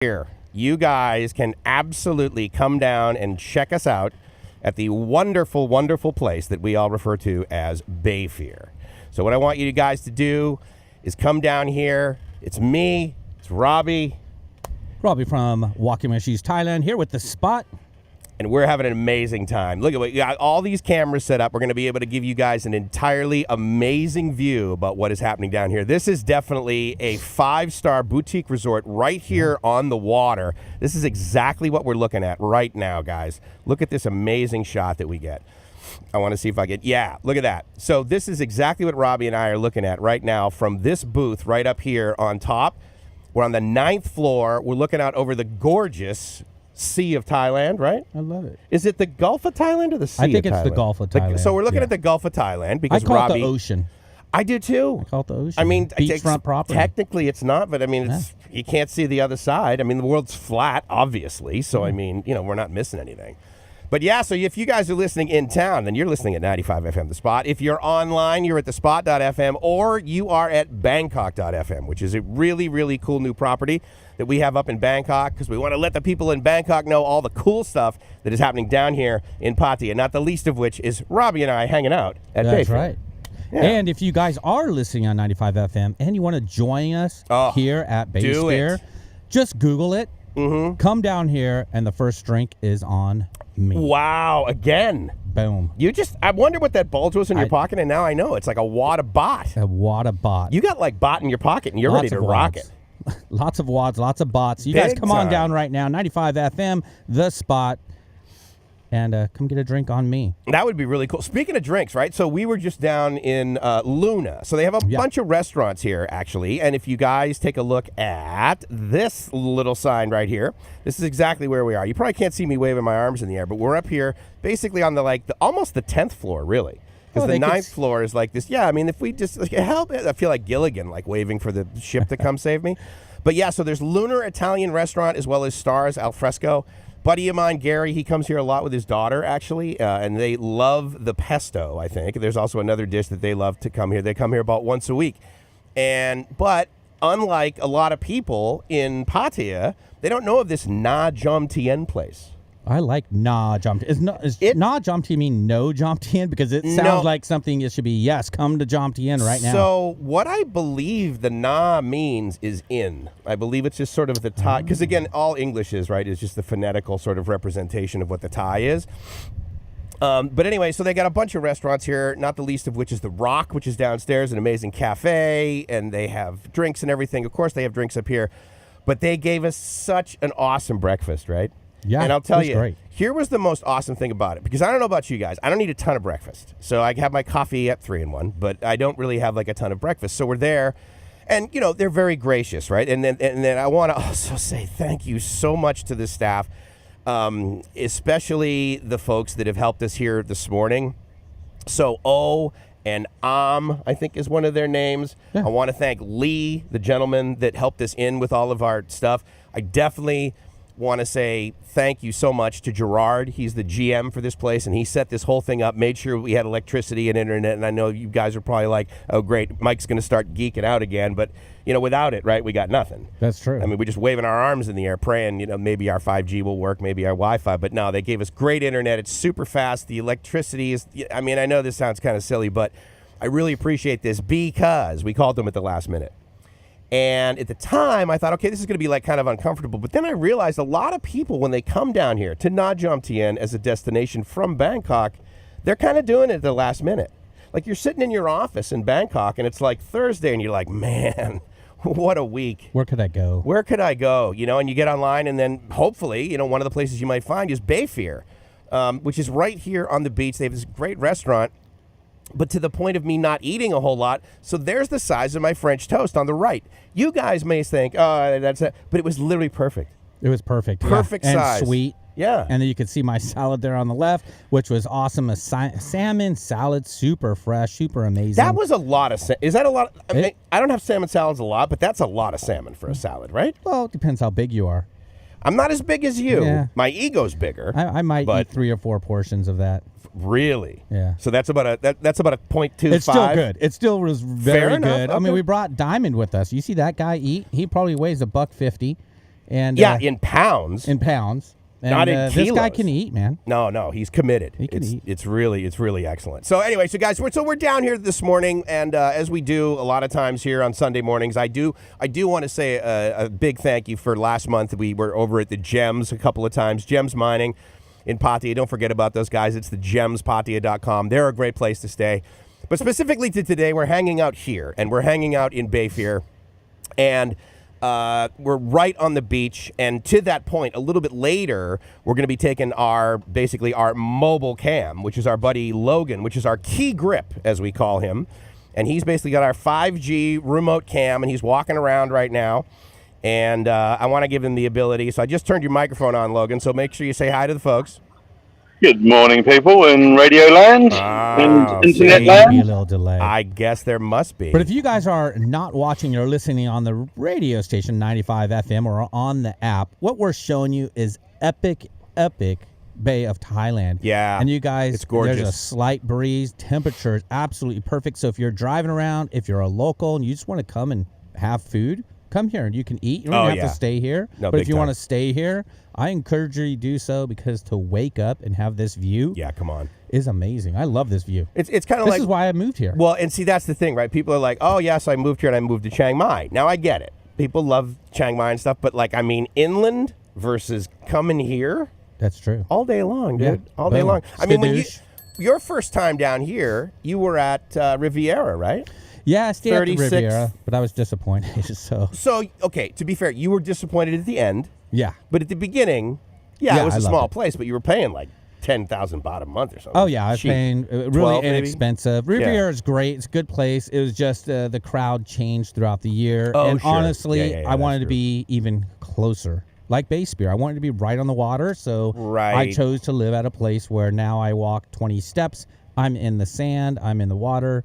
here, you guys can absolutely come down and check us out at the wonderful, wonderful place that we all refer to as BAYPHERE. So what I want you guys to do is come down here. It's me, it's Robbie. Robbie from Walking Machines, Thailand, here with the spot. And we're having an amazing time. Look at what, we got all these cameras set up. We're going to be able to give you guys an entirely amazing view about what is happening down here. This is definitely a 5-star boutique resort right here on the water. This is exactly what we're looking at right now, guys. Look at this amazing shot that we get. I want to see if I get, yeah, look at that. So this is exactly what Robbie and I are looking at right now from this booth right up here on top. We're on the 9th floor. We're looking out over the gorgeous Sea of Thailand, right? I love it. Is it the Gulf of Thailand or the Sea of Thailand? I think it's the Gulf of Thailand. So we're looking at the Gulf of Thailand because I call Robbie, it the ocean. I do too. I call it the ocean. I mean, beachfront property. Technically it's not, but I mean, it's, you can't see the other side. I mean, the world's flat, obviously. So, I mean, you know, we're not missing anything. But yeah, so if you guys are listening in town, then you're listening at 95 FM The Spot. If you're online, you're at thespot.fm, or you are at Bangkok.fm, which is a really, really cool new property that we have up in Bangkok, because we want to let the people in Bangkok know all the cool stuff that is happening down here in Pattaya, not the least of which is Robbie and I hanging out at BAYPHERE. That's right. Yeah. And if you guys are listening on 95 FM and you want to join us here at BAYPHERE, just Google it, come down here, and the first drink is on me. Wow, again. Boom. You just, I wonder what that bulge was in your pocket, and now I know. It's like a wad of bot. A wad of bot. You got like bot in your pocket, and you're ready to rock it. Lots of wads, lots of bots. You Big guys come on time. down right now, 95 FM, The Spot, and come get a drink on me. That would be really cool. Speaking of drinks, right? So we were just down in Luna. So they have a bunch of restaurants here, actually. And if you guys take a look at this little sign right here, this is exactly where we are. You probably can't see me waving my arms in the air, but we're up here basically on the almost the 10th floor, really. Because the 9th floor is like this. Yeah, I mean, if we just help it, I feel like Gilligan, like waving for the ship to come save me. But yeah, so there's Lunar Italian Restaurant as well as Stars Al Fresco. Buddy of mine, Gary, he comes here a lot with his daughter, actually, and they love the pesto, I think. There's also another dish that they love to come here. They come here about once a week. But unlike a lot of people in Pattaya, they don't know of this Na Jomtien place. I like Na Jomtien. Is Na Jomtien mean no Jomtien? Because it sounds like something it should be, yes, come to Jomtien right now. So what I believe the Na means is in. I believe it's just sort of the Thai, because again, all English is, right, is just the phonetical sort of representation of what the Thai is. But anyway, so they got a bunch of restaurants here, not the least of which is The Rock, which is downstairs, an amazing cafe, and they have drinks and everything. Of course, they have drinks up here. But they gave us such an awesome breakfast, right? Yeah, and I'll tell you, great. Here was the most awesome thing about it, because I don't know about you guys. I don't need a ton of breakfast. So I have my coffee at 3-in-1, but I don't really have like a ton of breakfast. So we're there, and, you know, they're very gracious, right? And then I want to also say thank you so much to the staff, especially the folks that have helped us here this morning. So and I think is one of their names. Yeah. I want to thank Lee, the gentleman that helped us in with all of our stuff. I definitely want to say thank you so much to Gerard. He's the GM for this place, and he set this whole thing up, made sure we had electricity and internet, and I know you guys are probably like, oh, great, Mike's going to start geeking out again, but, you know, without it, right, we got nothing. That's true. I mean, we're just waving our arms in the air, praying, you know, maybe our 5G will work, maybe our Wi-Fi, but no, they gave us great internet. It's super fast. The electricity is, I mean, I know this sounds kind of silly, but I really appreciate this because we called them at the last minute. And at the time, I thought, okay, this is going to be like kind of uncomfortable. But then I realized a lot of people, when they come down here to Na Jomtien as a destination from Bangkok, they're kind of doing it at the last minute. Like you're sitting in your office in Bangkok, and it's like Thursday, and you're like, man, what a week. Where could I go? Where could I go? You know, and you get online, and then hopefully, you know, one of the places you might find is BAYPHERE, which is right here on the beach. They have this great restaurant. But to the point of me not eating a whole lot. So there's the size of my French toast on the right. You guys may think, oh, that's it. But it was literally perfect. It was perfect. Perfect size. And sweet. Yeah. And then you could see my salad there on the left, which was awesome. A salmon salad, super fresh, super amazing. That was a lot of salmon. Is that a lot? I don't have salmon salads a lot, but that's a lot of salmon for a salad, right? Well, it depends how big you are. I'm not as big as you. Yeah. My ego's bigger. I might eat 3 or 4 portions of that. Really? Yeah. So that's about a 0.25. It's still good. It still was very Fair enough. good. Okay. I mean, we brought Diamond with us. You see that guy eat? He probably weighs $150, And in pounds. In pounds. And, not in kilos. This guy can eat, man. No, he's committed. He can eat. It's really excellent. So anyway, so guys, we're down here this morning, and as we do a lot of times here on Sunday mornings, I do want to say a big thank you for last month. We were over at the Gems a couple of times, Gems Mining in Pattaya. Don't forget about those guys. It's the gemspattaya.com. They're a great place to stay. But specifically to today, we're hanging out here, and we're hanging out in BAYPHERE, and we're right on the beach. And to that point, a little bit later, we're going to be taking our mobile cam, which is our buddy Logan, which is our key grip, as we call him. And he's basically got our 5G remote cam, and he's walking around right now. And I want to give him the ability. So I just turned your microphone on, Logan, so make sure you say hi to the folks. Good morning, people in Radio Land and Internet Land. Maybe a little delay. I guess there must be. But if you guys are not watching or listening on the radio station 95 FM or on the app, what we're showing you is epic Bay of Thailand. Yeah. And you guys, it's gorgeous. There's a slight breeze. Temperature is absolutely perfect. So if you're driving around, if you're a local and you just want to come and have food, come here and you can eat. You don't have to stay here. No, but if you want to stay here, I encourage you to do so, because to wake up and have this view is amazing. I love this view. It's kind of like... This is why I moved here. Well, and see, that's the thing, right? People are like, oh, yes, I moved here and I moved to Chiang Mai. Now, I get it. People love Chiang Mai and stuff, but inland versus coming here... That's true. All day long, dude. Yeah. All day long. I mean, when your first time down here, you were at Riviera, right? Yeah, I stayed at the Riviera, but I was disappointed. So, okay, to be fair, you were disappointed at the end. Yeah. But at the beginning, it was a small place, but you were paying like 10,000 baht a month or something. Oh, yeah, I was paying really inexpensive. Riviera is great. It's a good place. It was just the crowd changed throughout the year. Oh, and sure. honestly, I wanted to be even closer. Like BAYPHERE, I wanted to be right on the water, so I chose to live at a place where now I walk 20 steps. I'm in the sand. I'm in the water.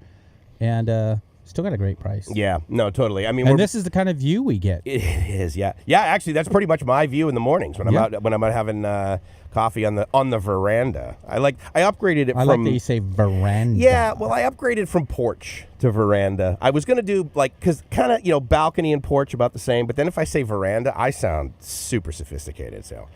And... still got a great price. Yeah, no, totally. I mean, and this is the kind of view we get. It is, yeah. Yeah, actually, that's pretty much my view in the mornings when I'm out having coffee on the veranda. I upgraded it from... I like that you say veranda. Yeah, well, I upgraded from porch to veranda. I was going to do, because kind of, balcony and porch about the same, but then if I say veranda, I sound super sophisticated, so...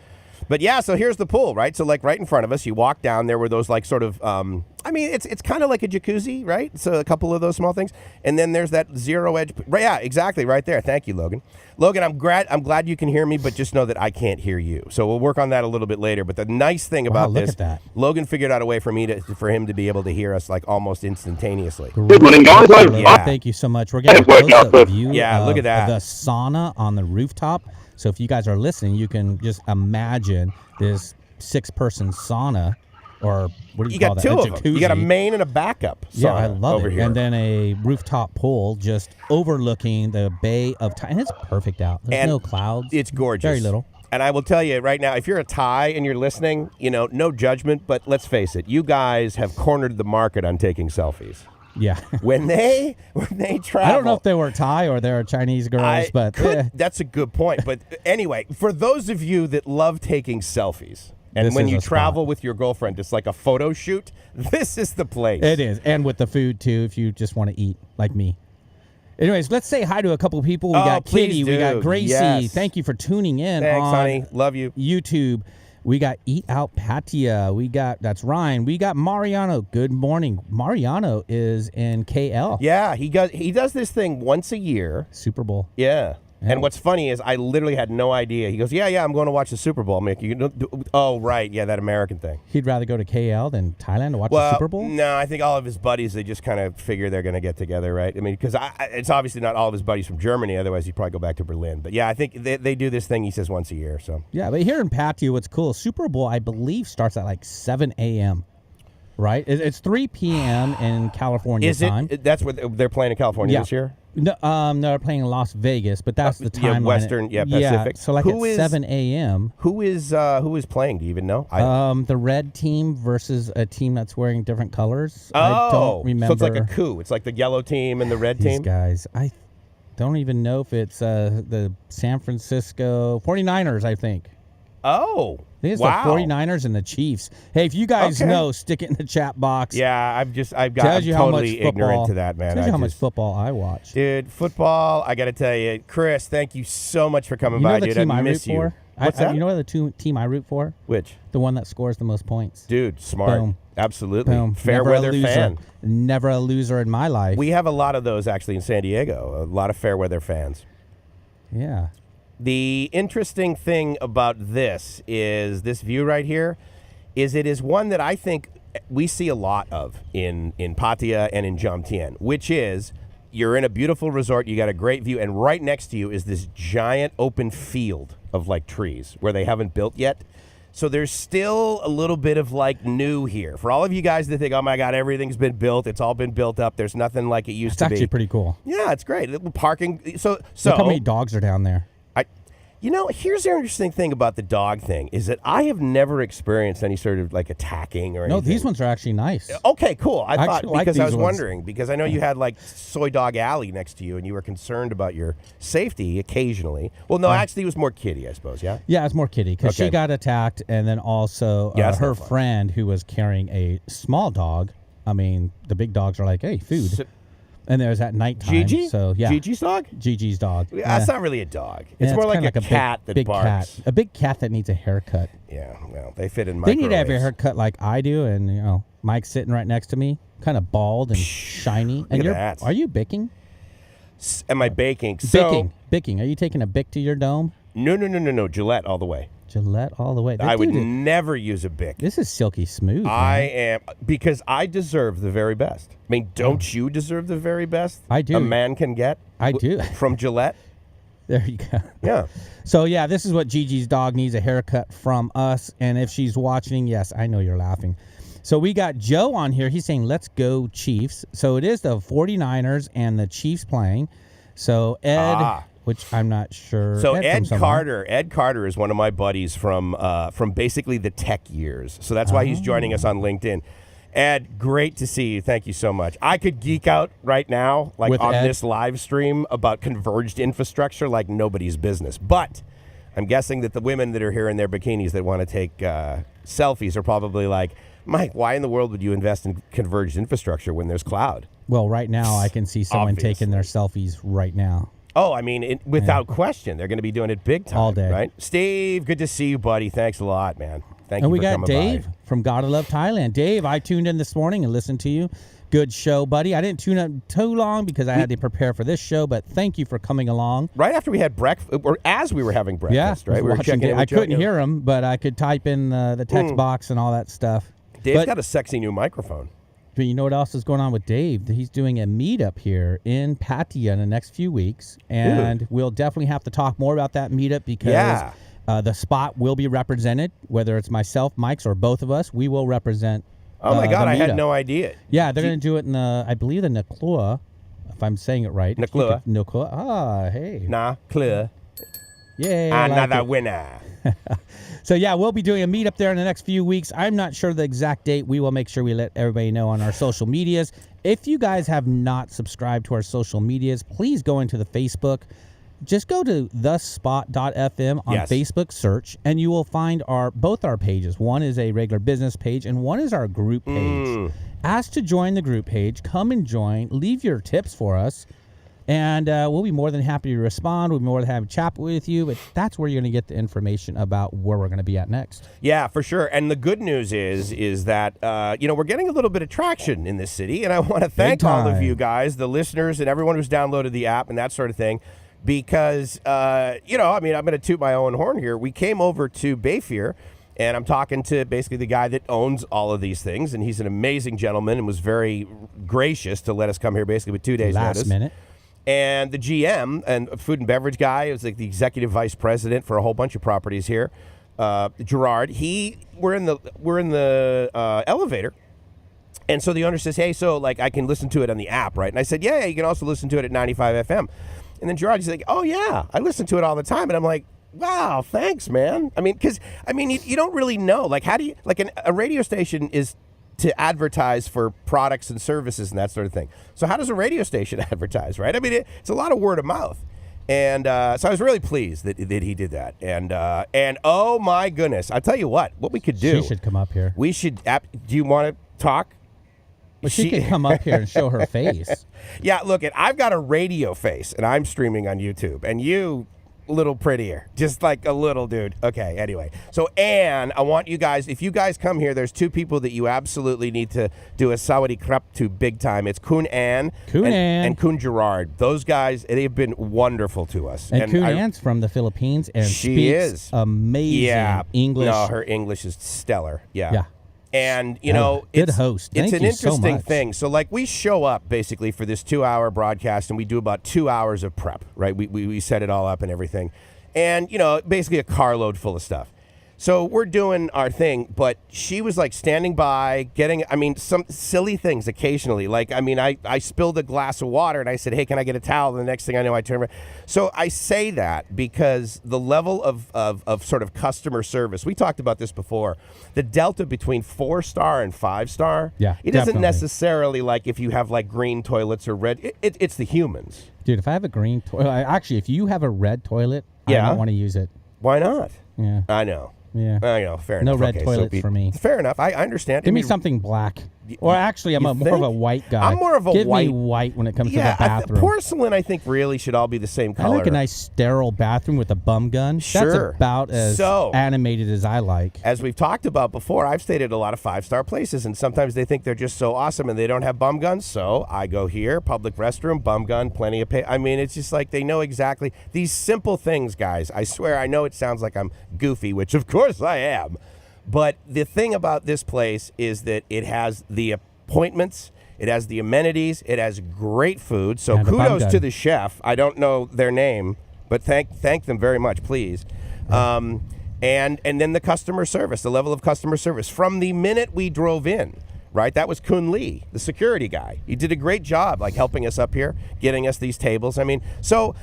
But yeah, so here's the pool, right? So right in front of us, you walk down, there were those sort of, it's kind of like a jacuzzi, right? So a couple of those small things. And then there's that zero edge, yeah, exactly, right there. Thank you, Logan. Logan, I'm glad you can hear me, but just know that I can't hear you. So we'll work on that a little bit later. But the nice thing about this, Logan figured out a way for him to be able to hear us almost instantaneously. Good morning, guys. Yeah. Thank you so much. We're getting a close-up view look at that. The sauna on the rooftop. So if you guys are listening, you can just imagine this 6-person sauna, or what do you call that? You got two of them. You got a main and a backup sauna. Yeah, I love over it. here. And then a rooftop pool just overlooking the Bay of Thailand. And it's perfect out. There's no clouds. It's gorgeous. Very little. And I will tell you right now, if you're a Thai and you're listening, no judgment, but let's face it, you guys have cornered the market on taking selfies. Yeah. when they travel. I don't know if they were Thai or they were Chinese girls, but that's a good point. But anyway, for those of you that love taking selfies, and when you travel with your girlfriend, it's like a photo shoot, this is the place. It is. And with the food too, if you just want to eat like me. Anyways, let's say hi to a couple people. We got Kitty, we got Gracie. Yes. Thank you for tuning in. Thanks, on honey. Love you. YouTube. We got Eat Out Pattaya. That's Ryan. We got Mariano. Good morning. Mariano is in KL. Yeah, he does this thing once a year. Super Bowl. Yeah. And what's funny is I literally had no idea. He goes, yeah, I'm going to watch the Super Bowl. I'm like, oh, right, yeah, that American thing. He'd rather go to KL than Thailand to watch the Super Bowl? No, I think all of his buddies, they just kind of figure they're going to get together, right? I mean, because it's obviously not all of his buddies from Germany. Otherwise, he'd probably go back to Berlin. But yeah, I think they do this thing, he says, once a year. So yeah, but here in Pattaya, what's cool, Super Bowl, I believe, starts at 7 a.m., right? It's 3 p.m. in California time. That's what they're playing in California this year? No, they're playing in Las Vegas, but that's the time. Western, Pacific. So at 7 a.m. Who is playing? Do you even know? The red team versus a team that's wearing different colors. Oh, I don't remember. So it's like a coup. It's like the yellow team and the red team. These guys, I don't even know if it's the San Francisco 49ers, I think. Oh, I think it's wow. the 49ers and the Chiefs. Hey, if you guys know, stick it in the chat box. Yeah, I'm totally ignorant to that, man. Tells you how much football I watch. Dude, football, I got to tell you, Chris, thank you so much for coming by, dude. I miss you. For? What's that? You know the team I root for? Which? The one that scores the most points. Dude, smart. Boom. Absolutely. Boom. Fair weather fan. Never a loser in my life. We have a lot of those actually in San Diego, a lot of fair weather fans. Yeah. The interesting thing about this view right here is it is one that I think we see a lot of in Pattaya and in Jomtien, which is you're in a beautiful resort, you got a great view, and right next to you is this giant open field of like trees where they haven't built yet. So there's still a little bit of like new here. For all of you guys that think, oh my God, everything's been built, it's all been built up, there's nothing like it used to be. It's actually pretty cool. Yeah, it's great. Parking. So look how many dogs are down there. Here's the interesting thing about the dog thing is that I have never experienced any sort of like attacking or anything. No, these ones are actually nice. Okay, cool. I thought because I was ones. wondering because I know you had like Soy Dog Alley next to you and you were concerned about your safety occasionally. Well, no, actually it was more kitty, I suppose. Yeah. Yeah, it's more kitty because she got attacked, and then also her friend who was carrying a small dog. I mean, the big dogs are like, hey, food. And there's at nighttime. Gigi? So, yeah. Gigi's dog? Gigi's dog. That's not really a dog. It's more like a cat that barks. Cat. A big cat that needs a haircut. Yeah, well, they fit in They need to have a haircut like I do, and, Mike's sitting right next to me, kind of bald and shiny. And are you bicking? Am I baking? Bicking. Are you taking a bic to your dome? No. Gillette all the way. Gillette all the way. I would never use a Bic. This is silky smooth. I am, because I deserve the very best. I mean, don't you deserve the very best? I do. A man can get? I do. From Gillette? There you go. Yeah. So, yeah, this is what Gigi's dog needs, a haircut from us. And if she's watching, yes, I know you're laughing. So we got Joe on here. He's saying, let's go Chiefs. So it is the 49ers and the Chiefs playing. So Ed... which I'm not sure. So Ed Carter is one of my buddies from basically the tech years. So that's why he's joining us on LinkedIn. Ed, great to see you. Thank you so much. I could geek out right now, like with on Ed? This live stream about converged infrastructure like nobody's business. But I'm guessing that the women that are here in their bikinis that want to take selfies are probably like, Mike, why in the world would you invest in converged infrastructure when there's cloud? Well, right now I can see someone taking their selfies right now. Oh, I mean, without question, they're going to be doing it big time. All day. Right? Steve, good to see you, buddy. Thanks a lot, man. Thank you for coming by. And we got Dave from Gotta Love Thailand. Dave, I tuned in this morning and listened to you. Good show, buddy. I didn't tune up too long because I had to prepare for this show, but thank you for coming along. Right after we had breakfast, or as we were having breakfast, right? We were checking in with I couldn't hear him, but I could type in the text box and all that stuff. Dave's got a sexy new microphone. But you know what else is going on with Dave? He's doing a meetup here in Pattaya in the next few weeks, and we'll definitely have to talk more about that meetup because the spot will be represented, whether it's myself, Mike's, or both of us. We will represent. Oh my God, I had no idea. Yeah, they're going to do it in I believe the Naklua, if I'm saying it right. Naklua. Ah, hey. Naklua. Yay. Another winner. So, yeah, we'll be doing a meetup there in the next few weeks. I'm not sure the exact date. We will make sure we let everybody know on our social medias. If you guys have not subscribed to our social medias, please go into the Facebook. Just go to thespot.fm on Facebook, search, and you will find both our pages. One is a regular business page, and one is our group page. Ask to join the group page. Come and join. Leave your tips for us. And we'll be more than happy to respond. We'll be more than happy to chat with you. But that's where you're going to get the information about where we're going to be at next. Yeah, for sure. And the good news is that, we're getting a little bit of traction in this city. And I want to thank all of you guys, the listeners and everyone who's downloaded the app and that sort of thing. Because, I'm going to toot my own horn here. We came over to BAYPHERE. And I'm talking to basically the guy that owns all of these things. And he's an amazing gentleman and was very gracious to let us come here basically with 2 days' notice. Last minute. And the GM and food and beverage guy is like the executive vice president for a whole bunch of properties here. Gerard, we're in the elevator. And so the owner says, hey, so like I can listen to it on the app, right? And I said, yeah, you can also listen to it at 95 FM. And then Gerard's like, oh yeah, I listen to it all the time. And I'm like, wow, thanks, man. I mean, because you don't really know. Like, how do you, like a radio station is to advertise for products and services and that sort of thing. So how does a radio station advertise, right? I mean, it's a lot of word of mouth. And so I was really pleased that he did that. And oh my goodness, I'll tell you what we could do. She should come up here. We should. Do you want to talk? Well, she could come up here and show her face. Yeah, look, I've got a radio face, and I'm streaming on YouTube, and you. Little prettier, just like a little dude. Okay, anyway. So, Anne, I want you guys, if you guys come here, there's two people that you absolutely need to do a sawadi krap to big time. It's Kun Ann and Kun Gerard. Those guys, they've been wonderful to us. And Kun Ann's from the Philippines and speaks amazing English. No, her English is stellar. Yeah. And, you know, good host. It's an interesting so thing. So, like, we show up basically for this 2-hour broadcast, and we do about 2 hours of prep, right? We set it all up and everything. And, you know, basically a carload full of stuff. So we're doing our thing, but she was like standing by, some silly things occasionally. Like, I spilled a glass of water and I said, hey, can I get a towel? And the next thing I know, I turn around. So I say that because the level of sort of customer service, we talked about this before, the delta between 4-star and 5-star, it isn't necessarily like if you have like green toilets or red, it's the humans. Dude, if I have a green toilet, actually, if you have a red toilet, I don't want to use it. Why not? Yeah. I know. Yeah. I know, fair enough. No red toilets for me. Fair enough. I understand. Give me something black. Or actually, I'm more of a white guy. I'm more of a white. Give me white when it comes to the bathroom. Porcelain, I think, really should all be the same color. I like a nice sterile bathroom with a bum gun. Sure. That's about as animated as I like. As we've talked about before, I've stayed at a lot of 5-star places, and sometimes they think they're just so awesome and they don't have bum guns. So I go here, public restroom, bum gun, plenty of pay. It's just like they know exactly these simple things, guys. I swear, I know it sounds like I'm goofy, which of course I am. But the thing about this place is that it has the appointments, it has the amenities, it has great food. So kudos to the chef. I don't know their name, but thank them very much, please. And then the customer service, the level of customer service from the minute we drove in. Right, that was Kun Lee, the security guy. He did a great job, like helping us up here, getting us these tables. So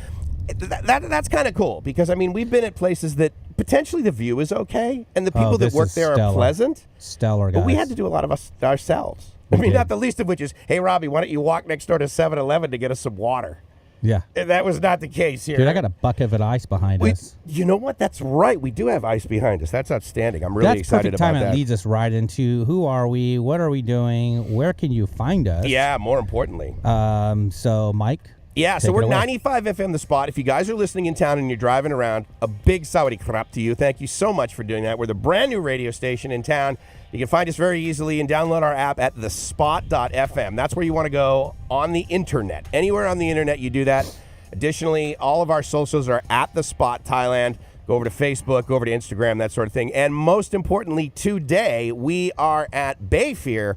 that's kind of cool because we've been at places that potentially the view is okay and the people that work there are pleasant. Stellar guys. But we had to do a lot of us ourselves. Not the least of which is, hey, Robbie, why don't you walk next door to 7-Eleven to get us some water? Yeah. And that was not the case here. Dude, I got a bucket of ice behind us. You know what? That's right. We do have ice behind us. That's outstanding. I'm really excited about that. That's perfect time. It leads us right into who are we? What are we doing? Where can you find us? Yeah, more importantly. So, Mike? Yeah, so we're 95 FM The Spot. If you guys are listening in town and you're driving around, a big sawadi krap to you. Thank you so much for doing that. We're the brand new radio station in town. You can find us very easily and download our app at thespot.fm. That's where you want to go on the internet. Anywhere on the internet, you do that. Additionally, all of our socials are at The Spot Thailand. Go over to Facebook, go over to Instagram, that sort of thing. And most importantly, today, we are at BAYPHERE,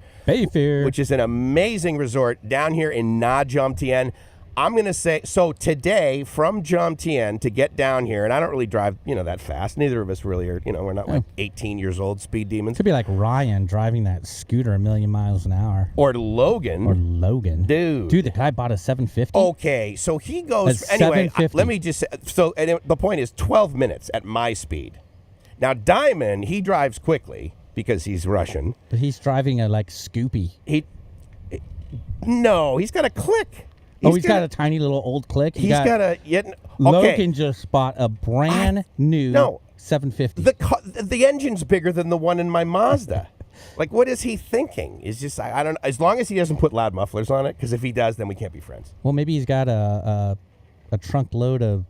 which is an amazing resort down here in Jomtien. I'm going to say, so today from Jomtien to get down here, and I don't really drive, that fast. Neither of us really are, we're not like 18 years old speed demons. Could be like Ryan driving that scooter a million miles an hour. Or Logan. Dude, the guy bought a 750. Okay, so he goes, anyway, let me just say, the point is 12 minutes at my speed. Now, Diamond, he drives quickly because he's Russian. But he's driving a Scoopy. He's got a click. He's got a tiny little old click. Logan just bought a brand new 750. The engine's bigger than the one in my Mazda. Like, what is he thinking? It's just, I don't know. As long as he doesn't put loud mufflers on it, because if he does, then we can't be friends. Well, maybe he's got a trunk load of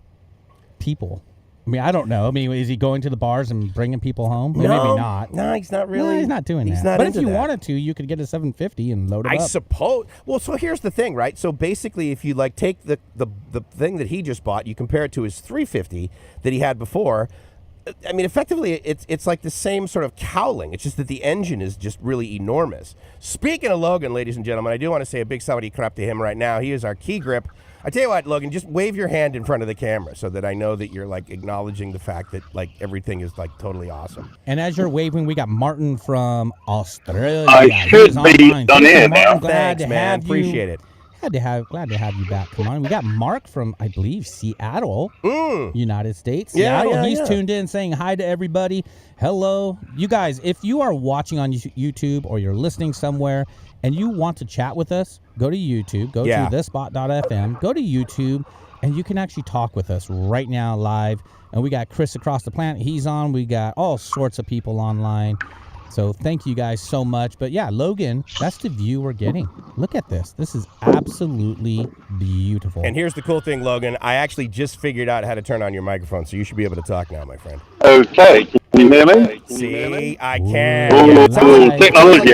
people. I don't know. Is he going to the bars and bringing people home? Maybe not. No, he's not really. No, he's not doing that. But if you wanted to, you could get a 750 and load it up. I suppose. Well, so here's the thing, right? So basically, if you take the thing that he just bought, you compare it to his 350 that he had before. Effectively, it's like the same sort of cowling. It's just that the engine is just really enormous. Speaking of Logan, ladies and gentlemen, I do want to say a big sawadi krap to him right now. He is our key grip. I tell you what, Logan, just wave your hand in front of the camera so that I know that you're acknowledging the fact that everything is totally awesome. And as you're waving, we got Martin from Australia. I should be on air now. Thanks, man. Appreciate it. Glad to have you back. Come on. We got Mark from, I believe, Seattle, United States. Seattle. He's tuned in saying hi to everybody. Hello. You guys, if you are watching on YouTube or you're listening somewhere and you want to chat with us, go to YouTube. Go to thespot.fm. Go to YouTube and you can actually talk with us right now live. And we got Chris across the planet. He's on. We got all sorts of people online. So thank you guys so much. But yeah, Logan, that's the view we're getting. Look at this. This is absolutely beautiful. And here's the cool thing, Logan. I actually just figured out how to turn on your microphone, so you should be able to talk now, my friend. Okay. Can you hear me? See, I can. Ooh, Yeah, technology,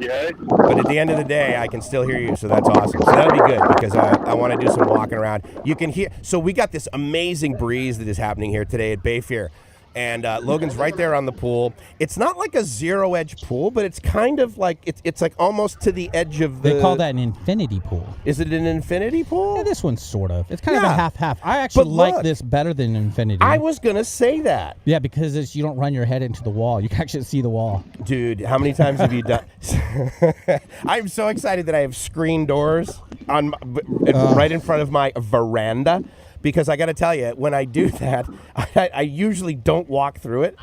eh? But at the end of the day, I can still hear you, so that's awesome. So that'll be good because I want to do some walking around. You can hear. So we got this amazing breeze that is happening here today at BAYPHERE. And Logan's right there on the pool. It's not like a zero-edge pool, but it's kind of like, it's like almost to the edge of the... They call that an infinity pool. Is it an infinity pool? Yeah, this one's sort of. It's kind of a half-half. I actually like this better than infinity. I was going to say that. Yeah, because you don't run your head into the wall. You can actually see the wall. Dude, how many times have you done... I'm so excited that I have screen doors on right in front of my veranda. Because I got to tell you, when I do that, I usually don't walk through it.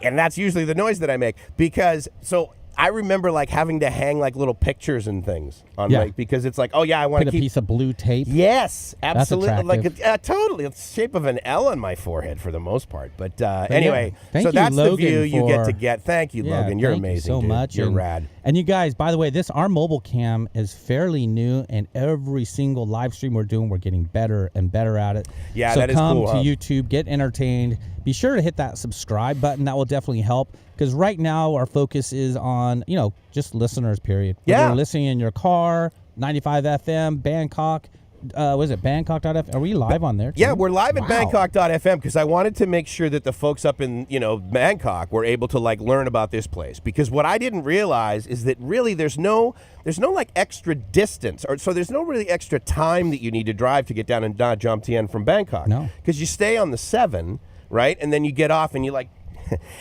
And that's usually the noise that I make. Because, so I remember like having to hang like little pictures and things on like, because it's like, oh yeah, I want to keep a piece of blue tape. Yes, absolutely. That's like totally. It's the shape of an L on my forehead for the most part. But anyway, yeah. So that's Logan, the view you get to get. Thank you, Logan. You're amazing. Thank you so much. You're rad. And you guys, by the way, our mobile cam is fairly new, and every single live stream we're doing, we're getting better and better at it. Yeah, so that is cool. So come to YouTube, get entertained. Be sure to hit that subscribe button. That will definitely help. Because right now our focus is on, just listeners, period. Whether you're listening in your car, 95 FM, Bangkok. Was it Bangkok.fm? Are we live on there too? Yeah, we're live at Bangkok.fm because I wanted to make sure that the folks up in, Bangkok were able to like learn about this place. Because what I didn't realize is that really there's no like extra distance, so there's no really extra time that you need to drive to get down in Pattaya Jomtien from Bangkok. No. Because you stay on the 7, right? And then you get off and you like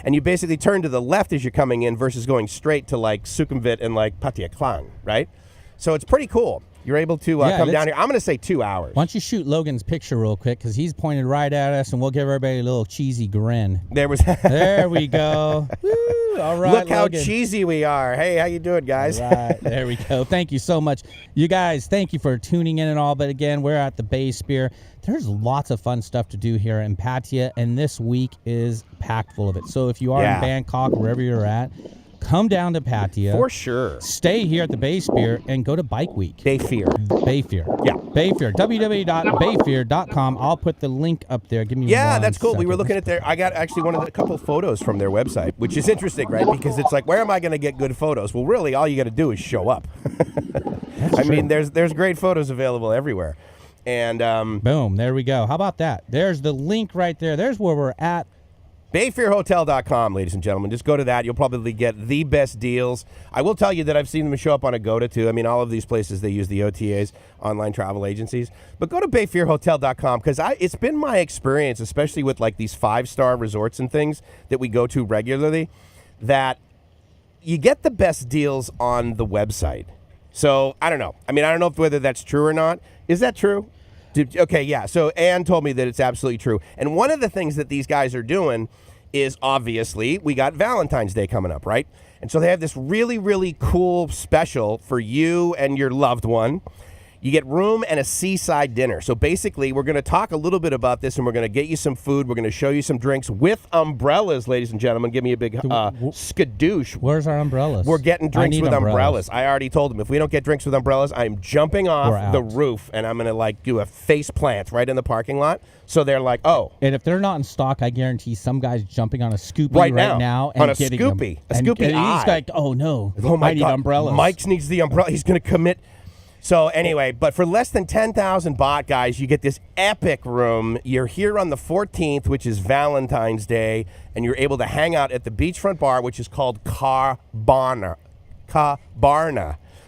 and you basically turn to the left as you're coming in versus going straight to like Sukhumvit and like Pattaya Klang, right? So it's pretty cool. You're able to come down here. I'm going to say 2 hours. Why don't you shoot Logan's picture real quick, because he's pointed right at us, and we'll give everybody a little cheesy grin. There we go. Woo, all right, Look Logan. how cheesy we are. Hey, how you doing, guys? All right, there we go. Thank you so much. You guys, thank you for tuning in and all. But again, we're at the BAYPHERE. There's lots of fun stuff to do here in Pattaya, and this week is packed full of it. So if you are in Bangkok, wherever you're at, come down to Pattaya. For sure. Stay here at the BAYPHERE and go to Bike Week. BAYPHERE. Yeah. BAYPHERE. www.bayphere.com. I'll put the link up there. Give me one that's cool. second. We were looking at I got actually a couple of photos from their website, which is interesting, right? Because it's like, where am I going to get good photos? Well, really, all you got to do is show up. I mean, there's great photos available everywhere. And boom, there we go. How about that? There's the link right there. There's where we're at. BAYPHEREHOTEL.com, ladies and gentlemen. Just go to that. You'll probably get the best deals. I will tell you that I've seen them show up on Agoda, too. I mean, all of these places, they use the OTAs, online travel agencies. But go to BAYPHEREHOTEL.com, because it's been my experience, especially with, like, these 5-star resorts and things that we go to regularly, that you get the best deals on the website. So, I don't know. I mean, I don't know whether that's true or not. Is that true? Okay, yeah. So Ann told me that it's absolutely true. And one of the things that these guys are doing is, obviously, we got Valentine's Day coming up, right? And so they have this really, really cool special for you and your loved one. You get room and a seaside dinner. So basically, we're going to talk a little bit about this, and we're going to get you some food. We're going to show you some drinks with umbrellas, ladies and gentlemen. Give me a big skadoosh. Where's our umbrellas? We're getting drinks with umbrellas. I already told them, if we don't get drinks with umbrellas, I'm jumping off the roof, and I'm going to, like, do a face plant right in the parking lot. So they're like, oh. And if they're not in stock, I guarantee some guy's jumping on a Scoopy right now and on a getting Scoopy. them. A Scoopy and he's like, oh, no. Oh, my I need God. umbrellas. Mike needs the umbrella. He's going to commit. So anyway, but for less than 10,000 baht, guys, you get this epic room. You're here on the 14th, which is Valentine's Day, and you're able to hang out at the beachfront bar, which is called Kabarna.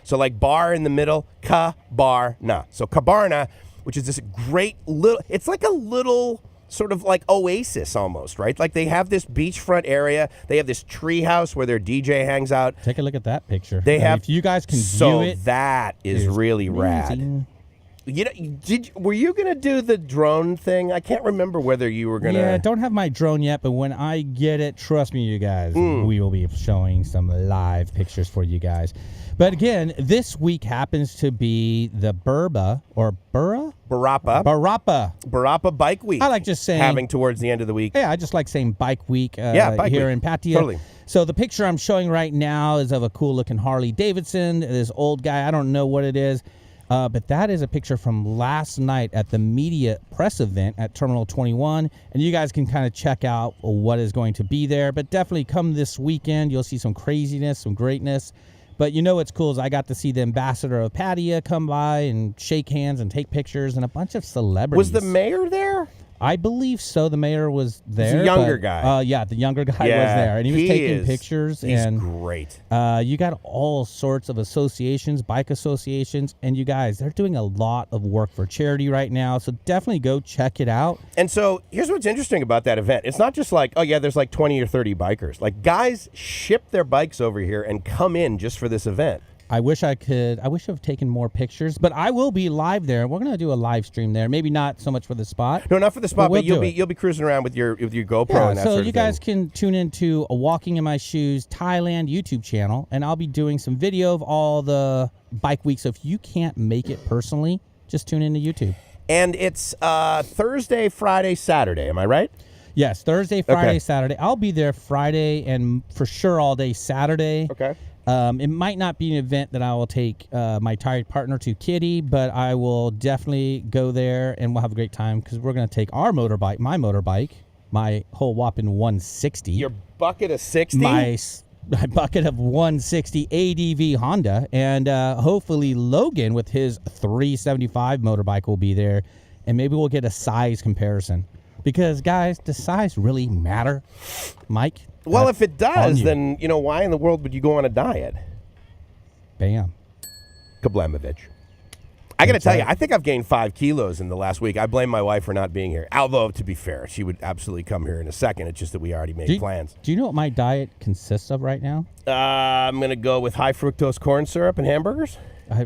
So like bar in the middle, Kabarna. So Kabarna, which is this great little, it's like a little sort of like oasis almost, right? Like they have this beachfront area. They have this tree house where their DJ hangs out. Take a look at that picture. They have, if you guys can so view it. That is really rad. Were you gonna do the drone thing? I can't remember whether you were gonna. Yeah, don't have my drone yet, but when I get it, trust me, you guys, we will be showing some live pictures for you guys. But again, this week happens to be the Barapa Bike Week. I like just saying having towards the end of the week. Yeah, I just like saying Bike Week. Bike here week. in Pattaya. Totally. So the picture I'm showing right now is of a cool looking Harley Davidson. This old guy, I don't know what it is. But that is a picture from last night at the media press event at Terminal 21. And you guys can kind of check out what is going to be there. But definitely come this weekend. You'll see some craziness, some greatness. But you know what's cool is I got to see the ambassador of Pattaya come by and shake hands and take pictures and a bunch of celebrities. Was the mayor there? I believe so. The mayor was there. He's a younger guy. Yeah, the younger guy was there. And he was taking pictures. He's and great. You got all sorts of associations, bike associations. And you guys, they're doing a lot of work for charity right now. So definitely go check it out. And so here's what's interesting about that event. It's not just like, oh, yeah, there's like 20 or 30 bikers. Like, guys ship their bikes over here and come in just for this event. I wish I could. I wish I've taken more pictures, but I will be live there. We're gonna do a live stream there. Maybe not so much for the spot. No, not for the spot, but you'll be cruising around with your GoPro and that so sort of you guys can tune into a Walking in My Shoes Thailand YouTube channel, and I'll be doing some video of all the bike weeks. So if you can't make it personally, just tune into YouTube. And it's Thursday, Friday, Saturday. Am I right? Yes, Thursday, Friday, Saturday. I'll be there Friday and for sure all day Saturday. Okay. It might not be an event that I will take my Thai partner to Kitty, but I will definitely go there and we'll have a great time because we're going to take our motorbike, my whole whopping 160. Your bucket of 60? My bucket of 160 ADV Honda. And hopefully Logan with his 375 motorbike will be there. And maybe we'll get a size comparison. Because, guys, does size really matter, Mike? Well, if it does, then, why in the world would you go on a diet? Bam. Kablamovich. I got to tell you, I think I've gained 5 kilos in the last week. I blame my wife for not being here. Although, to be fair, she would absolutely come here in a second. It's just that we already made plans. Do you know what my diet consists of right now? I'm going to go with high fructose corn syrup and hamburgers.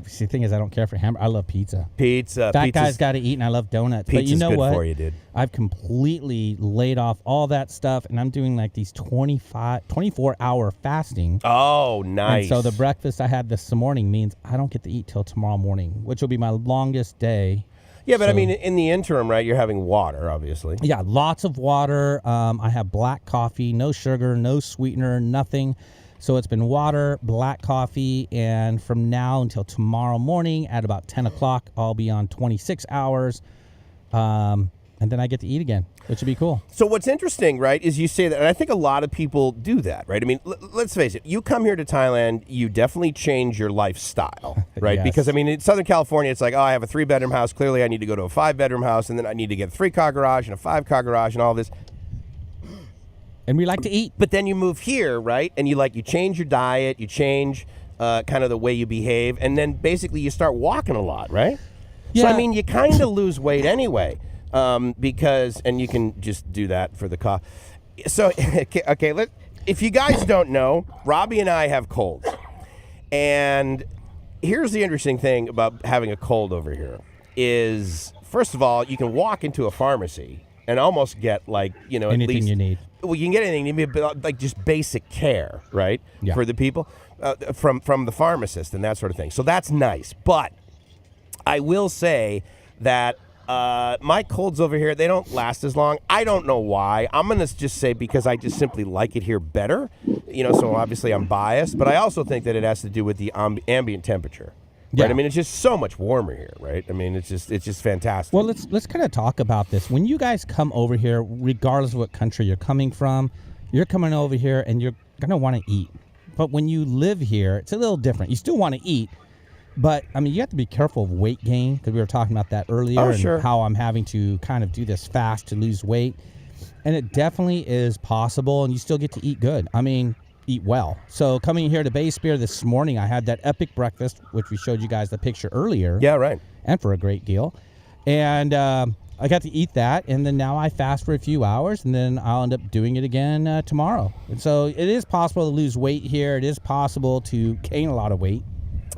See, the thing is, I don't care for hamburger. I love pizza. That guy's got to eat, and I love donuts. Pizza's but you know good what? For you, dude. I've completely laid off all that stuff, and I'm doing like these 24-hour fasting. Oh, nice. And so the breakfast I had this morning means I don't get to eat till tomorrow morning, which will be my longest day. Yeah, but I mean, in the interim, right, you're having water, obviously. Yeah, lots of water. I have black coffee, no sugar, no sweetener, nothing. So it's been water, black coffee, and from now until tomorrow morning at about 10 o'clock, I'll be on 26 hours, and then I get to eat again, which would be cool. So what's interesting, right, is you say that, and I think a lot of people do that, right? I mean, let's face it, you come here to Thailand, you definitely change your lifestyle, right? Yes. Because, I mean, in Southern California, it's like, oh, I have a 3-bedroom house. Clearly, I need to go to a 5-bedroom house, and then I need to get a 3-car garage and a 5-car garage and all this. And we like to eat. But then you move here, right? And you change your diet, you change kind of the way you behave, and then basically you start walking a lot, right? Yeah. So, I mean, you kind of lose weight anyway because, and you can just do that for the cost. So, okay, if you guys don't know, Robbie and I have colds. And here's the interesting thing about having a cold over here is, first of all, you can walk into a pharmacy and almost get anything at least you need. Well, you can get anything. You need like just basic care, right? Yeah. For the people from the pharmacist and that sort of thing. So that's nice. But I will say that my colds over here, they don't last as long. I don't know why. I'm going to just say because I just simply like it here better. So obviously I'm biased, but I also think that it has to do with the ambient temperature. Right? Yeah. I mean, it's just so much warmer here, right? I mean, it's just fantastic. Well, let's kind of talk about this. When you guys come over here, regardless of what country you're coming from, you're coming over here and you're going to want to eat. But when you live here, it's a little different. You still want to eat, but, I mean, you have to be careful of weight gain because we were talking about that earlier and how I'm having to kind of do this fast to lose weight. And it definitely is possible, and you still get to eat good. I mean, eat well. So coming here to BAYPHERE this morning, I had that epic breakfast, which we showed you guys the picture earlier. Yeah, right. And for a great deal. And I got to eat that, and then now I fast for a few hours, and then I'll end up doing it again tomorrow. And so it is possible to lose weight here. It is possible to gain a lot of weight.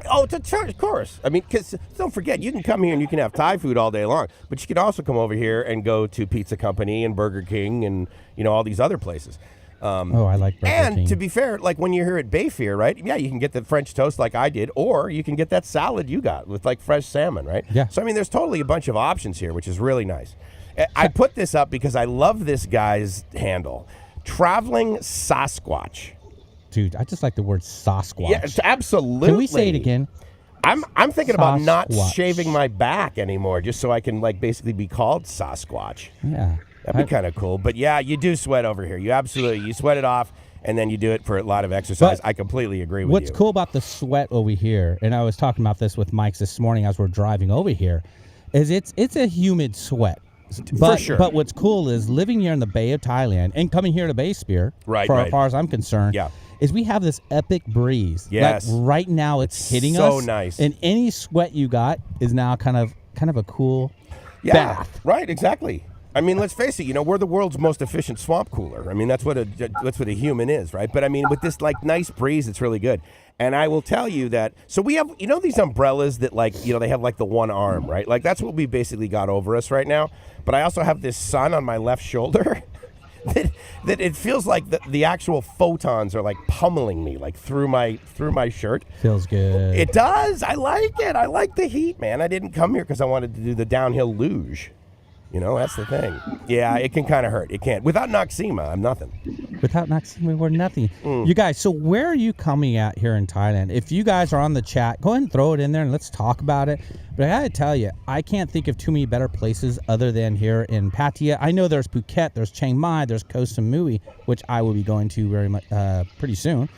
Oh, of course. I mean, because don't forget, you can come here and you can have Thai food all day long, but you can also come over here and go to Pizza Company and Burger King and, all these other places. I like Burger King. And to be fair, like when you're here at BAYPHERE, right? Yeah, you can get the French toast like I did, or you can get that salad you got with like fresh salmon, right? Yeah. So, I mean, there's totally a bunch of options here, which is really nice. I put this up because I love this guy's handle. Traveling Sasquatch. Dude, I just like the word Sasquatch. Yeah, absolutely. Can we say it again? I'm thinking about not Sasquatch. shaving my back anymore, just so I can like basically be called Sasquatch. Yeah. That'd be kind of cool. But yeah, you do sweat over here. You sweat it off, and then you do it for a lot of exercise. I completely agree with you. What's cool about the sweat over here, and I was talking about this with Mike this morning as we're driving over here, is it's a humid sweat. For sure. But what's cool is living here in the Bay of Thailand and coming here to BAYPHERE, as far as I'm concerned, is we have this epic breeze. Yes. Like right now it's hitting us. So nice. And any sweat you got is now kind of a cool bath. Right, exactly. I mean, let's face it, we're the world's most efficient swamp cooler. I mean, that's what a human is, right? But I mean, with this like nice breeze, it's really good. And I will tell you that, so we have, these umbrellas that like, they have like the one arm, right? Like that's what we basically got over us right now. But I also have this sun on my left shoulder that it feels like the actual photons are like pummeling me like through my shirt. Feels good. It does. I like it. I like the heat, man. I didn't come here because I wanted to do the downhill luge. That's the thing. Yeah, it can kind of hurt. It can. Without Noxema, I'm nothing. Without Noxema, we're nothing. You guys, so where are you coming at here in Thailand? If you guys are on the chat, go ahead and throw it in there and let's talk about it. But I gotta tell you, I can't think of too many better places other than here in Pattaya. I know there's Phuket, there's Chiang Mai, there's Koh Samui, which I will be going to very much pretty soon.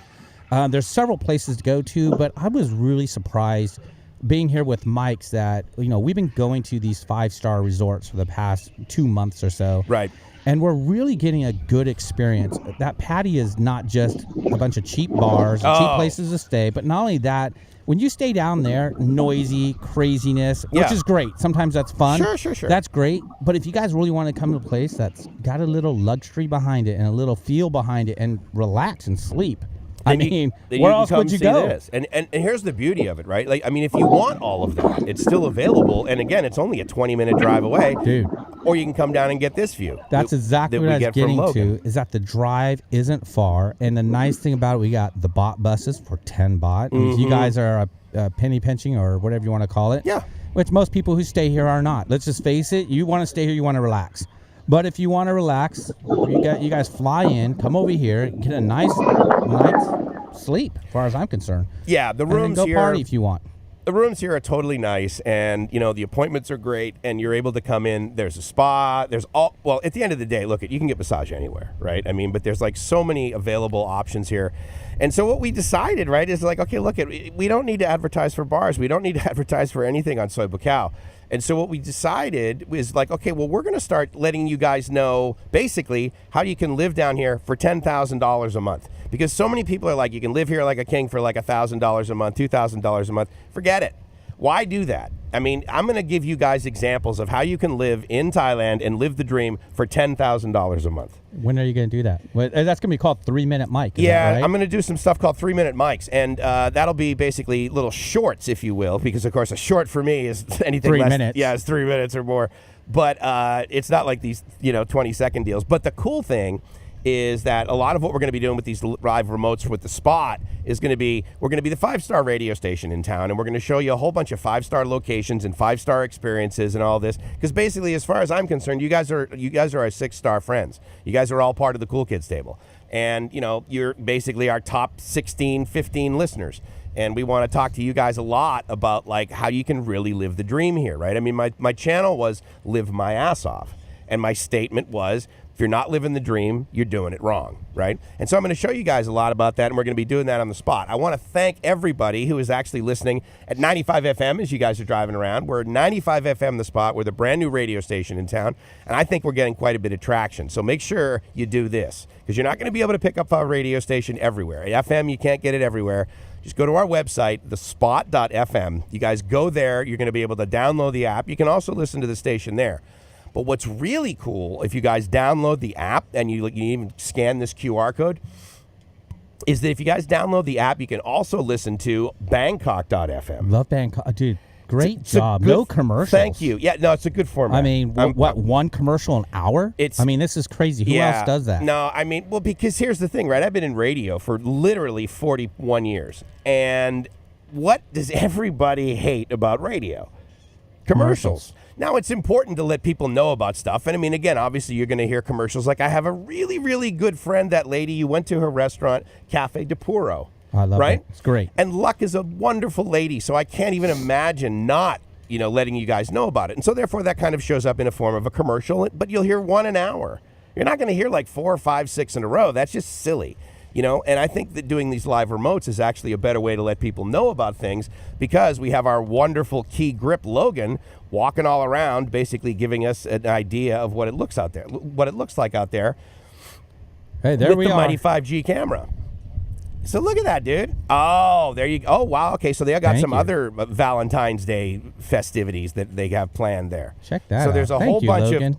There's several places to go to, but I was really surprised being here with Mike's that, we've been going to these 5-star resorts for the past 2 months or so. Right. And we're really getting a good experience. That Pattaya is not just a bunch of cheap bars and cheap places to stay, but not only that, when you stay down there, noisy, craziness, which is great. Sometimes that's fun. Sure. That's great. But if you guys really want to come to a place that's got a little luxury behind it and a little feel behind it and relax and sleep, where else would you go? This. And here's the beauty of it, right? Like, I mean, if you want all of that, it's still available. And again, it's only a 20-minute drive away. Dude. Or you can come down and get this view. That's exactly what I was getting to, is that the drive isn't far. And the nice thing about it, we got the bot buses for 10 baht. And if you guys are penny pinching or whatever you want to call it, which most people who stay here are not. Let's just face it. You want to stay here, you want to relax. But if you want to relax, you guys fly in, come over here, get a nice night's sleep, as far as I'm concerned. Yeah, the rooms and then go here, party if you want. The rooms here are totally nice, and the appointments are great, and you're able to come in. There's a spa. There's well, at the end of the day, look, you can get massage anywhere, right? I mean, but there's like so many available options here. And so what we decided, right, is like, okay, look, we don't need to advertise for bars. We don't need to advertise for anything on Soy Bukkao. And so what we decided was like, okay, well, we're going to start letting you guys know basically how you can live down here for $10,000 a month. Because so many people are like, you can live here like a king for like $1,000 a month, $2,000 a month. Forget it. Why do that? I mean, I'm going to give you guys examples of how you can live in Thailand and live the dream for $10,000 a month. When are you going to do that? Well, that's going to be called 3-Minute Mike. Yeah, right? I'm going to do some stuff called 3-Minute Mics, and that'll be basically little shorts, if you will, because, of course, a short for me is anything 3 less. minutes. Yeah, it's 3 minutes or more. But it's not like these, 20-second deals. But the cool thing is that a lot of what we're going to be doing with these live remotes with the Spot is going to be, we're going to be the 5-star radio station in town, and we're going to show you a whole bunch of 5-star locations and 5-star experiences and all this. Because basically, as far as I'm concerned, you guys are our 6-star friends. You guys are all part of the Cool Kids table. And, you're basically our top 16, 15 listeners. And we want to talk to you guys a lot about like how you can really live the dream here, right? I mean, my channel was Live My Ass Off. And my statement was, if you're not living the dream, you're doing it wrong, right? And so I'm going to show you guys a lot about that, and we're going to be doing that on the Spot. I want to thank everybody who is actually listening at 95 FM as you guys are driving around. We're at 95 FM The Spot. We're the brand new radio station in town, and I think we're getting quite a bit of traction. So make sure you do this, because you're not going to be able to pick up our radio station everywhere. FM, you can't get it everywhere. Just go to our website, thespot.fm. You guys go there. You're going to be able to download the app. You can also listen to the station there. But what's really cool, if you guys download the app and you even scan this QR code, is that if you guys download the app, you can also listen to Bangkok.fm. Love Bangkok. Dude, great job. No commercials. Thank you. Yeah, no, it's a good format. I mean, one commercial an hour? I mean, this is crazy. Who else does that? No, I mean, well, because here's the thing, right? I've been in radio for literally 41 years. And what does everybody hate about radio? Commercials. Now, it's important to let people know about stuff. And I mean, again, obviously, you're going to hear commercials. Like, I have a really, really good friend, that lady. You went to her restaurant, Cafe de Puro. I love it. It's great. And Luck is a wonderful lady, so I can't even imagine not, letting you guys know about it. And so, therefore, that kind of shows up in a form of a commercial, but you'll hear one an hour. You're not going to hear like 4, 5, 6 in a row. That's just silly. And I think that doing these live remotes is actually a better way to let people know about things, because we have our wonderful key grip Logan walking all around, basically giving us an idea of what it looks like out there. Hey, there with we the are. mighty 5G camera. So look at that, dude. Oh, there you go. Oh, wow. Okay, so they got some other Valentine's Day festivities that they have planned there. Check that out. So there's a Thank whole you, bunch Logan.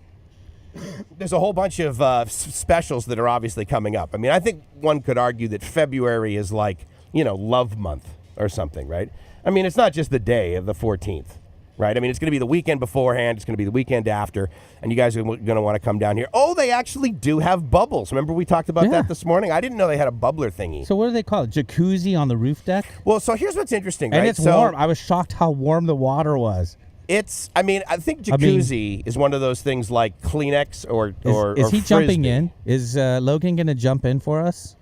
There's a whole bunch of specials that are obviously coming up. I mean, I think one could argue that February is like, love month or something, right? I mean, it's not just the day of the 14th, right? I mean, it's going to be the weekend beforehand. It's going to be the weekend after. And you guys are going to want to come down here. Oh, they actually do have bubbles. Remember we talked about that this morning? I didn't know they had a bubbler thingy. So what do they call it? Jacuzzi on the roof deck? Well, so here's what's interesting, and right? it's warm. I was shocked how warm the water was. I think jacuzzi is one of those things like Kleenex or Is he Frisbee. jumping in? Is Logan going to jump in for us?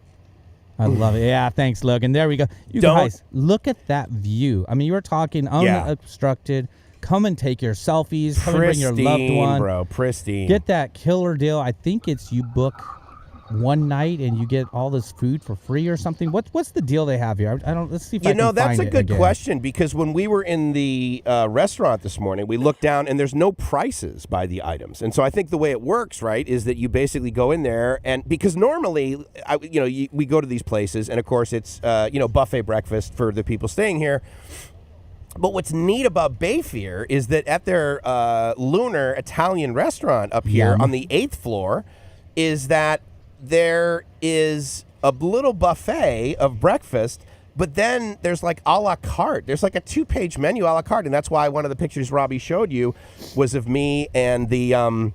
I love it. Yeah, thanks, Logan. There we go. You guys, look at that view. I mean, you were talking unobstructed. Come and take your selfies. Come and bring your loved one. Bro, pristine. Get that killer deal. I think it's you book one night and you get all this food for free or something. What's the deal they have here? Let's see if I can find it. That's a good again. question, because when we were in the restaurant this morning, we looked down and there's no prices by the items. And so I think the way it works, right, is that you basically go in there, and because normally, we go to these places, and of course it's buffet breakfast for the people staying here. But what's neat about BAYPHERE is that at their Lunar Italian restaurant up here on the 8th floor is that there is a little buffet of breakfast, but then there's like a la carte. There's like a 2-page menu a la carte, and that's why one of the pictures Robbie showed you was of me and the of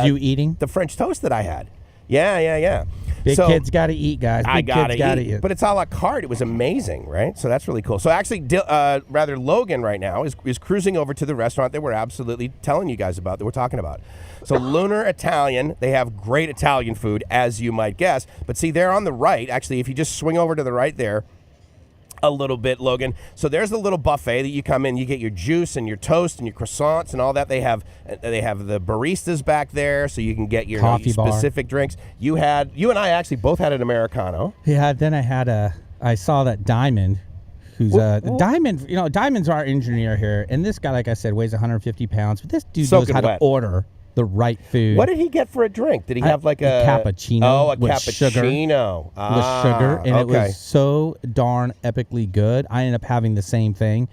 you eating the French toast that I had. Yeah. Big kids got to eat, guys. Big kids got to eat. But it's a la carte. It was amazing, right? So that's really cool. So actually, Logan right now is cruising over to the restaurant that we're absolutely telling you guys about, that we're talking about. So Lunar Italian, they have great Italian food, as you might guess. But see, they're on the right. Actually, if you just swing over to the right there a little bit, Logan. So there's the little buffet that you come in. You get your juice and your toast and your croissants and all that. They have the baristas back there, so you can get your specific drinks. You and I actually both had an Americano. Yeah. Then I saw that Diamond, who's Diamond. Diamond's our engineer here, and this guy, like I said, weighs 150 pounds. But this dude knows how to order the right food. What did he get for a drink? Did he have like a cappuccino? Oh, a with cappuccino. Sugar, with sugar, and it was so darn epically good. I ended up having the same thing,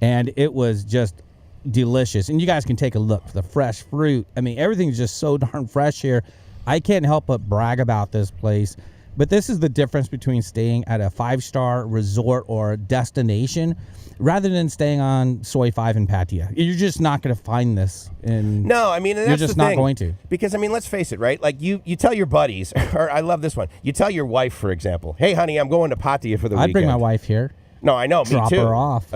and it was just delicious. And you guys can take a look. The fresh fruit. I mean, everything's just so darn fresh here. I can't help but brag about this place. But this is the difference between staying at a 5-star resort or destination rather than staying on Soi 5 in Pattaya. You're just not going to find this. No, I mean, that's you're just the thing. not going to. Because, I mean, let's face it, right? Like, you tell your buddies, or I love this one. You tell your wife, for example, hey, honey, I'm going to Pattaya for the weekend. I'd bring my wife here. No, I know, me too. Drop her off.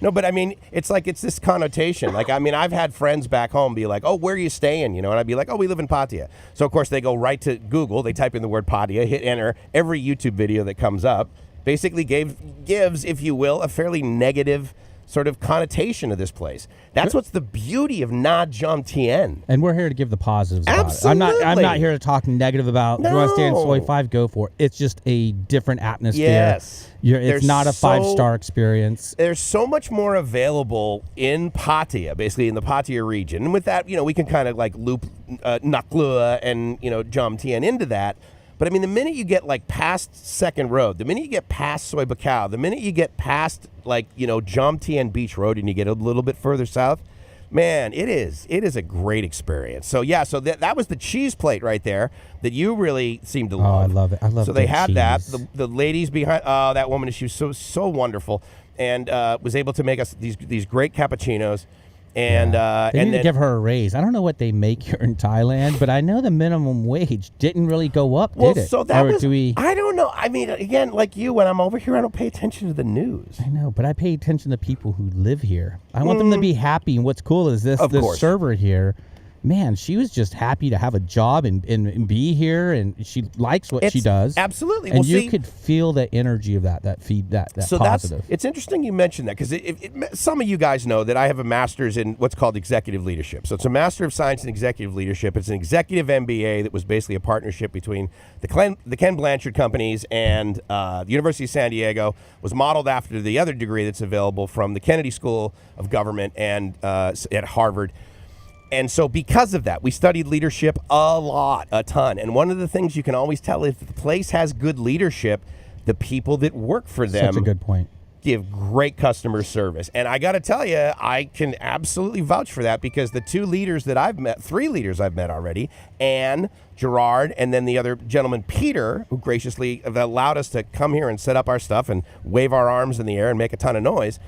No, but I mean, it's this connotation. Like, I mean, I've had friends back home be like, oh, where are you staying? And I'd be like, oh, we live in Pattaya. So, of course, they go right to Google. They type in the word Pattaya, hit enter. Every YouTube video that comes up basically gives, if you will, a fairly negative sort of connotation of this place. That's what's the beauty of THAILAND Jomtien. And we're here to give the positives Absolutely. about it. I'm not here to talk negative about, you want to stay in Soi 5, go for it. It's just a different atmosphere. Yes. It's not a 5-star experience. There's so much more available in Pattaya, basically in the Pattaya region. And with that, we can kind of like loop Naklua and, Jomtien into that. But I mean, the minute you get like past Second Road, the minute you get past Soi Buakhao, the minute you get past like, Jomtien Beach Road and you get a little bit further south, Man, it is a great experience. So yeah, so that was the cheese plate right there that you really seemed to love. Oh, I love it. I love. So they had cheese. that. The ladies behind. Oh, that woman, she was so wonderful, and was able to make us these great cappuccinos. And they need to give her a raise. I don't know what they make here in Thailand, but I know the minimum wage didn't really go up, did it? So that I don't know. I mean, again, like you, when I'm over here, I don't pay attention to the news. I know, but I pay attention to people who live here. I want them to be happy. And what's cool is this server here. Man, she was just happy to have a job and be here, and she likes what she does. Absolutely. And you could feel the energy of that so positive. It's interesting you mentioned that, because some of you guys know that I have a master's in what's called executive leadership. So it's a Master of Science in Executive Leadership. It's an executive MBA that was basically a partnership between the Ken Blanchard companies and the University of San Diego. Was modeled after the other degree that's available from the Kennedy School of Government and at Harvard. And so because of that, we studied leadership a ton. And one of the things you can always tell, if the place has good leadership, the people that work for them Such a good point. give great customer service. And I got to tell you, I can absolutely vouch for that, because the 3 leaders I've met already, Anne, Gerard, and then the other gentleman, Peter, who graciously allowed us to come here and set up our stuff and wave our arms in the air and make a ton of noise.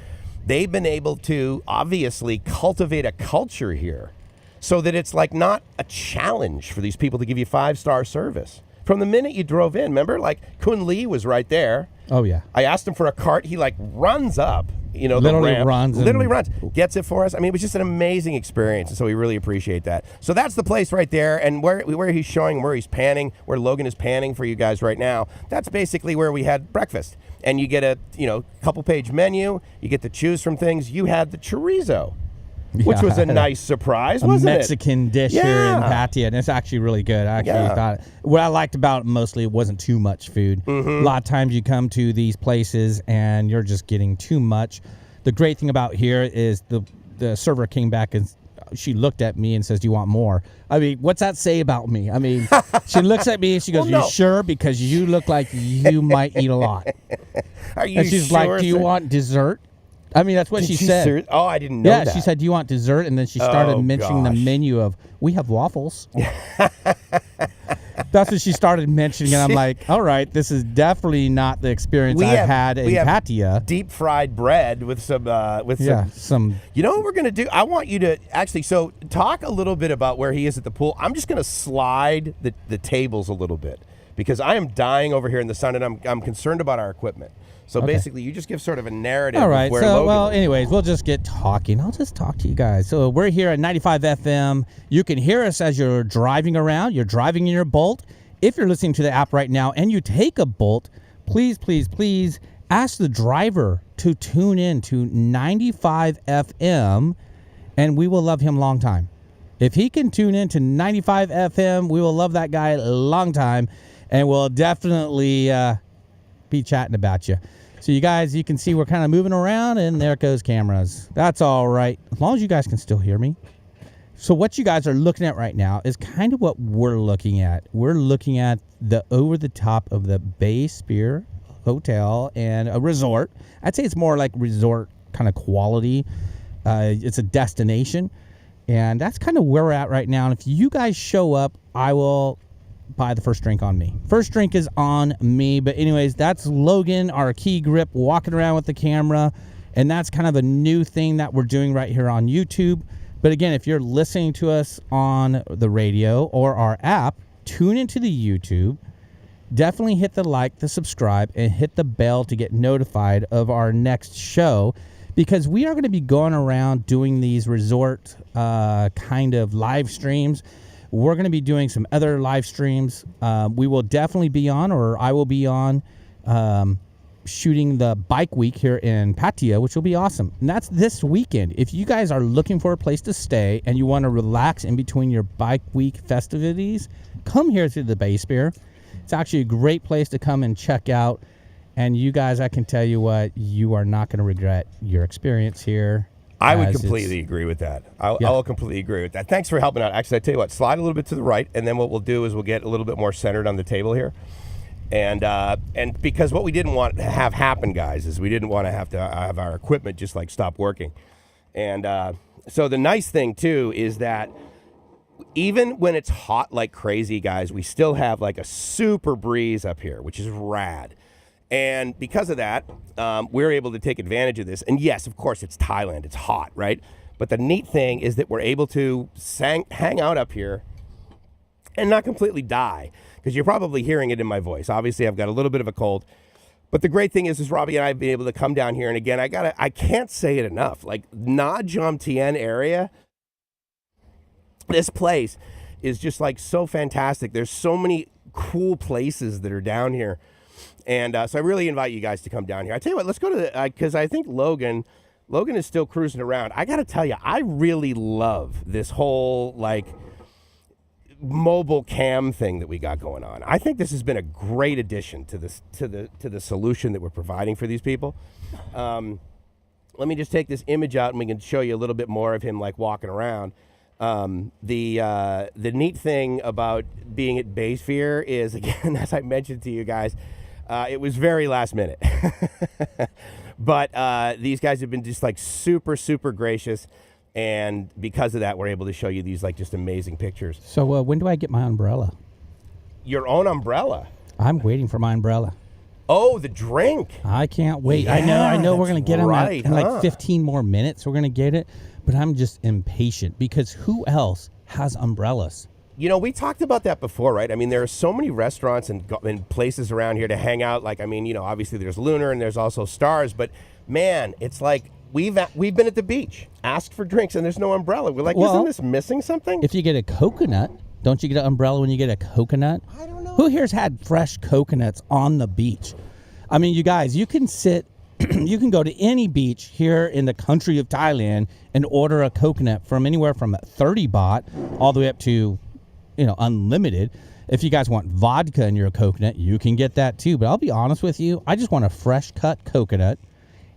They've been able to obviously cultivate a culture here, so that it's like not a challenge for these people to give you 5-star service. From the minute you drove in, remember, like Kun Lee was right there. Oh, yeah. I asked him for a cart. He like runs up, literally the ramp. runs. Gets it for us. I mean, it was just an amazing experience. And so we really appreciate that. So that's the place right there. And where he's showing, where he's panning, where Logan is panning for you guys right now, that's basically where we had breakfast. And you get a, couple page menu. You get to choose from things. You had the chorizo, which was a nice surprise, wasn't it? A Mexican dish here in Pattaya, and it's actually really good. I actually thought what I liked about it mostly, it wasn't too much food. A lot of times you come to these places and you're just getting too much. The great thing about here is the server came back and she looked at me and says, "Do you want more?" I mean, what's that say about me? I mean, she looks at me and she goes, "You sure? Because you look like you might eat a lot." Are you and she's sure, like, "Do you want dessert?" I mean, that's what she said. Oh, I didn't know that. Yeah, she said, "Do you want dessert?" And then she started mentioning the menu of, "We have waffles." That's what she started mentioning, and I'm like, all right, this is definitely not the experience I've had in Pattaya. Deep fried bread with some. You know what we're gonna do? I want you to actually talk a little bit about where he is at the pool. I'm just gonna slide the tables a little bit, because I am dying over here in the sun, and I'm concerned about our equipment. So basically, you just give sort of a narrative. All right. Of where Logan is. Anyways, we'll just get talking. I'll just talk to you guys. So we're here at 95 FM. You can hear us as you're driving around. You're driving in your Bolt. If you're listening to the app right now and you take a Bolt, please, please, please ask the driver to tune in to 95 FM, and we will love him long time. If he can tune in to 95 FM, we will love that guy a long time, and we'll definitely be chatting about you. So you guys, you can see we're kind of moving around, and there goes cameras. That's all right, as long as you guys can still hear me. So what you guys are looking at right now is kind of what we're looking at. We're looking at the over the top of the BAYPHERE Hotel and a resort. I'd say it's more like resort kind of quality. It's a destination, and that's kind of where we're at right now. And if you guys show up, I will buy the first drink on me. First drink is on me. But anyways, that's Logan, our key grip, walking around with the camera. And that's kind of a new thing that we're doing right here on YouTube. But again, if you're listening to us on the radio or our app, tune into the YouTube. Definitely hit the like, the subscribe, and hit the bell to get notified of our next show, because we are going to be going around doing these resort kind of live streams. We're going to be doing some other live streams. We will definitely be on, or I will be on, shooting the bike week here in Pattaya, which will be awesome. And that's this weekend. If you guys are looking for a place to stay and you want to relax in between your bike week festivities, come here to the BAYPHERE. It's actually a great place to come and check out. And you guys, I can tell you what, you are not going to regret your experience here. I would completely agree with that. I will completely agree with that. Thanks for helping out. Actually, I tell you what, slide a little bit to the right, and then what we'll do is we'll get a little bit more centered on the table here. And because what we didn't want to have happen, guys, is we didn't want to have our equipment just like stop working. And so the nice thing, too, is that even when it's hot like crazy, guys, we still have like a super breeze up here, which is rad. And because of that, we're able to take advantage of this. And yes, of course, it's Thailand. It's hot, right? But the neat thing is that we're able to hang out up here and not completely die, because you're probably hearing it in my voice. Obviously, I've got a little bit of a cold. But the great thing is Robbie and I have been able to come down here. And again, I can't say it enough. Like, Pattaya Jomtien area, this place is just like so fantastic. There's so many cool places that are down here. And so I really invite you guys to come down here. I tell you what, let's go to because I think Logan is still cruising around. I got to tell you, I really love this whole like mobile cam thing that we got going on. I think this has been a great addition to this to the solution that we're providing for these people. Let me just take this image out and we can show you a little bit more of him like walking around. The neat thing about being at BAYPHERE is, again, as I mentioned to you guys, it was very last minute. But these guys have been just like super, super gracious. And because of that, we're able to show you these like just amazing pictures. So when do I get my umbrella? Your own umbrella? I'm waiting for my umbrella. Oh, the drink. I can't wait. Yeah, I know we're going to get right, in like 15 more minutes. We're going to get it. But I'm just impatient because who else has umbrellas? You know, we talked about that before, right? I mean, there are so many restaurants and places around here to hang out. Like, I mean, you know, obviously there's Lunar and there's also Stars. But, man, it's like we've been at the beach, asked for drinks, and there's no umbrella. We're like, isn't this missing something? If you get a coconut, don't you get an umbrella when you get a coconut? I don't know. Who here's had fresh coconuts on the beach? I mean, you guys, you can sit, you can go to any beach here in the country of Thailand and order a coconut from anywhere from 30 baht all the way up to, you know, unlimited. If you guys want vodka in your coconut, you can get that too. But I'll be honest with you, I just want a fresh cut coconut.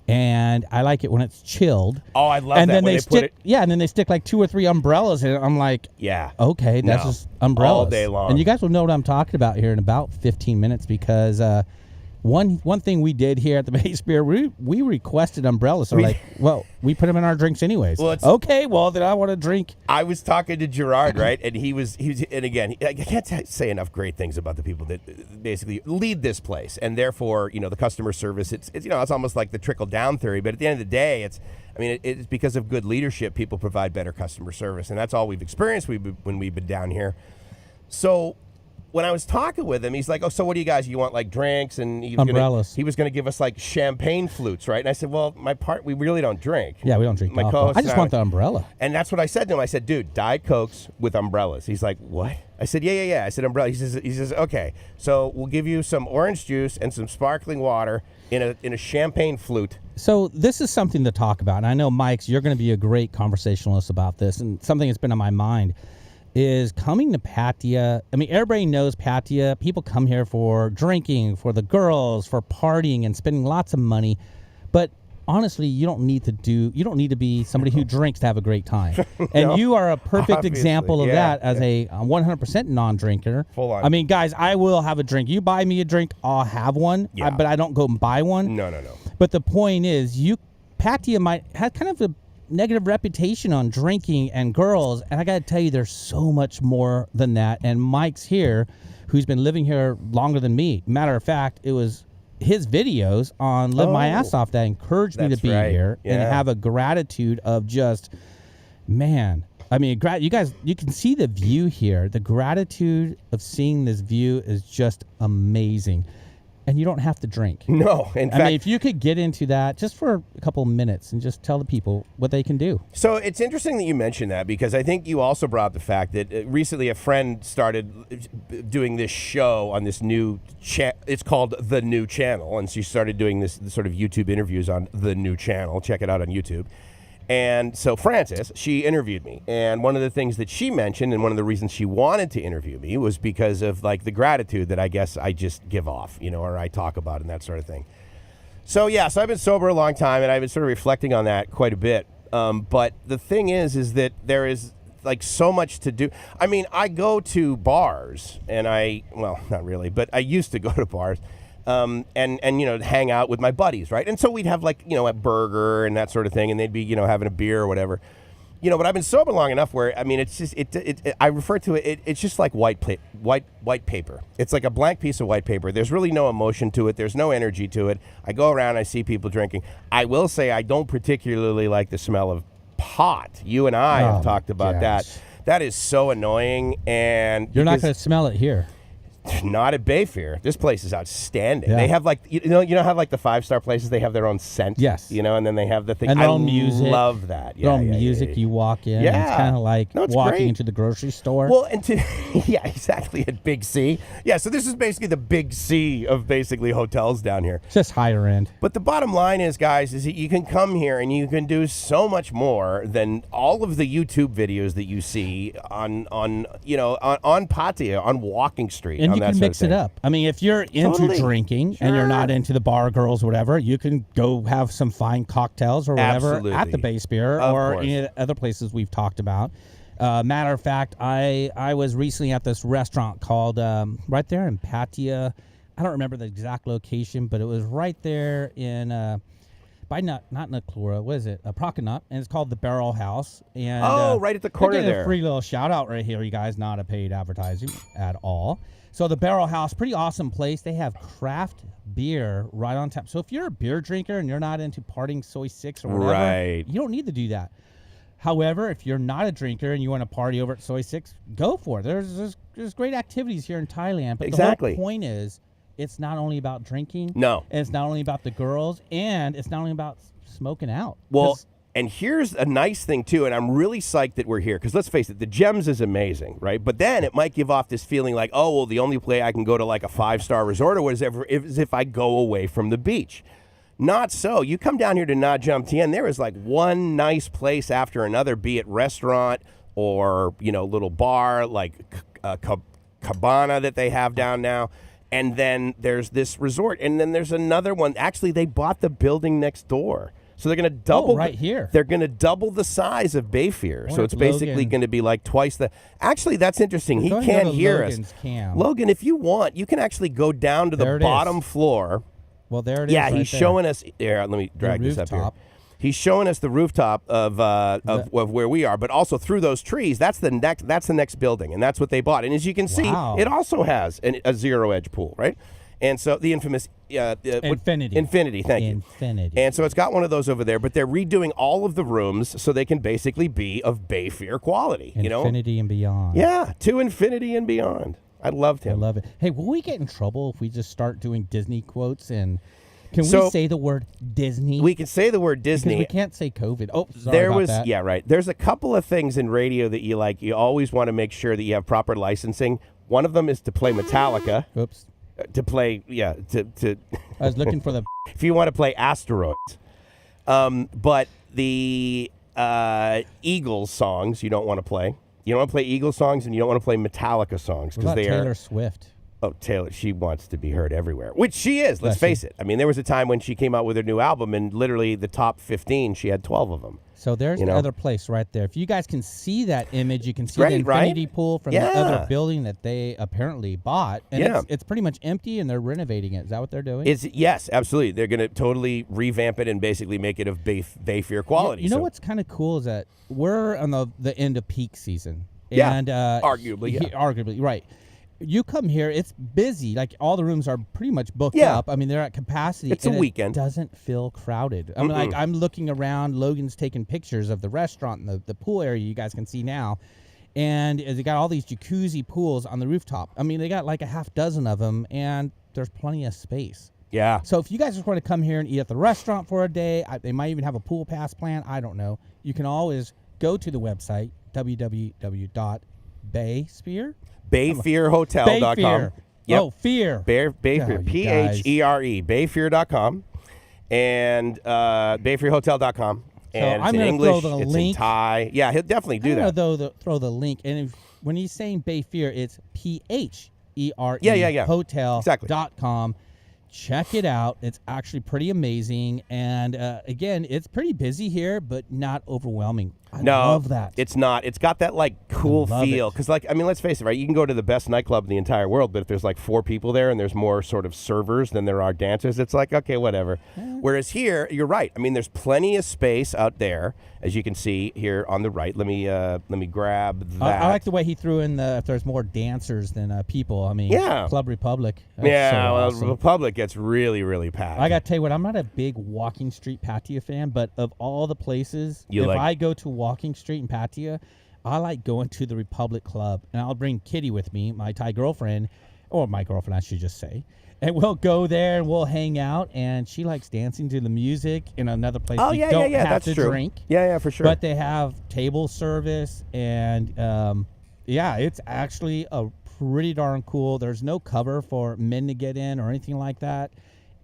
And I like it when it's chilled. Oh, I love and that then when they they stick, put it. Yeah, and then they stick like 2 or 3 umbrellas in it. I'm like, Yeah. okay, that's No. just umbrellas All day long. And you guys will know what I'm talking about here in about 15 minutes because one thing we did here at the BAYPHERE, we requested umbrellas. So like, well, we put them in our drinks anyways. Well, okay, well then I want to drink. I was talking to Gerard, right, and he was, and again, I can't say enough great things about the people that basically lead this place, and therefore, you know, the customer service. It's you know, it's almost like the trickle down theory, but at the end of the day, it's because of good leadership, people provide better customer service, and that's all we've experienced when we've been down here. So when I was talking with him, he's like, "Oh, so what do you guys? You want like drinks?" And umbrellas. He was going to give us like champagne flutes, right? And I said, "Well, we really don't drink." Yeah, we don't drink alcohol. I just want the umbrella. And that's what I said to him. I said, "Dude, Diet Cokes with umbrellas." He's like, "What?" I said, "Yeah." I said, "Umbrella." He says, "Okay, so we'll give you some orange juice and some sparkling water in a champagne flute." So this is something to talk about. And I know, Mike's, you're going to be a great conversationalist about this. And something that's been on my mind is coming to Pattaya. I mean, everybody knows Pattaya. People come here for drinking, for the girls, for partying and spending lots of money. But honestly, you don't need to be somebody who drinks to have a great time. And No, you are a perfect example of that as a 100% non-drinker. Full on. I mean, guys, I will have a drink. You buy me a drink, I'll have one. Yeah. But I don't go and buy one. No. But the point is, Pattaya might have kind of a negative reputation on drinking and girls, and I got to tell you, there's so much more than that. And Mike's here, who's been living here longer than me. Matter of fact, it was his videos on Live My Ass Off that encouraged me to be here and have a gratitude of just, man. I mean, you guys, you can see the view here. The gratitude of seeing this view is just amazing. And you don't have to drink. No, in fact, I mean, if you could get into that just for a couple of minutes and just tell the people what they can do. So it's interesting that you mentioned that, because I think you also brought up the fact that recently a friend started doing this show on this new it's called The New Channel, and she started doing this sort of YouTube interviews on The New Channel. Check it out on YouTube. And so Frances, she interviewed me, and one of the things that she mentioned, and one of the reasons she wanted to interview me, was because of like the gratitude that I guess I just give off, you know, or I talk about and that sort of thing. So so I've been sober a long time, and I've been sort of reflecting on that quite a bit. But the thing is that there is like so much to do. I mean, I go to bars, and well, not really, but I used to go to bars. and hang out with my buddies, right? And so we'd have like, a burger and that sort of thing, and they'd be, having a beer or whatever. But I've been sober long enough where, I mean, it's just, I refer to it, it's just like white paper. It's like a blank piece of white paper. There's really no emotion to it. There's no energy to it. I go around, I see people drinking. I will say I don't particularly like the smell of pot. You and I have talked about that. That is so annoying. And you're not going to smell it here. Not at BAYPHERE. This place is outstanding. Yeah. They have like have like the 5-star places. They have their own scent. Yes. And then they have the thing. And their own music. I love that. Their own music. You walk in. Yeah. It's kind of like walking great. into the grocery store. Well, yeah, exactly, at Big C. Yeah, so this is basically the Big C of basically hotels down here. It's just higher end. But the bottom line is, guys, is that you can come here and you can do so much more than all of the YouTube videos that you see on Pattaya, on Walking Street. And on you that can sort mix of it up. I mean, if you're into drinking and you're not into the bar girls or whatever, you can go have some fine cocktails or whatever at the BAYPHERE or in other places we've talked about. Matter of fact, I was recently at this restaurant called right there in Pattaya. I don't remember the exact location, but it was right there in by not Naklura. What is it? Prakanat, and it's called the Barrel House. And right at the corner there. A free little shout out right here, you guys. Not a paid advertising at all. So the Barrel House, pretty awesome place. They have craft beer right on tap. So if you're a beer drinker and you're not into partying soy 6 or whatever, you don't need to do that. However, if you're not a drinker and you want to party over at soy 6, go for it. There's great activities here in Thailand. But the whole point is, it's not only about drinking. No. And it's not only about the girls, and it's not only about smoking out. Well, and here's a nice thing, too, and I'm really psyched that we're here, because let's face it, the Gems is amazing, right? But then it might give off this feeling like, oh, well, the only way I can go to like a 5-star resort or whatever is if I go away from the beach. Not so. You come down here to THAILAND Jomtien, there is like one nice place after another, be it restaurant or, little bar like Cabana that they have down now. And then there's this resort, and then there's another one. Actually, they bought the building next door. So they're going to double right here. They're going to double the size of BAYPHERE. So it's basically going to be like twice the. Actually, that's interesting. He can't hear us. Logan, if you want, you can actually go down to the bottom floor. Well, there it is. Yeah, he's showing us. Here, let me drag this up here. He's showing us the rooftop of where we are, but also through those trees. That's the next building, and that's what they bought. And as you can see, it also has a zero edge pool, right? And so the infamous Infinity, thank you. Infinity. And so it's got one of those over there, but they're redoing all of the rooms so they can basically be of BAYPHERE quality. Infinity and beyond. Yeah, to infinity and beyond. I loved him. I love it. Hey, will we get in trouble if we just start doing Disney quotes and? Can we say the word Disney? We can say the word Disney. Because we can't say COVID. Oh, sorry about that. Yeah, right. There's a couple of things in radio that you like. You always want to make sure that you have proper licensing. One of them is to play Metallica. Oops. To play, to. I was looking for the. If you want to play Asteroids. But the Eagles songs you don't want to play. You don't want to play Eagles songs, and you don't want to play Metallica songs. What about Taylor Swift? Oh, Taylor, she wants to be heard everywhere, which she is. Let's face it. I mean, there was a time when she came out with her new album, and literally the top 15, she had 12 of them. So there's another place right there. If you guys can see that image, you can see the infinity pool from the other building that they apparently bought. And it's pretty much empty, and they're renovating it. Is that what they're doing? Yes, absolutely. They're going to totally revamp it and basically make it of BAYPHERE quality. You know what's kind of cool is that we're on the end of peak season. And, arguably, arguably, right. You come here, it's busy. Like, all the rooms are pretty much booked up. I mean, they're at capacity. It's a weekend. It doesn't feel crowded. I mean, like, I'm looking around. Logan's taking pictures of the restaurant and the pool area you guys can see now. And they got all these jacuzzi pools on the rooftop. I mean, they got like a half dozen of them, and there's plenty of space. Yeah. So if you guys just want to come here and eat at the restaurant for a day, they might even have a pool pass plan. I don't know. You can always go to the website, www.BAYPHERE. BAYPHEREHOTEL.com. Yep. Oh, fear. BAYPHERE. PHERE. BAYPHERE.com. And BAYPHEREHOTEL.com. And I'm in going to English, throw the it's link. in Thai. Yeah, he'll definitely do that. I'm going to throw the link. And when he's saying BAYPHERE, it's PHERE. Yeah. Hotel.com. Check it out. It's actually pretty amazing. And again, it's pretty busy here, but not overwhelming. I love that. It's not. It's got that like cool feel. Because like, I mean, let's face it, right? You can go to the best nightclub in the entire world, but if there's like 4 people there and there's more sort of servers than there are dancers, it's like, okay, whatever. Whereas here, you're right. I mean, there's plenty of space out there, as you can see here on the right. Let me grab that. I like the way he threw in if there's more dancers than people. I mean, Club Republic. Awesome. Republic gets really, really packed. I got to tell you what, I'm not a big Walking Street Pattaya fan, but of all the places, if I go to Walking Street in Pattaya, I like going to the Republic Club, and I'll bring Kitty with me, my Thai girlfriend, or my girlfriend, I should just say, and we'll go there and we'll hang out, and she likes dancing to the music in another place. Oh, yeah, have that's true. Drink. Yeah, for sure. But they have table service, and it's actually a pretty darn cool. There's no cover for men to get in or anything like that,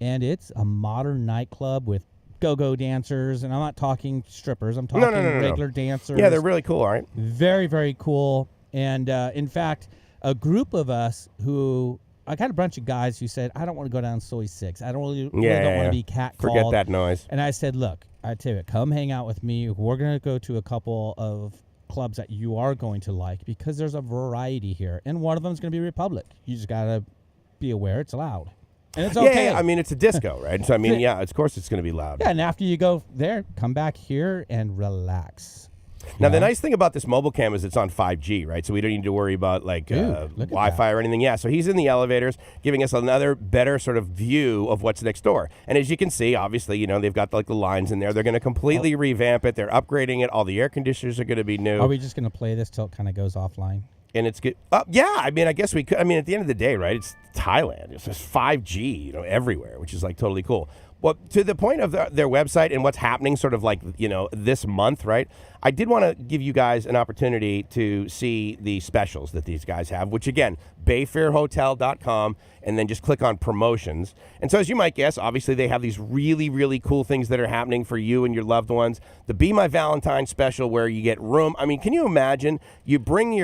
and it's a modern nightclub with go-go dancers, and I'm not talking strippers. I'm talking regular dancers. Yeah, they're really cool, all right? Very, very cool. And in fact, a group of us I got a bunch of guys who said, I don't want to go down Soy 6. I don't want to be catcalled. Forget that noise. And I said, look, I tell you, come hang out with me. We're going to go to a couple of clubs that you are going to like, because there's a variety here. And one of them is going to be Republic. You just got to be aware it's loud. And it's okay. Yeah, I mean, it's a disco, right? So, I mean, of course it's going to be loud. Yeah, and after you go there, come back here and relax. Now, the nice thing about this mobile cam is it's on 5G, right? So we don't need to worry about, like, Wi-Fi or anything. Yeah, so he's in the elevators, giving us another better sort of view of what's next door. And as you can see, obviously, they've got, like, the lines in there. They're going to completely revamp it. They're upgrading it. All the air conditioners are going to be new. Are we just going to play this till it kind of goes offline? And it's good. Yeah, I mean, I guess we could. I mean, at the end of the day, right, it's Thailand. It's just 5G, everywhere, which is, like, totally cool. Well, to the point of their website and what's happening sort of like, this month, right? I did want to give you guys an opportunity to see the specials that these guys have, which, again, BAYPHEREHOTEL.com, and then just click on promotions. And so as you might guess, obviously they have these really, really cool things that are happening for you and your loved ones. The Be My Valentine special where you get room. I mean, can you imagine you bring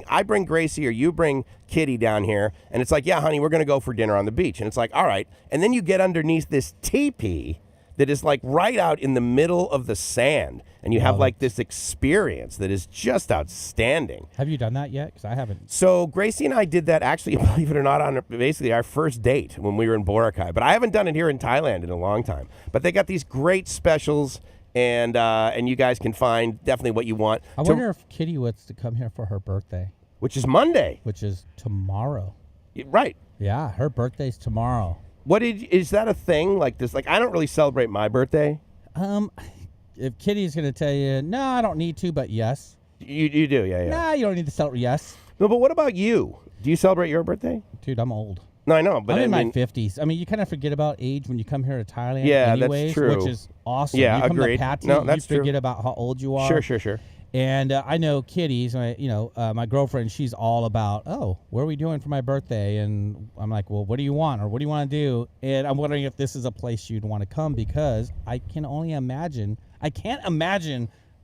I bring Gracie or you bring Kitty down here, and it's like, yeah, honey, we're going to go for dinner on the beach. And it's like, all right. And then you get underneath this teepee that is like right out in the middle of the sand. And you have like this experience that is just outstanding. Have you done that yet? Because I haven't. So Gracie and I did that actually, believe it or not, on basically our first date when we were in Boracay. But I haven't done it here in Thailand in a long time. But they got these great specials, and you guys can find definitely what you want. I wonder if Kitty wants to come here for her birthday. Which is Monday. Which is tomorrow. Right. Yeah, her birthday's tomorrow. Is that a thing like this? Like, I don't really celebrate my birthday. If Kitty's going to tell you, no, I don't need to, but yes. You do, yeah. Nah, you don't need to celebrate, yes. No, but what about you? Do you celebrate your birthday? Dude, I'm old. No, I know, but I'm in my 50s. I mean, you kind of forget about age when you come here to Thailand anyways, that's true. Which is awesome. Yeah, you come agreed. to Pattaya, you forget true. about how old you are. Sure. And I know Kitty's, my girlfriend, she's all about, what are we doing for my birthday? And I'm like, well, what do you want? Or what do you want to do? And I'm wondering if this is a place you'd want to come, because I can't imagine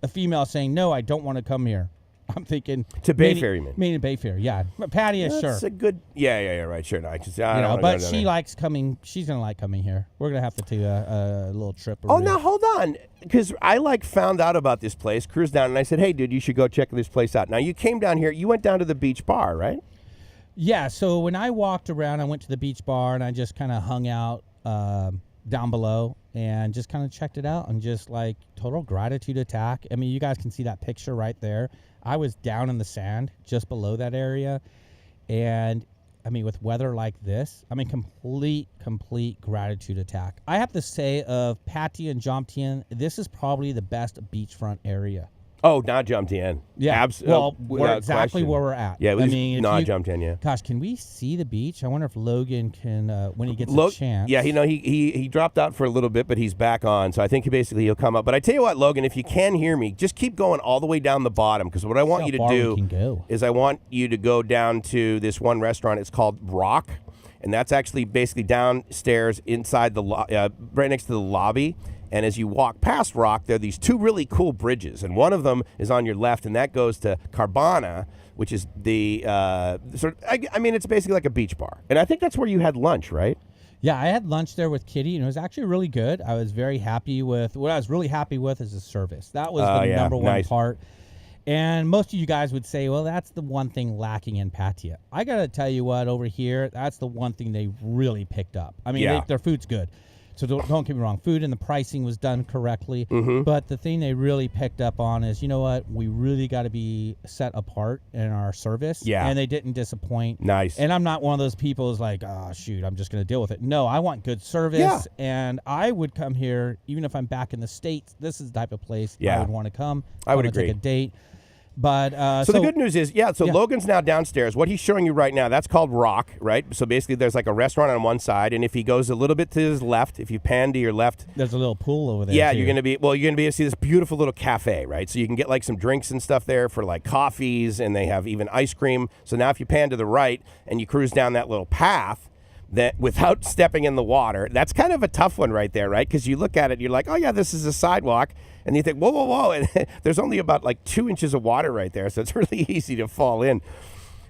a female saying, no, I don't want to come here. I'm thinking to BAYPHERE, you mean? Meaning BAYPHERE, yeah. Pattaya, sure. That's a good. Yeah, right, sure. No, but she likes coming. She's gonna like coming here. We're gonna have to do a little trip. Now hold on, because I found out about this place, cruised down, and I said, hey, dude, you should go check this place out. Now you came down here. You went down to the beach bar, right? Yeah. So when I walked around, I went to the beach bar and I just kind of hung out down below and just kind of checked it out, and just like total gratitude attack. I mean, you guys can see that picture right there. I was down in the sand just below that area, and I mean, with weather like this, I mean, complete gratitude attack. I have to say, of Pattaya and Jomtien, this is probably the best beachfront area. Oh, not Jomtien. Yeah. We're exactly where we're at. Yeah, not Jomtien, yeah. Gosh, can we see the beach? I wonder if Logan can, when he gets a chance. Yeah, he dropped out for a little bit, but he's back on. So I think he'll come up. But I tell you what, Logan, if you can hear me, just keep going all the way down the bottom, because what I want you to do is I want you to go down to this one restaurant. It's called Rock, and that's actually basically downstairs inside the right next to the lobby. And as you walk past Rock, there are these two really cool bridges. And one of them is on your left, and that goes to Carbana, which is the it's basically like a beach bar. And I think that's where you had lunch, right? Yeah, I had lunch there with Kitty, and it was actually really good. I was very happy with what I was really happy with is the service. That was the number one part. And most of you guys would say, well, that's the one thing lacking in Pattaya. I got to tell you what, over here, that's the one thing they really picked up. I mean, their food's good. So don't get me wrong. Food and the pricing was done correctly. But the thing they really picked up on is, you know what? We really got to be set apart in our service. Yeah. And they didn't disappoint. Nice. And I'm not one of those people who's like, oh, shoot, I'm just going to deal with it. No, I want good service. Yeah. And I would come here, even if I'm back in the States, this is the type of place I would want to come. I would agree. Take a date. But so the good news is, Logan's now downstairs. What he's showing you right now, that's called Rock, right? So basically there's like a restaurant on one side, and if he goes a little bit to his left, if you pan to your left, there's a little pool over there. Yeah, too. You're gonna be able to see this beautiful little cafe, right? So you can get like some drinks and stuff there for like coffees, and they have even ice cream. So now if you pan to the right and you cruise down that little path, that without stepping in the water, that's kind of a tough one right there, right? Because you look at it, you're like, oh yeah, this is a sidewalk, and you think, whoa, and there's only about like 2 inches of water right there, so it's really easy to fall in.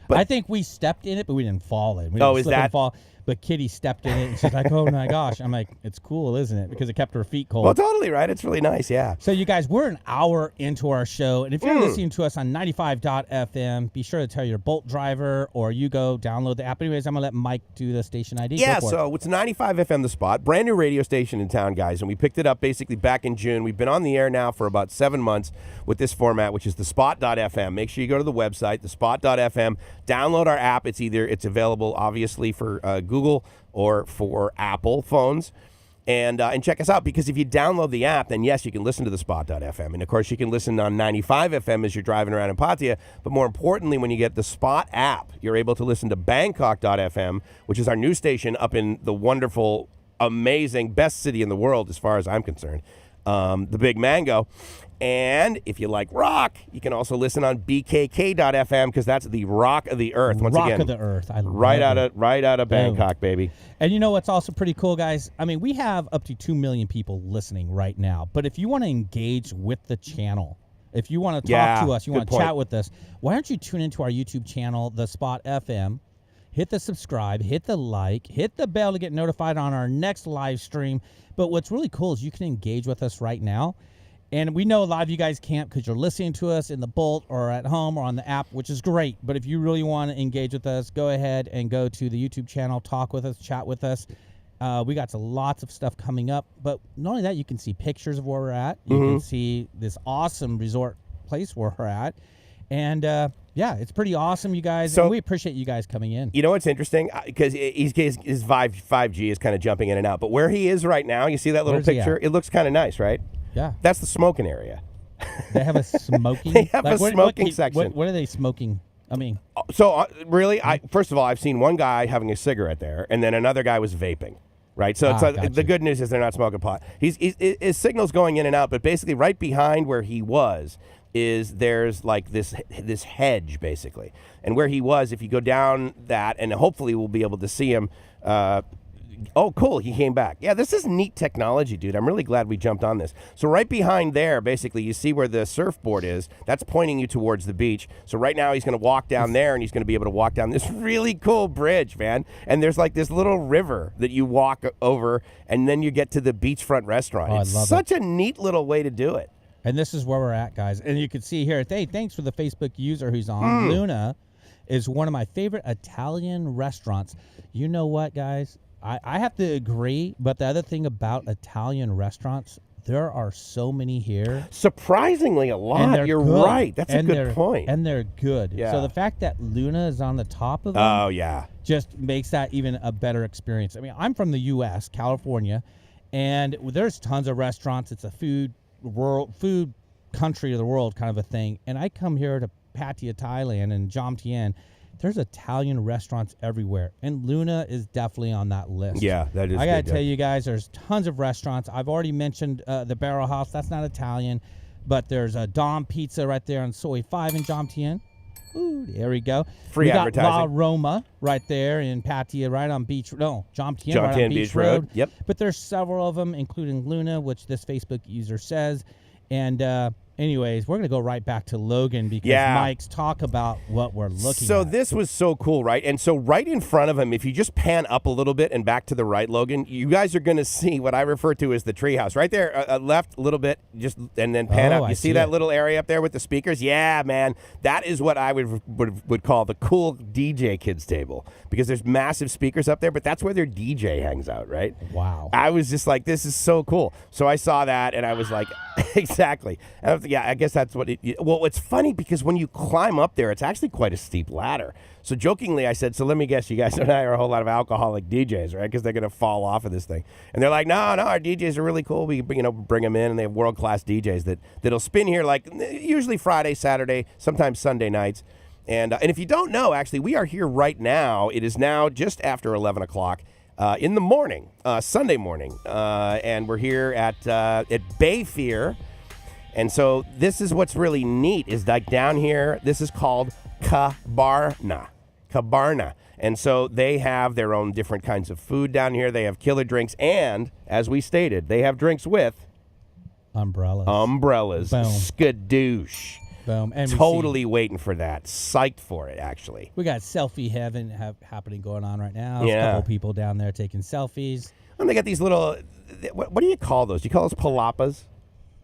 But I think we stepped in it, but we didn't fall in. We didn't slip and fall. But Kitty stepped in it, and she's like, oh, my gosh. I'm like, it's cool, isn't it? Because it kept her feet cold. Well, totally, right? It's really nice, yeah. So, you guys, we're an hour into our show. And if you're listening to us on 95.fm, be sure to tell your Bolt driver or you go download the app. Anyways, I'm going to let Mike do the station ID. Yeah, so it's 95 FM The Spot, brand new radio station in town, guys. And we picked it up basically back in June. We've been on the air now for about 7 months with this format, which is thespot.fm. Make sure you go to the website, thespot.fm. Download our app. It's available, obviously, for Google or for Apple phones, and check us out, because if you download the app, then yes, you can listen to the Spot.fm, and of course you can listen on 95 FM as you're driving around in Pattaya, but more importantly, when you get the Spot app, you're able to listen to Bangkok.fm, which is our new station up in the wonderful, amazing, best city in the world as far as I'm concerned, the Big Mango. And if you like rock, you can also listen on BKK.fm, because that's the rock of the earth. Once rock again, of the earth. I love it. Right out of Bangkok, baby. And you know what's also pretty cool, guys? I mean, we have up to 2 million people listening right now. But if you want to engage with the channel, if you want to talk to us, you want to chat with us, why don't you tune into our YouTube channel, The Spot FM? Hit the subscribe, hit the like, hit the bell to get notified on our next live stream. But what's really cool is you can engage with us right now. And we know a lot of you guys can't because you're listening to us in the Bolt or at home or on the app, which is great. But if you really want to engage with us, go ahead and go to the YouTube channel, talk with us, chat with us. We got lots of stuff coming up. But not only that, you can see pictures of where we're at. You can see this awesome resort place where we're at. And, it's pretty awesome, you guys. So, and we appreciate you guys coming in. You know what's interesting? Because his 5G is kind of jumping in and out. But where he is right now, you see that little picture? It looks kind of nice, right? Yeah. That's the smoking area. They have a smoking? They have a smoking section. What are they smoking? I mean. So, really, first of all, I've seen one guy having a cigarette there, and then another guy was vaping. Right, so the good news is they're not smoking pot. His signal's going in and out, but basically right behind where he was there's like this hedge, basically. And where he was, if you go down that, and hopefully we'll be able to see him. Oh, cool, he came back. Yeah, this is neat technology, dude. I'm really glad we jumped on this. So right behind there, basically, you see where the surfboard is. That's pointing you towards the beach. So right now he's going to walk down there, and he's going to be able to walk down this really cool bridge, man. And there's like this little river that you walk over, and then you get to the beachfront restaurant. Oh, it's such a neat little way to do it. And this is where we're at, guys. And you can see here, hey, thanks for the Facebook user who's on. Luna is one of my favorite Italian restaurants. You know what, guys? I have to agree, but the other thing about Italian restaurants, there are so many here. Surprisingly a lot. You're right. That's a good point. And they're good. Yeah. So the fact that Luna is on the top of them just makes that even a better experience. I mean, I'm from the U.S., California, and there's tons of restaurants. It's a food country of the world kind of a thing. And I come here to Pattaya, Thailand, and Jomtien. There's Italian restaurants everywhere, and Luna is definitely on that list. Yeah, that is. I got to tell you guys, there's tons of restaurants. I've already mentioned the Barrel House. That's not Italian, but there's a Dom Pizza right there on Soy 5 in Jomtien. Ooh, there we go. Free advertising. We got La Roma right there in Pattaya, right on Jomtien right on Beach Road. Yep. But there's several of them, including Luna, which this Facebook user says. And Anyways, we're going to go right back to Logan because Mike's talk about what we're looking at. So this was so cool, right? And so right in front of him, if you just pan up a little bit and back to the right, Logan, you guys are going to see what I refer to as the treehouse. Right there, left a little bit, just and then pan up. You see that little area up there with the speakers? Yeah, man. That is what I would call the cool DJ kids table because there's massive speakers up there, but that's where their DJ hangs out, right? Wow. I was just like, this is so cool. So I saw that, and I was like, exactly. Yeah, I guess that's what well, it's funny because when you climb up there, it's actually quite a steep ladder. So jokingly, I said, so let me guess, you guys and I are a whole lot of alcoholic DJs, right? Because they're going to fall off of this thing. And they're like, no, our DJs are really cool. We, bring them in, and they have world-class DJs that'll spin here like usually Friday, Saturday, sometimes Sunday nights. And if you don't know, actually, we are here right now. It is now just after 11 o'clock. In the morning, Sunday morning, and we're here at BAYPHERE. And so this is what's really neat is like down here, this is called Cabarna. And so they have their own different kinds of food down here. They have killer drinks. And as we stated, they have drinks with umbrellas. Boom. Skadoosh. Boom. And totally waiting for that. Psyched for it, actually. We got selfie heaven happening going on right now. There's a couple people down there taking selfies. And they got these little, what do you call those? Do you call those palapas?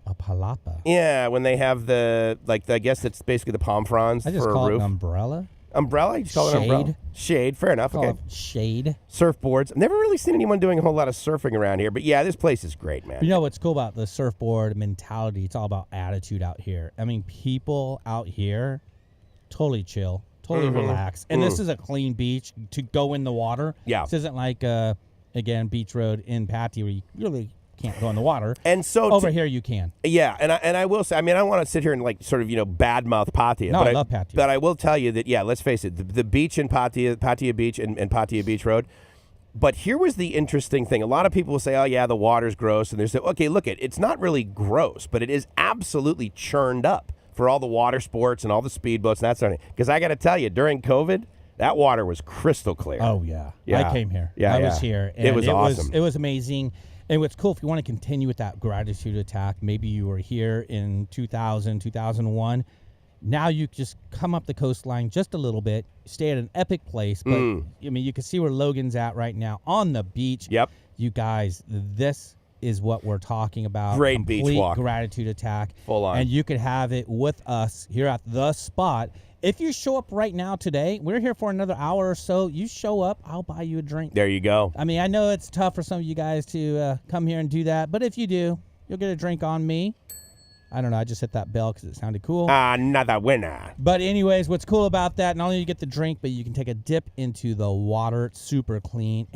A palapa? Yeah, when they have the, I guess it's basically the palm fronds for a roof. I just call it an umbrella. Umbrella? You just call it an umbrella? Shade, fair enough. Okay. Shade. Surfboards. I've never really seen anyone doing a whole lot of surfing around here, but yeah, this place is great, man. You know what's cool about the surfboard mentality? It's all about attitude out here. I mean, people out here, totally chill, totally relax. And this is a clean beach to go in the water. Yeah. This isn't like, again, Beach Road in Pattaya where you really can't go in the water. And so over here you can. Yeah, and I will say, I mean, I don't want to sit here and badmouth Pattaya. No, but I love Pattaya. But I will tell you that, yeah, let's face it, the beach in Pattaya Beach and Pattaya Beach Road. But here was the interesting thing. A lot of people will say, oh, yeah, the water's gross. And they say, okay, look, it's not really gross, but it is absolutely churned up for all the water sports and all the speedboats and that sort of thing. Because I got to tell you, during COVID, that water was crystal clear. Oh, yeah. I came here. Yeah, I was here. And it was awesome. It was amazing. And what's cool, if you want to continue with that gratitude attack, maybe you were here in 2000, 2001. Now you just come up the coastline just a little bit, stay at an epic place. But, I mean, you can see where Logan's at right now on the beach. Yep. You guys, this is what we're talking about. Great Complete beach walk. Gratitude attack. Full on. And you could have it with us here at The Spot. If you show up right now today, we're here for another hour or so. You show up, I'll buy you a drink. There you go. I mean, I know it's tough for some of you guys to come here and do that, but if you do, you'll get a drink on me. I don't know. I just hit that bell because it sounded cool. Another winner. But anyways, what's cool about that, not only do you get the drink, but you can take a dip into the water. It's super clean.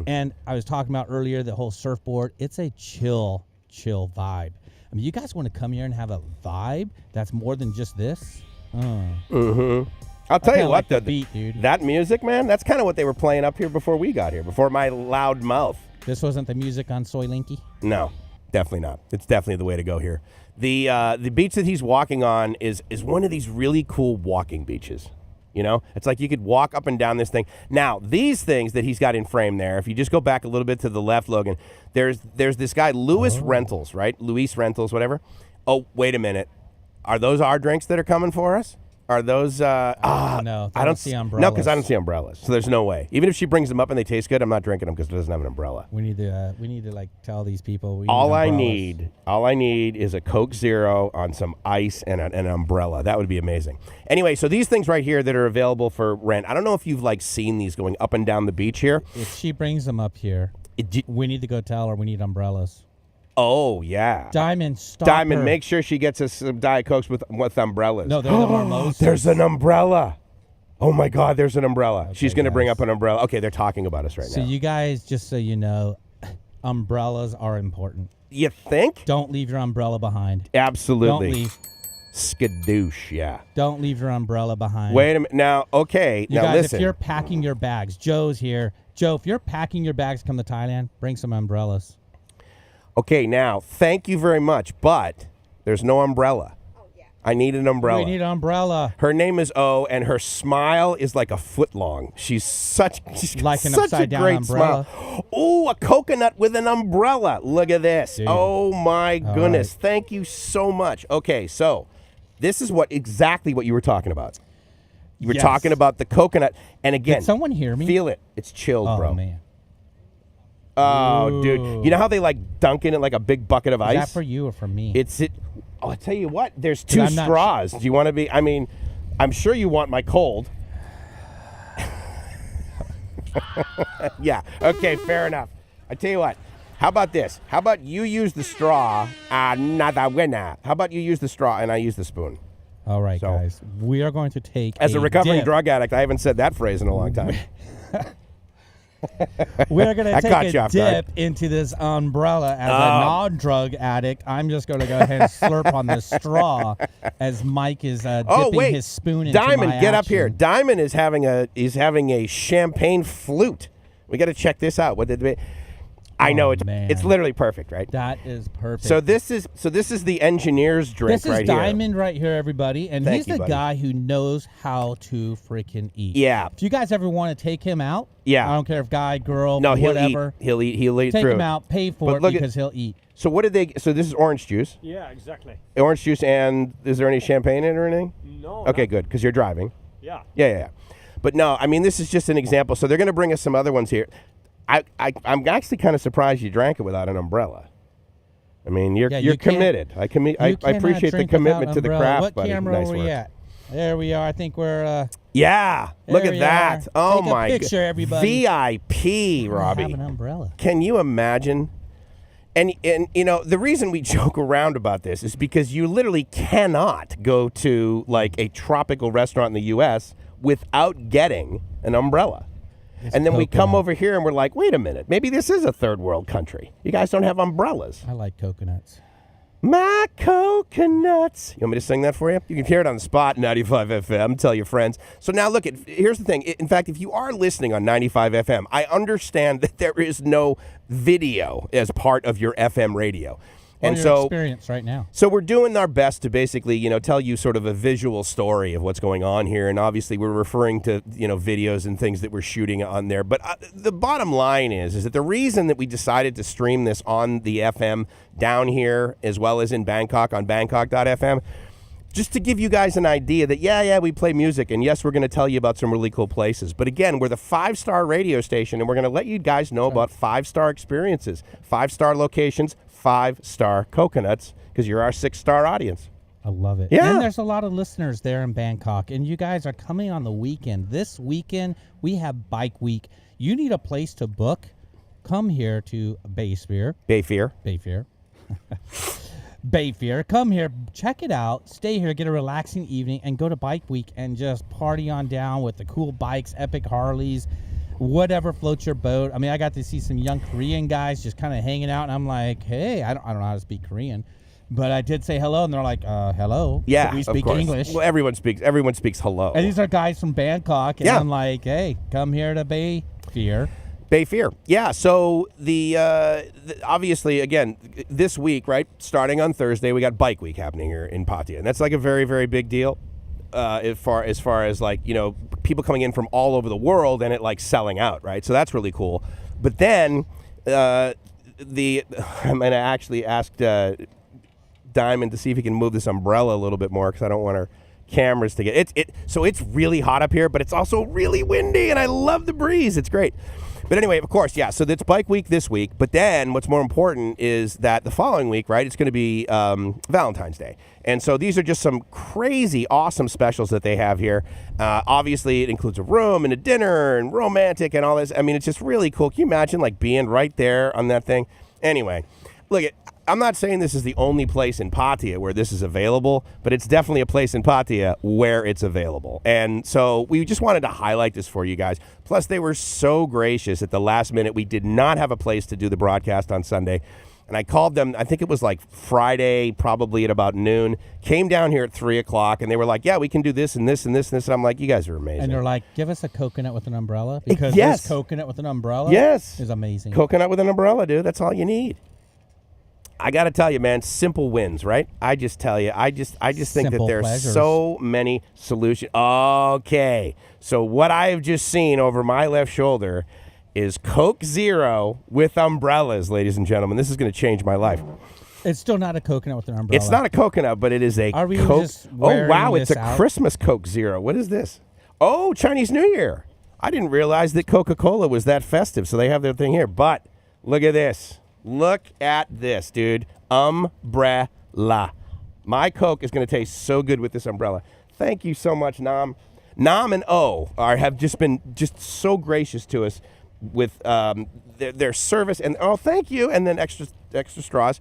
And I was talking about earlier, the whole surfboard. It's a chill vibe. I mean, you guys want to come here and have a vibe that's more than just this? I'll tell you what, the beat, dude. That music, man, that's kind of what they were playing up here before we got here, before my loud mouth. This wasn't the music on Soy Linky? No, definitely not. It's definitely the way to go here. The beach that he's walking on is one of these really cool walking beaches. You know, it's like you could walk up and down this thing. Now, these things that he's got in frame there, if you just go back a little bit to the left, Logan, there's this guy, Luis Rentals, right? Luis Rentals, whatever. Oh, wait a minute. Are those our drinks that are coming for us? Are those? No, I don't see umbrellas. No, because I don't see umbrellas. So there's no way. Even if she brings them up and they taste good, I'm not drinking them because it doesn't have an umbrella. We need to like tell these people. All I need is a Coke Zero on some ice and an umbrella. That would be amazing. Anyway, so these things right here that are available for rent. I don't know if you've seen these going up and down the beach here. If she brings them up here, we need to go tell her we need umbrellas. Oh, yeah. Diamond, stop Diamond, her. Make sure she gets us some Diet Cokes with umbrellas. No, they're the mimosas. There's an umbrella. Oh, my God, there's an umbrella. Okay, she's going to bring up an umbrella. Okay, they're talking about us right now. So you guys, just so you know, umbrellas are important. You think? Don't leave your umbrella behind. Absolutely. Don't leave. Skadoosh, yeah. Don't leave your umbrella behind. Wait a minute. Now, okay. You now, guys, listen. if you're packing your bags, Joe's here. Joe, if you're packing your bags to come to Thailand, bring some umbrellas. Okay, now, thank you very much, but there's no umbrella. Oh, yeah. I need an umbrella. We need an umbrella. Her name is O, and her smile is like a foot long. She's like an upside down umbrella. Smile. Oh, a coconut with an umbrella. Look at this. Dude. Oh my goodness. Right. Thank you so much. Okay, so this is exactly what you were talking about. You were talking about the coconut, and again, did someone hear me? Feel it. It's chilled, bro. Oh man. Oh, dude. You know how they dunk in it like a big bucket of ice? Is that for you or for me? Oh, I tell you what, there's 2 straws. Do you want to be, I'm sure you want my cold. Yeah, okay, fair enough. I tell you what, how about this? How about you use the straw, nada buena. How about you use the straw and I use the spoon? All right, guys. We are going to take as a recovering drug addict, I haven't said that phrase in a long time. We're going to take a dip into this umbrella. As a non-drug addict, I'm just going to go ahead and slurp on this straw as Mike is dipping his spoon into Diamond, my get action. up here. Diamond is having a champagne flute. We got to check this out. What did they? I know it's literally perfect, right? That is perfect. So this is the engineer's drink right here. This is Diamond right here, everybody, and he's the guy who knows how to freaking eat. Yeah. If you guys ever want to take him out, I don't care if guy, girl, whatever. He'll eat take through. him out, pay for it because he'll eat. So what did they? So this is orange juice. Yeah, exactly. Orange juice, and is there any champagne in it or anything? No. Okay, good, because you're driving. Yeah. Yeah. But no, this is just an example. So they're going to bring us some other ones here. I'm actually kind of surprised you drank it without an umbrella. You're committed. I appreciate the commitment to the craft. What camera are we at? There we are. I think we're. Yeah, look at that. Oh my god. Picture, everybody. VIP, Robbie. Have an umbrella. Can you imagine? And the reason we joke around about this is because you literally cannot go to a tropical restaurant in the U.S. without getting an umbrella. And then we come over here and we're like, wait a minute, maybe this is a third world country. You guys don't have umbrellas. I like coconuts. My coconuts. You want me to sing that for you? You can hear it on the spot, 95 FM. Tell your friends. So now look, here's the thing. In fact, if you are listening on 95 FM, I understand that there is no video as part of your FM radio. And your experience right now. So we're doing our best to basically, tell you sort of a visual story of what's going on here. And obviously we're referring to, videos and things that we're shooting on there. But the bottom line is that the reason that we decided to stream this on the FM down here, as well as in Bangkok on Bangkok.fm, just to give you guys an idea that, we play music. And yes, we're going to tell you about some really cool places. But again, we're the 5-star radio station, and we're going to let you guys know about 5-star experiences, 5-star locations, 5-star coconuts, because you're our 6-star audience. I love it. Yeah. And there's a lot of listeners there in Bangkok, and you guys are coming on the weekend. This weekend, we have Bike Week. You need a place to book. Come here to BAYPHERE. BAYPHERE. Come here, check it out, stay here, get a relaxing evening, and go to Bike Week and just party on down with the cool bikes, epic Harleys, whatever floats your boat. I got to see some young Korean guys just kind of hanging out, and I'm like, hey, I don't know how to speak Korean, but I did say hello, and they're like, hello. Yeah, so we speak English. Well, everyone speaks hello. And these are guys from Bangkok, and I'm like, hey, come here to BAYPHERE. BAYPHERE. Yeah, so the obviously, again, this week, right, starting on Thursday, we got Bike Week happening here in Pattaya, and that's a very, very big deal as far as people coming in from all over the world and it selling out, right? So that's really cool. But then I'm going to actually ask Diamond to see if he can move this umbrella a little bit more, because I don't want our cameras to get it. So it's really hot up here, but it's also really windy, and I love the breeze. It's great. But anyway, of course, yeah, so it's Bike Week this week. But then what's more important is that the following week, right, it's going to be Valentine's Day. And so these are just some crazy, awesome specials that they have here. Obviously, it includes a room and a dinner and romantic and all this. It's just really cool. Can you imagine, being right there on that thing? Anyway, look, I'm not saying this is the only place in Pattaya where this is available, but it's definitely a place in Pattaya where it's available. And so we just wanted to highlight this for you guys. Plus, they were so gracious at the last minute. We did not have a place to do the broadcast on Sunday. And I called them, I think it was Friday, probably at about noon, came down here at 3 o'clock, and they were like, yeah, we can do this and this and this and this. And I'm like, you guys are amazing. And they're like, give us a coconut with an umbrella, because this coconut with an umbrella is amazing. Coconut with an umbrella, dude. That's all you need. I got to tell you, man, simple wins, right? I just tell you, I just think that there's pleasures. so many solutions. Okay, so what I have just seen over my left shoulder is Coke Zero with umbrellas, ladies and gentlemen. This is going to change my life. It's still not a coconut with an umbrella. It's not a coconut, but it is a Are we Coke. just Oh, wow, it's a out? Christmas Coke Zero. What is this? Oh, Chinese New Year. I didn't realize that Coca-Cola was that festive, so they have their thing here. But look at this. Look at this, dude. Umbrella. My Coke is going to taste so good with this umbrella. Thank you so much, Nam. Nam and O have just been so gracious to us with their service. And thank you. And then extra straws.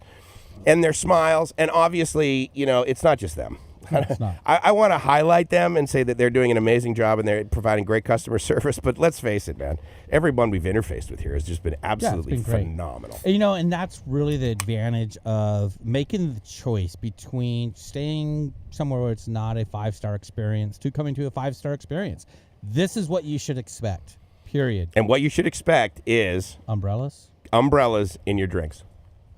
And their smiles. And obviously, it's not just them. No, it's not. I want to highlight them and say that they're doing an amazing job and they're providing great customer service. But let's face it, man. Everyone we've interfaced with here has just been absolutely phenomenal. And that's really the advantage of making the choice between staying somewhere where it's not a 5-star experience to coming to a 5-star experience. This is what you should expect, period. And what you should expect is umbrellas in your drinks.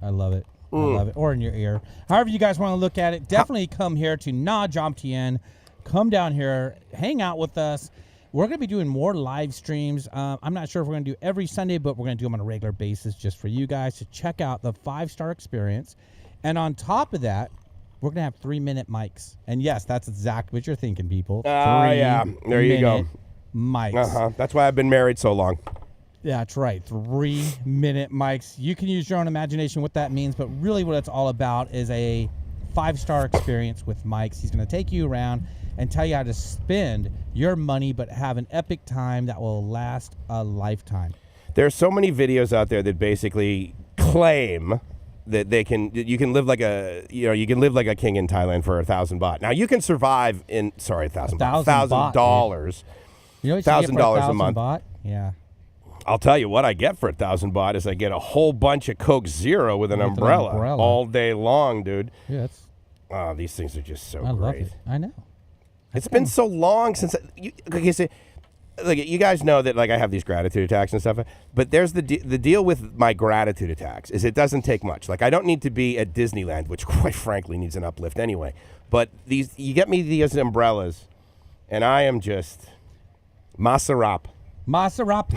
I love it. I love it. Or in your ear. However you guys want to look at it, definitely come here to Pattaya Jomtien. Come down here, hang out with us. We're going to be doing more live streams. I'm not sure if we're going to do every Sunday, but we're going to do them on a regular basis just for you guys to check out the 5-star experience. And on top of that, we're going to have 3-minute mics. And yes, that's exactly what you're thinking, people. Yeah. There you go. Mics. That's why I've been married so long. That's right. 3-minute mics. You can use your own imagination what that means, but really what it's all about is a 5-star experience with mics. He's going to take you around and tell you how to spend your money, but have an epic time that will last a lifetime. There's so many videos out there that basically claim that you can live like a king in Thailand for 1,000 baht. Now you can survive in $1,000. You know what you get for $1,000 a month. Baht? Yeah. I'll tell you what I get for 1,000 baht is I get a whole bunch of Coke Zero with an umbrella all day long, dude. Yeah, these things are just so I great. love it. I know. It's been so long since you guys know that I have these gratitude attacks and stuff, but there's the deal with my gratitude attacks is it doesn't take much. I don't need to be at Disneyland, which quite frankly needs an uplift anyway. But you get me these umbrellas, and I am just masarap. Masarap.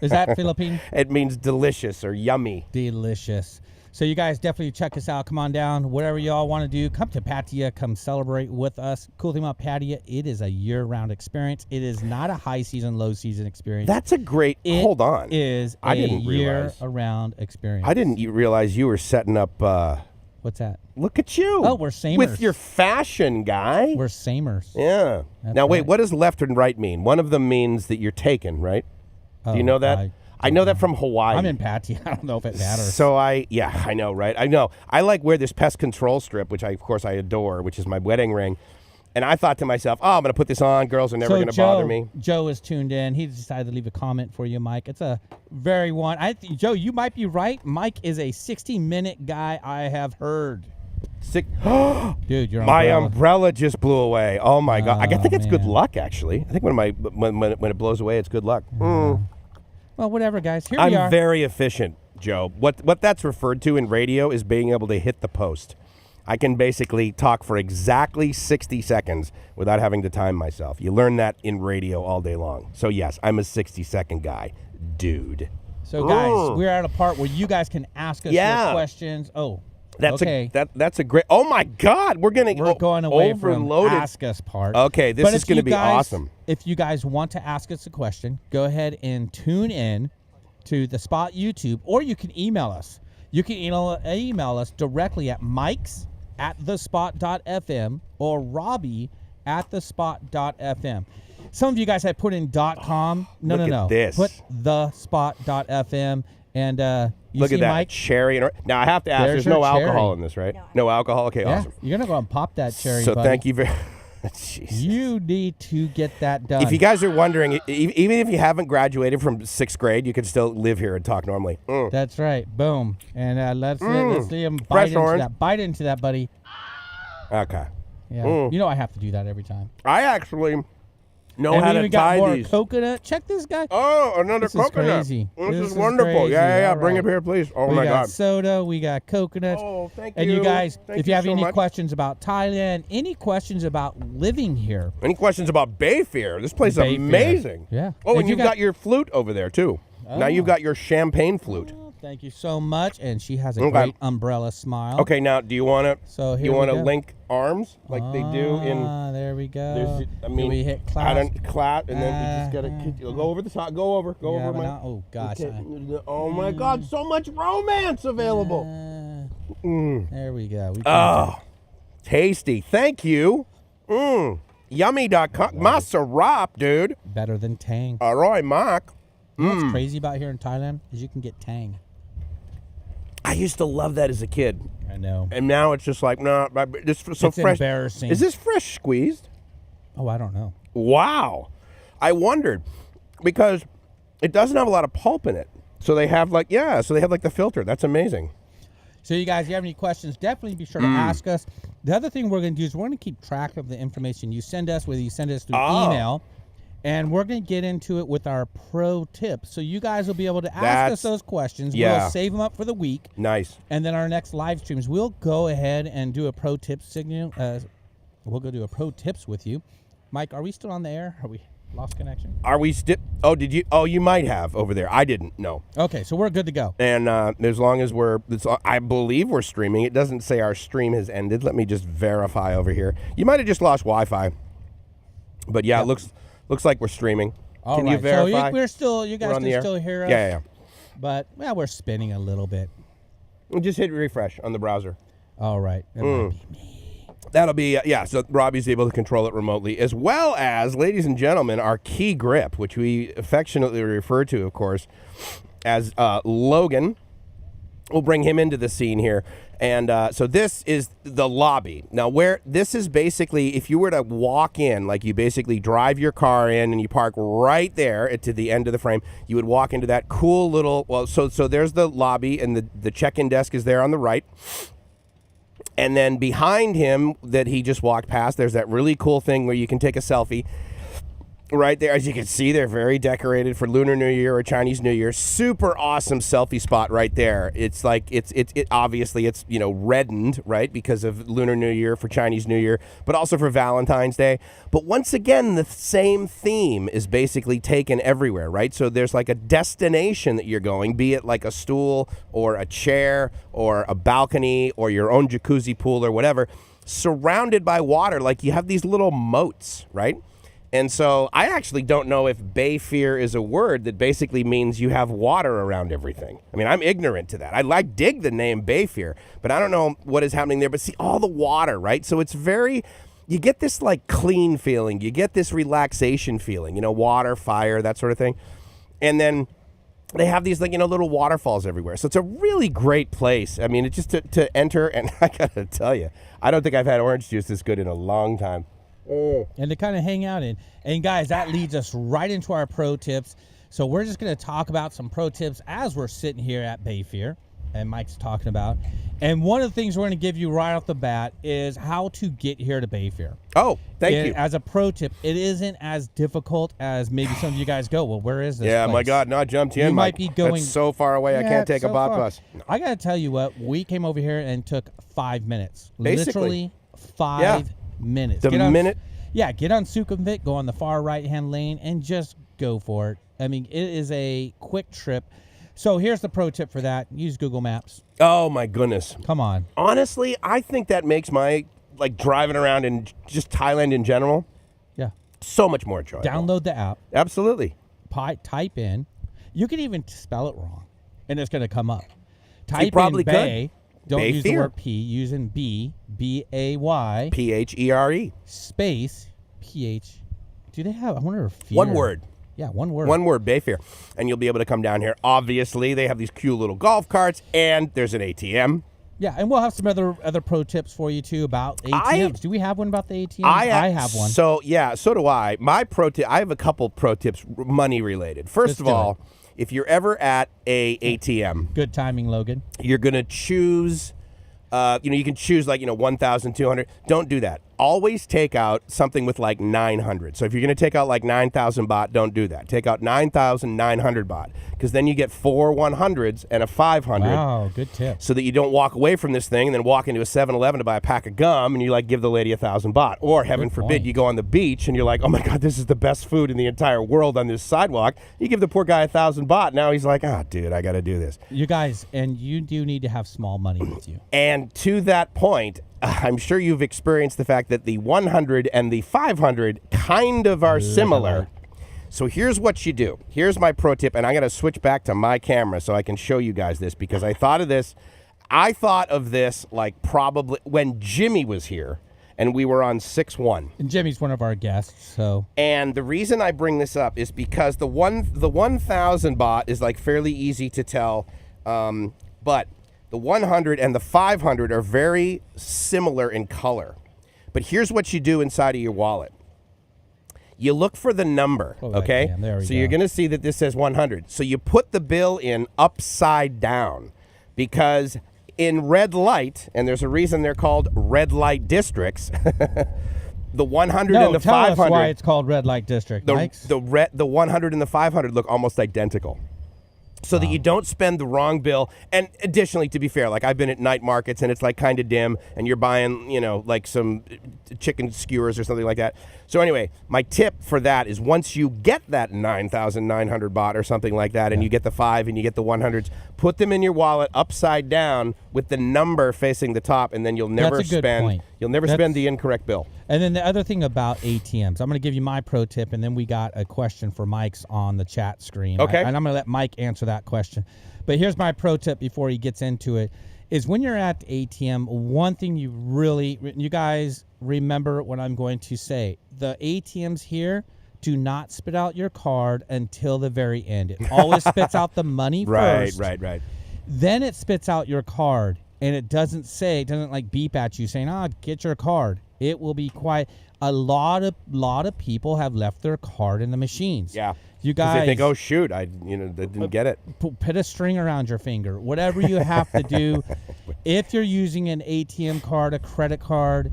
Is that Philippine? It means delicious or yummy. Delicious. So you guys definitely check us out. Come on down. Whatever y'all want to do, come to Pattaya. Come celebrate with us. Cool thing about Pattaya, it is a year-round experience. It is not a high season, low season experience. That's a great. Hold on. It is a year-round experience. I didn't realize you were setting up. What's that? Look at you. Oh, we're samers. With your fashion, guy. We're samers. Yeah. That's now, wait, right. what does left and right mean? One of them means that you're taken, right? Do you know that? I know that from Hawaii. I'm in Pattaya. I don't know if it matters. So I know, right? I know. I wear this pest control strip, which of course I adore, which is my wedding ring. And I thought to myself, I'm going to put this on. Girls are never going to bother me. Joe is tuned in. He decided to leave a comment for you, Mike. It's a very one. Joe, you might be right. Mike is a 60-minute guy I have heard. Dude, your my umbrella just blew away. Oh my God! I think it's good man. luck, actually. I think when it blows away, it's good luck. Well, whatever, guys. Here we are. I'm very efficient, Joe. What that's referred to in radio is being able to hit the post. I can basically talk for exactly 60 seconds without having to time myself. You learn that in radio all day long. So yes, I'm a 60-second guy, dude. So guys, we're at a part where you guys can ask us your questions. Oh. That's okay. That's a great. Oh my God, we're going away overloaded. From ask us part. Okay, this is going to be awesome. If you guys want to ask us a question, go ahead and tune in to the Spot YouTube, or you can email us. You can email us directly at mikes@thespot.fm or robbie@thespot.fm. Some of you guys have put in .com. No. At this. Put thespot.fm. And look at that Mike? cherry. Now I have to ask. There's no alcohol in this, right? No alcohol. Okay, awesome. You're gonna go and pop that cherry. So buddy. thank you very. Jesus. You need to get that done. If you guys are wondering, even if you haven't graduated from 6th grade, you can still live here and talk normally. That's right. Boom. And let's see him bite into that, buddy. Okay. Yeah. You know I have to do that every time. I actually know and how we to even got tie more these. coconut. Check this guy. Oh, another This is coconut. crazy. This This is is wonderful. crazy. Yeah. All Bring right. it here, please. Oh, we my got God. soda. We got coconuts. Oh, thank and you. you guys, Thank if you have so any much. questions about Thailand, any questions about living here, Any questions about BAYPHERE? This place is BAYPHERE. amazing. Yeah. Oh, If and you you've got- got your flute over there, too. Now you've got your champagne flute. Oh, thank you so much. And she has a great umbrella smile. Okay, now, do you want to So here you we want to go. link arms like they do in... There we go. I mean, do we hit I clasp? don't clap, and then you just gotta go over the top. Go over Yeah, but my. not- oh gosh. Oh my God! So much romance available. There we go. We Oh, tasty! Thank you. Yummy.com. Maserap, dude. better than Tang. Aroy Mak. You know what's crazy about here in Thailand is you can get Tang. I used to love that as a kid, I know. and now it's just like no. This so It's fresh. embarrassing. Is this fresh squeezed? Oh, I don't know. Wow. I wondered because it doesn't have a lot of pulp in it. So they have like the filter. That's amazing. So you guys, if you have any questions, definitely be sure to ask us. The other thing we're going to do is we're going to keep track of the information you send us, whether you send us through email, and we're going to get into it with our pro tips. So you guys will be able to ask us those questions. Yeah. We'll save them up for the week. Nice. And then our next live streams, we'll go ahead and do a pro tips signal. We'll go do a pro tips with you. Mike, are we still on the air? Are we lost connection? Are we still? Oh, did you? Oh, you might have over there. I didn't know. Okay, so we're good to go. And as long as I believe we're streaming. It doesn't say our stream has ended. Let me just verify over here. You might have just lost Wi-Fi. But yeah, it looks like we're streaming. All Can right. you verify? So you guys on the can air? still hear us. Yeah. But we're spinning a little bit. Just hit refresh on the browser. All right. That might be me. That'll be, so Robbie's able to control it remotely, as well as, ladies and gentlemen, our key grip, which we affectionately refer to, of course, as Logan. We'll bring him into the scene here. And so this is the lobby. Now, where this is basically, if you were to walk in, like you basically drive your car in and you park right there to the end of the frame, you would walk into that cool little, so there's the lobby, and the check-in desk is there on the right. And then behind him that he just walked past, there's that really cool thing where you can take a selfie. Right there, as you can see, they're very decorated for Lunar New Year or Chinese New Year. Super awesome selfie spot right there. It's like it's obviously it's reddened, right, because of Lunar New Year for Chinese New Year, but also for Valentine's Day. But once again, the same theme is basically taken everywhere, right? So there's like a destination that you're going, be it like a stool or a chair or a balcony or your own jacuzzi pool or whatever, surrounded by water. Like you have these little moats, right? And so I actually don't know if BAYPHERE is a word that basically means you have water around everything. I mean, I'm ignorant to that. I dig the name BAYPHERE, but I don't know what is happening there. But see, all the water, right? So it's you get this like clean feeling. You get this relaxation feeling, water, fire, that sort of thing. And then they have these like, little waterfalls everywhere. So it's a really great place. I mean, it's just to enter. And I got to tell you, I don't think I've had orange juice this good in a long time. And to kind of hang out in. And guys, that leads us right into our pro tips. So we're just going to talk about some pro tips as we're sitting here at BAYPHERE, and Mike's talking about. And one of the things we're going to give you right off the bat is how to get here to BAYPHERE. Oh, thank you. As a pro tip, it isn't as difficult as maybe some of you guys go, well, where is this place? My God, not Jomtien. You might be going... That's so far away, I can't take a bus. I got to tell you what, we came over here and took 5 minutes. Basically. Literally 5 minutes. Get on Sukhumvit, go on the far right-hand lane, and just go for it. I mean, it is a quick trip. So here's the pro tip for that. Use Google Maps. Oh, my goodness. Come on. Honestly, I think that makes my, driving around in just Thailand in general, so much more enjoyable. Download the app. Absolutely. Type in. You can even spell it wrong, and it's going to come up. Type in Bay. Don't use the BAYPHERE. word P. Using B-A-Y. P-H-E-R-E. Space P-H. Do they have? I wonder if fear. One word. Yeah, one word. One word, BAYPHERE. And you'll be able to come down here. Obviously, they have these cute little golf carts, and there's an ATM. Yeah, and we'll have some other pro tips for you, too, about ATMs. Do we have one about the ATMs? I have one. So do I. My pro tip, I have a couple pro tips, money-related. First of all, if you're ever at a ATM. Good timing, Logan. You're going to choose, you can choose 1,200. Don't do that. always take out something with like 900. So if you're going to take out like 9,000 baht, don't do that. Take out 9,900 baht, because then you get 4 100s and a 500. Wow, good tip. So that you don't walk away from this thing and then walk into a 7-Eleven to buy a pack of gum and you like give the lady 1,000 baht. Or heaven forbid, you go on the beach and you're like, oh my God, this is the best food in the entire world on this sidewalk. You give the poor guy 1,000 baht. Now he's like, dude, I got to do this. You guys, and you do need to have small money with you. And to that point, I'm sure you've experienced the fact that the 100 and the 500 kind of are similar. So here's what you do. Here's my pro tip, and I'm going to switch back to my camera so I can show you guys this, because I thought of this. I thought of this like probably when Jimmy was here and we were on 6-1. And Jimmy's one of our guests, so. And the reason I bring this up is because the 1,000 baht is like fairly easy to tell, but the 100 and the 500 are very similar in color. But here's what you do inside of your wallet. You look for the number, okay? So you're going to see that this says 100. So you put the bill in upside down, because in red light, and there's a reason they're called red light districts, the 100 and the 500. Tell us why it's called red light district, the 100 and the 500 look almost identical. So that you don't spend the wrong bill. And additionally, to be fair, like I've been at night markets and it's like kind of dim and you're buying, like some chicken skewers or something like that. So anyway, my tip for that is once you get that 9,900 baht or something like that, and you get the 5 and you get the 100s, put them in your wallet upside down with the number facing the top, and then you'll never spend the incorrect bill. And then the other thing about ATMs, I'm going to give you my pro tip, and then we got a question for Mike's on the chat screen. Okay. And I'm going to let Mike answer that question. But here's my pro tip before he gets into it, is when you're at the ATM, one thing you guys remember what I'm going to say. The ATMs here do not spit out your card until the very end. It always spits out the money first. Right. Then it spits out your card, and it doesn't like beep at you saying, get your card. It will be quiet. A lot of people have left their card in the machines. Yeah. You guys, they think, oh shoot, they didn't get it. Put a string around your finger. Whatever you have to do. If you're using an ATM card, a credit card,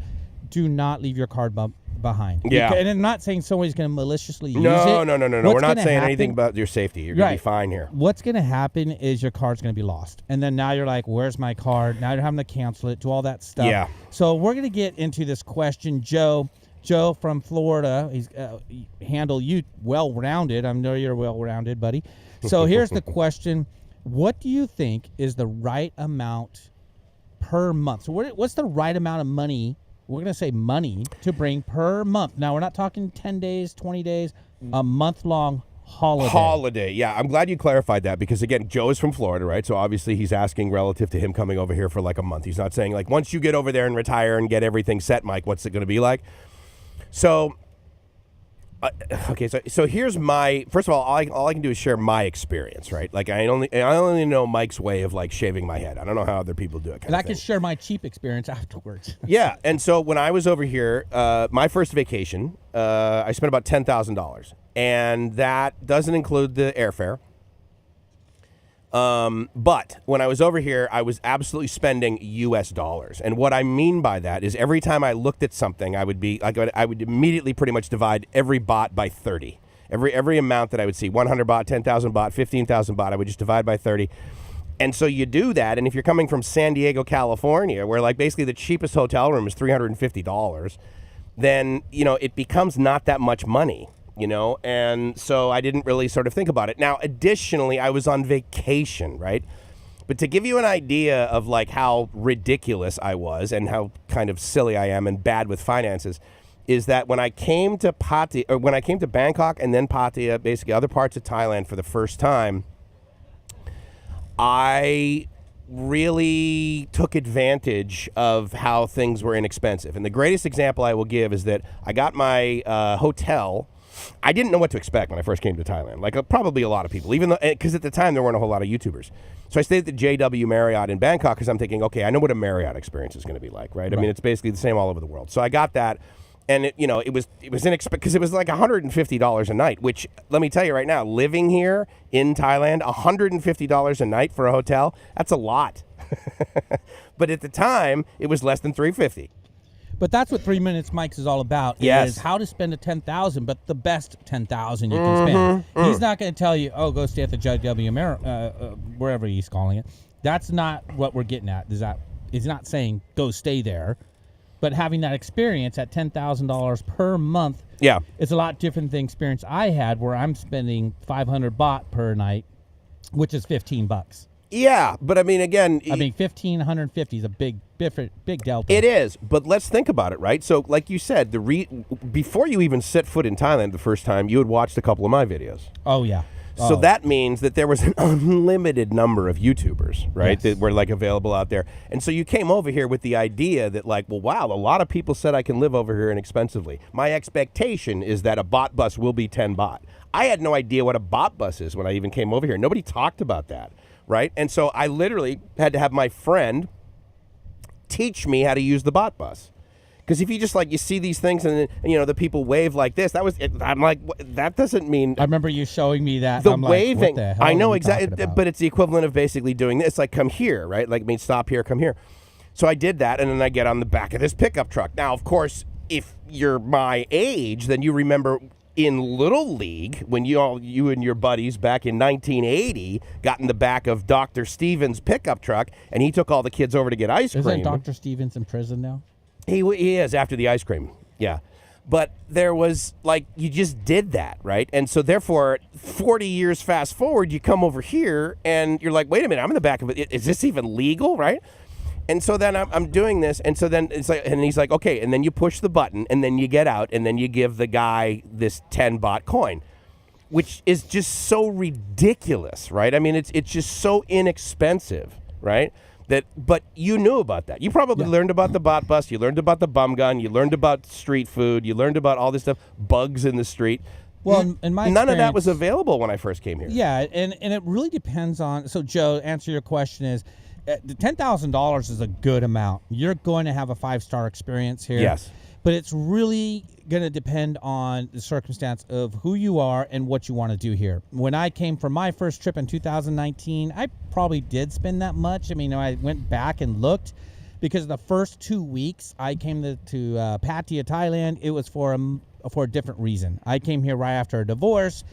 do not leave your card behind. Yeah. And I'm not saying somebody's going to maliciously use it. No. We're not saying anything about your safety. You're going to be fine here. What's going to happen is your card's going to be lost. And then now you're like, where's my card? Now you're having to cancel it, do all that stuff. Yeah. So we're going to get into this question. Joe from Florida, he's handle you well-rounded. I know you're well-rounded, buddy. So here's the question. What do you think is the right amount per month? So what's the right amount of money, we're going to say money, to bring per month? Now, we're not talking 10 days, 20 days, a month-long holiday. Yeah. I'm glad you clarified that, because, again, Joe is from Florida, right? So obviously he's asking relative to him coming over here for like a month. He's not saying, like, once you get over there and retire and get everything set, Mike, what's it going to be like? So, okay, so here's my, first of all I can do is share my experience, right? Like I only know Mike's way of like shaving my head. I don't know how other people do it. And I can share my cheap experience afterwards. Yeah, and so when I was over here, my first vacation, I spent about $10,000, and that doesn't include the airfare. But when I was over here, I was absolutely spending US dollars. And what I mean by that is every time I looked at something, I would immediately pretty much divide every baht by 30. Every amount that I would see, 100 baht, 10,000 baht, 15,000 baht, I would just divide by 30. And so you do that, and if you're coming from San Diego, California, where like basically the cheapest hotel room is $350, then, it becomes not that much money. And so I didn't really sort of think about it. Now, additionally, I was on vacation, right? But to give you an idea of like how ridiculous I was and how kind of silly I am and bad with finances, is that when I came to Bangkok and then Pattaya, basically other parts of Thailand for the first time, I really took advantage of how things were inexpensive. And the greatest example I will give is that I got my hotel. I didn't know what to expect when I first came to Thailand, like probably a lot of people, even though, because at the time there weren't a whole lot of YouTubers. So I stayed at the JW Marriott in Bangkok because I'm thinking, okay, I know what a Marriott experience is going to be like, right? I mean, it's basically the same all over the world. So I got that, and it was inexpensive because it was like $150 a night, which let me tell you right now, living here in Thailand, $150 a night for a hotel, that's a lot. But at the time, it was less than $350. But that's what 3 Minutes Mike's is all about. Yes. Is how to spend a $10,000, but the best $10,000 you can spend. He's not going to tell you, oh, go stay at the JW wherever he's calling it. That's not what we're getting at. He's not saying go stay there, but having that experience at $10,000 per month. Yeah, it's a lot different than the experience I had, where I'm spending 500 baht per night, which is $15. Yeah, but I mean, again, 1,550 is a big delta. It is, but let's think about it, right? So, like you said, before you even set foot in Thailand the first time, you had watched a couple of my videos. Oh yeah. So that means that there was an unlimited number of YouTubers, right, that were like available out there. And so you came over here with the idea that like, well, wow, a lot of people said I can live over here inexpensively. My expectation is that a baht bus will be 10 baht. I had no idea what a baht bus is when I even came over here. Nobody talked about that, right? And so I literally had to have my friend teach me how to use the baht bus. Because if you just you see these things and you know the people wave like this, I'm like, that doesn't mean. I remember you showing me that. The I'm waving. Like, what the hell I know are you exactly, but it's the equivalent of basically doing this. Like come here, right? Like stop here, come here. So I did that, and then I get on the back of this pickup truck. Now, of course, if you're my age, then you remember in Little League when you and your buddies back in 1980 got in the back of Dr. Stevens' pickup truck, and he took all the kids over to get ice cream. Isn't Dr. Stevens in prison now? He is after the ice cream, yeah. But there was, you just did that, right? And so, therefore, 40 years fast forward, you come over here, and you're like, wait a minute, I'm in the back of it. Is this even legal, right? And so then I'm doing this, and so then it's and he's like, okay, and then you push the button, and then you get out, and then you give the guy this 10 baht coin, which is just so ridiculous, right? I mean, it's just so inexpensive, right? But you knew about that. You probably learned about the baht bus. You learned about the bum gun. You learned about street food. You learned about all this stuff, bugs in the street. Well, in my none of that was available when I first came here. Yeah, and it really depends on. So, Joe, answer your question is, the $10,000 is a good amount. You're going to have a 5-star experience here. Yes. But it's really going to depend on the circumstance of who you are and what you want to do here. When I came for my first trip in 2019, I probably did spend that much. I mean, I went back and looked because the first 2 weeks I came to Pattaya, Thailand, it was for a different reason. I came here right after a divorce,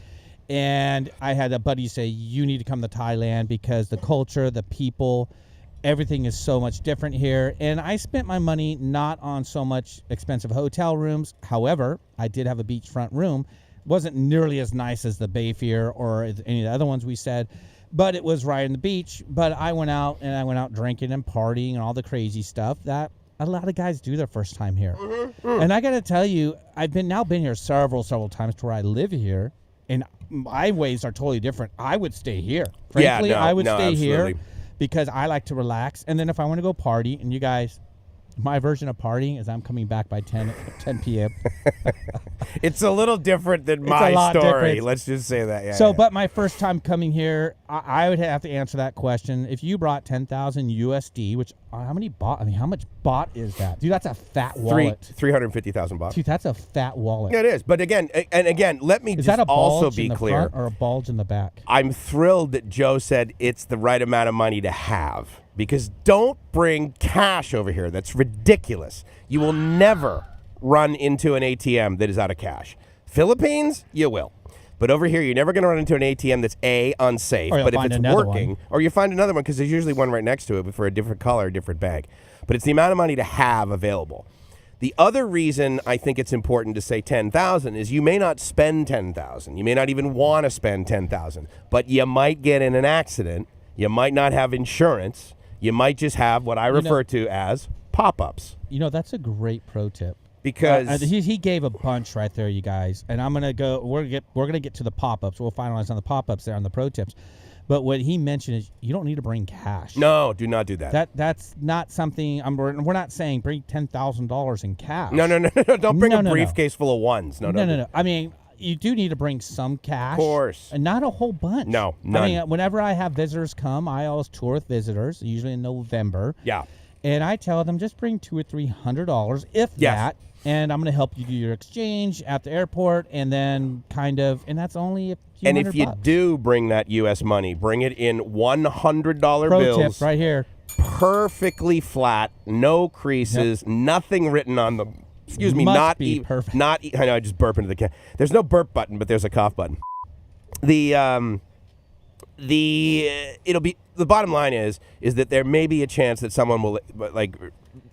and I had a buddy say, you need to come to Thailand because the culture, the people, everything is so much different here. And I spent my money not on so much expensive hotel rooms. However, I did have a beachfront room. Wasn't nearly as nice as the BAYPHERE or any of the other ones we said, but it was right on the beach. But I went out drinking and partying and all the crazy stuff that a lot of guys do their first time here. And I got to tell you, I've been here several times to where I live here, and my ways are totally different. I would stay here. Frankly, I would stay here because I like to relax. And then if I want to go party, and you guys, my version of partying is I'm coming back by 10 p.m. It's a little different than my story. Different. Let's just say that. Yeah, so, but my first time coming here, I would have to answer that question. If you brought 10,000 USD, which how many baht? I mean, how much baht is that, dude? That's a fat wallet. 350,000 baht. Dude, that's a fat wallet. Yeah, it is. But again, let me just also be clear. Front or a bulge in the back? I'm thrilled that Joe said it's the right amount of money to have. Because don't bring cash over here. That's ridiculous. You will never run into an ATM that is out of cash. Philippines, you will. But over here, you're never going to run into an ATM that's unsafe. But if it's working, or you find another one because there's usually one right next to it, but for a different color, a different bank. But it's the amount of money to have available. The other reason I think it's important to say 10,000 is you may not spend 10,000. You may not even want to spend 10,000. But you might get in an accident. You might not have insurance. You might just have what I refer to as pop-ups. That's a great pro tip. Because he gave a bunch right there, you guys. And I'm gonna go. We're gonna get to the pop-ups. We'll finalize on the pop-ups there on the pro tips. But what he mentioned is you don't need to bring cash. No, do not do that. That's not something. We're not saying bring $10,000 in cash. No. Don't bring a briefcase full of ones. No. I mean, you do need to bring some cash. Of course. And not a whole bunch. No, none. I mean, whenever I have visitors come, I always tour with visitors, usually in November. Yeah. And I tell them just bring $200 or $300, if that. And I'm going to help you do your exchange at the airport, and then and that's only a few And if you do bring that U.S. money, bring it in $100 Pro bills. tip right here. perfectly flat, no creases, nothing written on them. Excuse me, perfect. I know I just burp into the can. There's no burp button, but there's a cough button. The bottom line is that there may be a chance that someone will like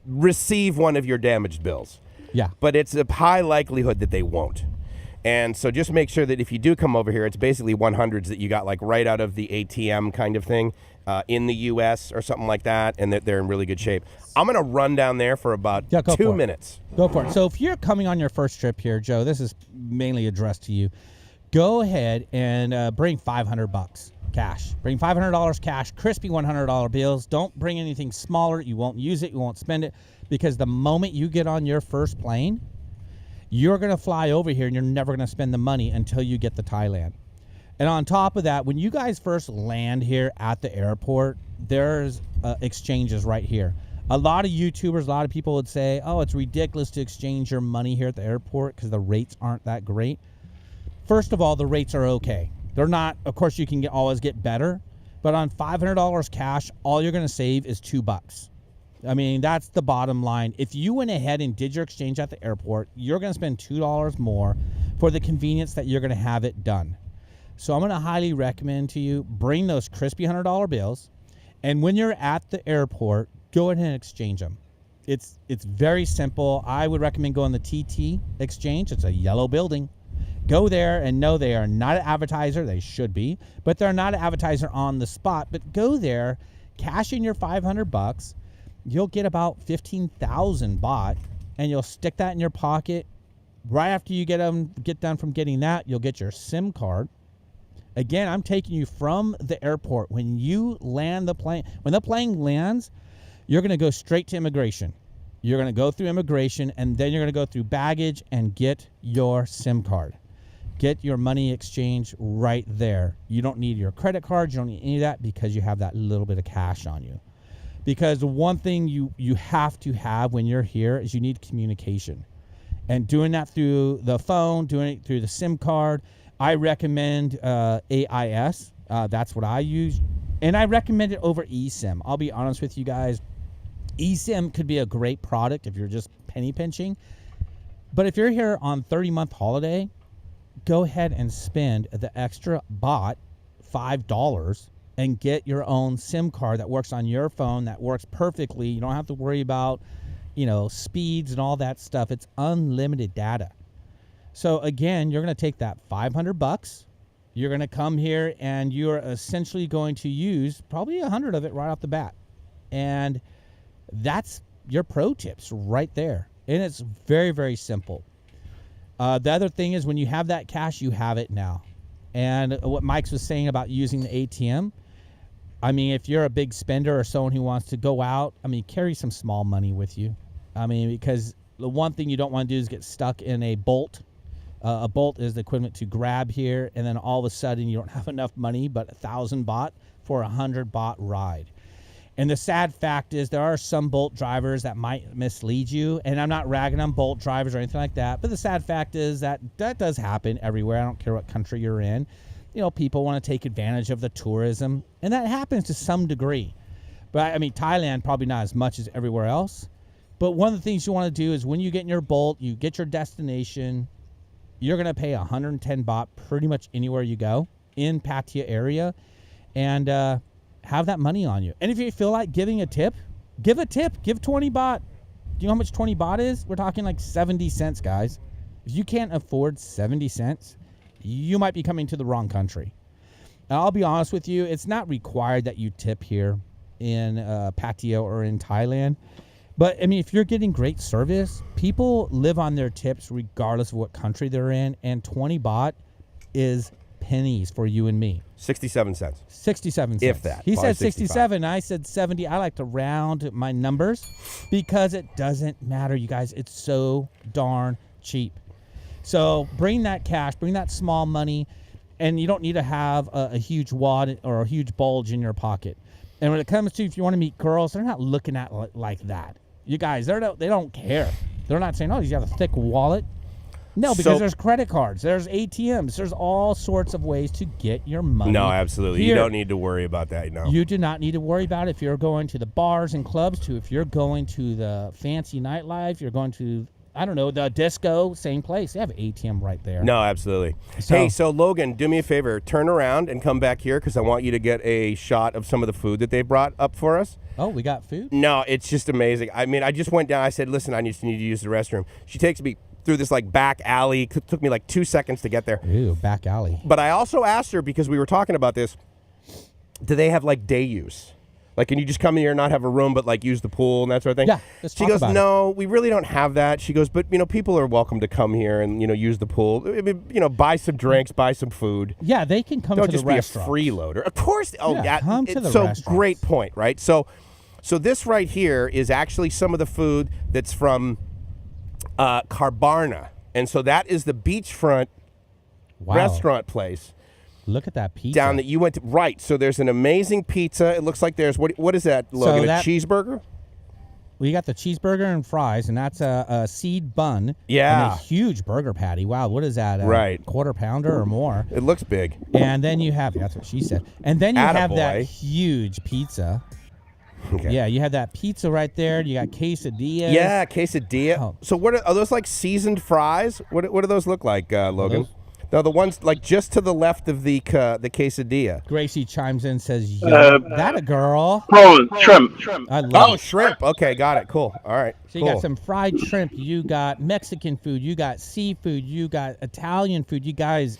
receive one of your damaged bills. Yeah. But it's a high likelihood that they won't. And so just make sure that if you do come over here, it's basically 100s that you got like right out of the ATM kind of thing in the U.S. or something like that, and that they're in really good shape. I'm going to run down there for about 2 minutes. Go for it. So if you're coming on your first trip here, Joe, this is mainly addressed to you. Go ahead and bring $500 cash. Bring $500 cash, crispy $100 bills. Don't bring anything smaller. You won't use it. You won't spend it, because the moment you get on your first plane, you're going to fly over here and you're never going to spend the money until you get to Thailand. And on top of that, when you guys first land here at the airport, there's exchanges right here. A lot of YouTubers, a lot of people would say, oh, it's ridiculous to exchange your money here at the airport because the rates aren't that great. First of all, the rates are okay. They're not, of course, you can always get better, but on $500 cash, all you're going to save is $2. I mean, that's the bottom line. If you went ahead and did your exchange at the airport, you're going to spend $2 more for the convenience that you're going to have it done. So I'm going to highly recommend to you, bring those crispy $100 bills, and when you're at the airport, go ahead and exchange them. It's very simple. I would recommend going to TT Exchange. It's a yellow building. Go there and know they are not an advertiser. They should be, but they're not an advertiser on the spot. But go there, cash in your $500. You'll get about 15,000 baht, and you'll stick that in your pocket. Right after you get done from getting that, you'll get your SIM card. Again, I'm taking you from the airport. When you land the plane, when the plane lands, you're going to go straight to immigration. You're going to go through immigration, and then you're going to go through baggage and get your SIM card. Get your money exchange right there. You don't need your credit card. You don't need any of that, because you have that little bit of cash on you. Because the one thing you have to have when you're here is you need communication. And doing that through the phone, doing it through the SIM card, I recommend AIS. That's what I use. And I recommend it over eSIM. I'll be honest with you guys. eSIM could be a great product if you're just penny pinching. But if you're here on 30-month holiday, go ahead and spend the extra baht, $5, and get your own SIM card that works on your phone, that works perfectly. You don't have to worry about, speeds and all that stuff. It's unlimited data. So again, you're going to take that $500. You're going to come here and you're essentially going to use probably 100 of it right off the bat. And that's your pro tips right there. And it's very, very simple. The other thing is, when you have that cash, you have it now. And what Mike was saying about using the ATM, I mean, if you're a big spender or someone who wants to go out, I mean, carry some small money with you. I mean, because the one thing you don't want to do is get stuck in a bolt. A bolt is the equivalent to grab here, and then all of a sudden you don't have enough money but 1,000 baht for a 100 baht ride. And the sad fact is, there are some Bolt drivers that might mislead you. And I'm not ragging on Bolt drivers or anything like that. But the sad fact is that does happen everywhere. I don't care what country you're in. People want to take advantage of the tourism. And that happens to some degree. But, I mean, Thailand, probably not as much as everywhere else. But one of the things you want to do is, when you get in your Bolt, you get your destination, you're going to pay 110 baht pretty much anywhere you go in Pattaya area. And, have that money on you. And if you feel like giving a tip, give a tip. Give 20 baht. Do you know how much 20 baht is? We're talking like 70 cents, guys. If you can't afford 70 cents, you might be coming to the wrong country. And I'll be honest with you, it's not required that you tip here in Pattaya or in Thailand. But, I mean, if you're getting great service, people live on their tips regardless of what country they're in. And 20 baht is pennies for you and me. 67 cents. 67 cents. If that. He said 67. I said 70. I like to round my numbers because it doesn't matter, you guys. It's so darn cheap. So bring that cash, bring that small money, and you don't need to have a huge wad or a huge bulge in your pocket. And when it comes to, if you want to meet girls, they're not looking at like that. You guys, they don't care. They're not saying, oh, you have a thick wallet. No, because there's credit cards, there's ATMs, there's all sorts of ways to get your money. No, absolutely. Here. You don't need to worry about that. No. You do not need to worry about it if you're going to the bars and clubs, if you're going to the fancy nightlife, you're going to, I don't know, the disco, same place. They have an ATM right there. No, absolutely. So Logan, do me a favor. Turn around and come back here because I want you to get a shot of some of the food that they brought up for us. Oh, we got food? No, it's just amazing. I mean, I just went down. I said, listen, I just need to use the restroom. She takes me through this like back alley. It took me like 2 seconds to get there. Ooh, back alley. But I also asked her, because we were talking about this, do they have like day use? Like, can you just come in here and not have a room, but like use the pool and that sort of thing? Yeah, let's she talk goes, about no, we really don't have that. She goes, but people are welcome to come here and use the pool. I mean, buy some drinks, buy some food. Yeah, they can come don't to just the restaurant. Be a freeloader. Of course. Oh, yeah. Come to the so restaurants. Great point, right? So this right here is actually some of the food that's from Carbarna. And so that is the beachfront restaurant place. Look at that pizza. Down that you went to. Right. So there's an amazing pizza. It looks like there's, what is that, Logan? A cheeseburger? We got the cheeseburger and fries, and that's a seed bun. Yeah. And a huge burger patty. Wow, what is that? Right. Quarter pounder or more. It looks big. And then you have, that's what she said. And then you have that huge pizza. Okay. Yeah, you have that pizza right there. You got quesadillas. Yeah, quesadilla. Oh. So what are those, like seasoned fries? What do those look like, Logan? No, the ones like just to the left of the quesadilla. Gracie chimes in and says, that a girl. Prawns, shrimp. I love shrimp. Okay, got it. Cool. All right. So you got some fried shrimp. You got Mexican food. You got seafood. You got Italian food. You guys,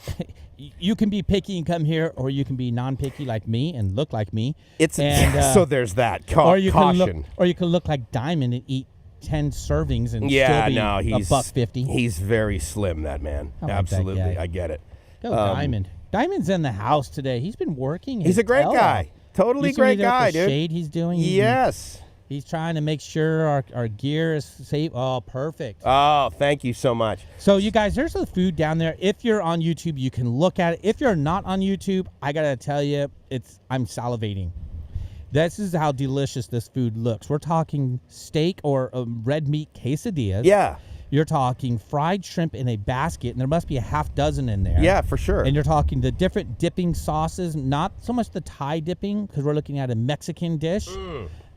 you can be picky and come here, or you can be non-picky like me and look like me. So there's that. Caution. Or you can look like Diamond and eat 10 servings and still be $1.50. He's very slim, that man. Absolutely. I get it. Go Diamond. Diamond's in the house today. He's been working. He's a great guy. Totally great guy, dude. Shade he's doing. Yes. He's trying to make sure our gear is safe. Oh, perfect. Oh, thank you so much. So you guys, there's the food down there. If you're on YouTube, you can look at it. If you're not on YouTube, I got to tell you, I'm salivating. This is how delicious this food looks. We're talking steak or red meat quesadillas. Yeah. You're talking fried shrimp in a basket, and there must be a half dozen in there. Yeah, for sure. And you're talking the different dipping sauces, not so much the Thai dipping, because we're looking at a Mexican dish.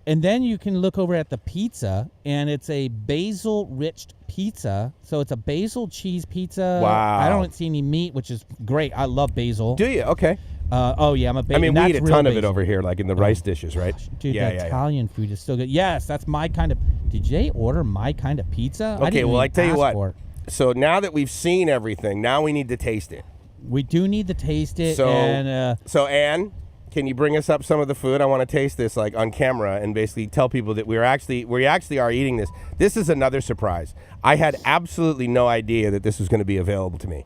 And then you can look over at the pizza, and it's a basil-rich pizza. So it's a basil cheese pizza. Wow. I don't see any meat, which is great. I love basil. Do you? Okay. Oh, yeah, I'm a basil. I mean, we eat a ton of it over here, like in the rice dishes, right? Dude, Italian food is still good. Yes, that's my kind of... Did they order my kind of pizza? Okay, well, I tell you what. So now that we've seen everything, now we need to taste it. We do need to taste it. So Ann, can you bring us up some of the food? I want to taste this like on camera and basically tell people that we actually are eating this. This is another surprise. I had absolutely no idea that this was going to be available to me.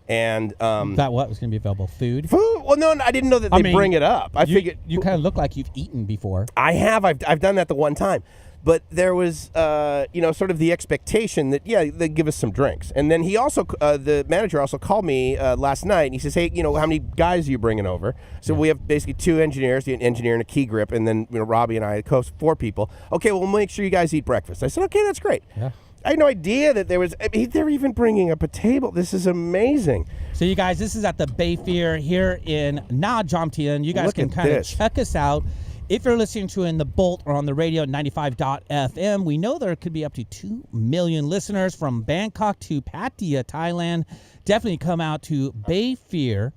And that what was going to be available? Food? Well, no, I didn't know that they bring it up. I figured you kind of look like you've eaten before. I have. I've done that the one time. But there was, sort of the expectation that, they'd give us some drinks. And then he also, the manager also called me last night, and he says, hey, how many guys are you bringing over? So we have basically 2 engineers, an engineer and a key grip, and then, Robbie and I, 4 people. Okay, well, we'll make sure you guys eat breakfast. I said, okay, that's great. Yeah. I had no idea that they're even bringing up a table. This is amazing. So you guys, this is at the BAYPHERE here in Pattaya Jomtien. You guys can kind of check us out. If you're listening to in the Bolt or on the radio 95.fm, we know there could be up to 2 million listeners from Bangkok to Pattaya, Thailand. Definitely come out to BAYPHERE.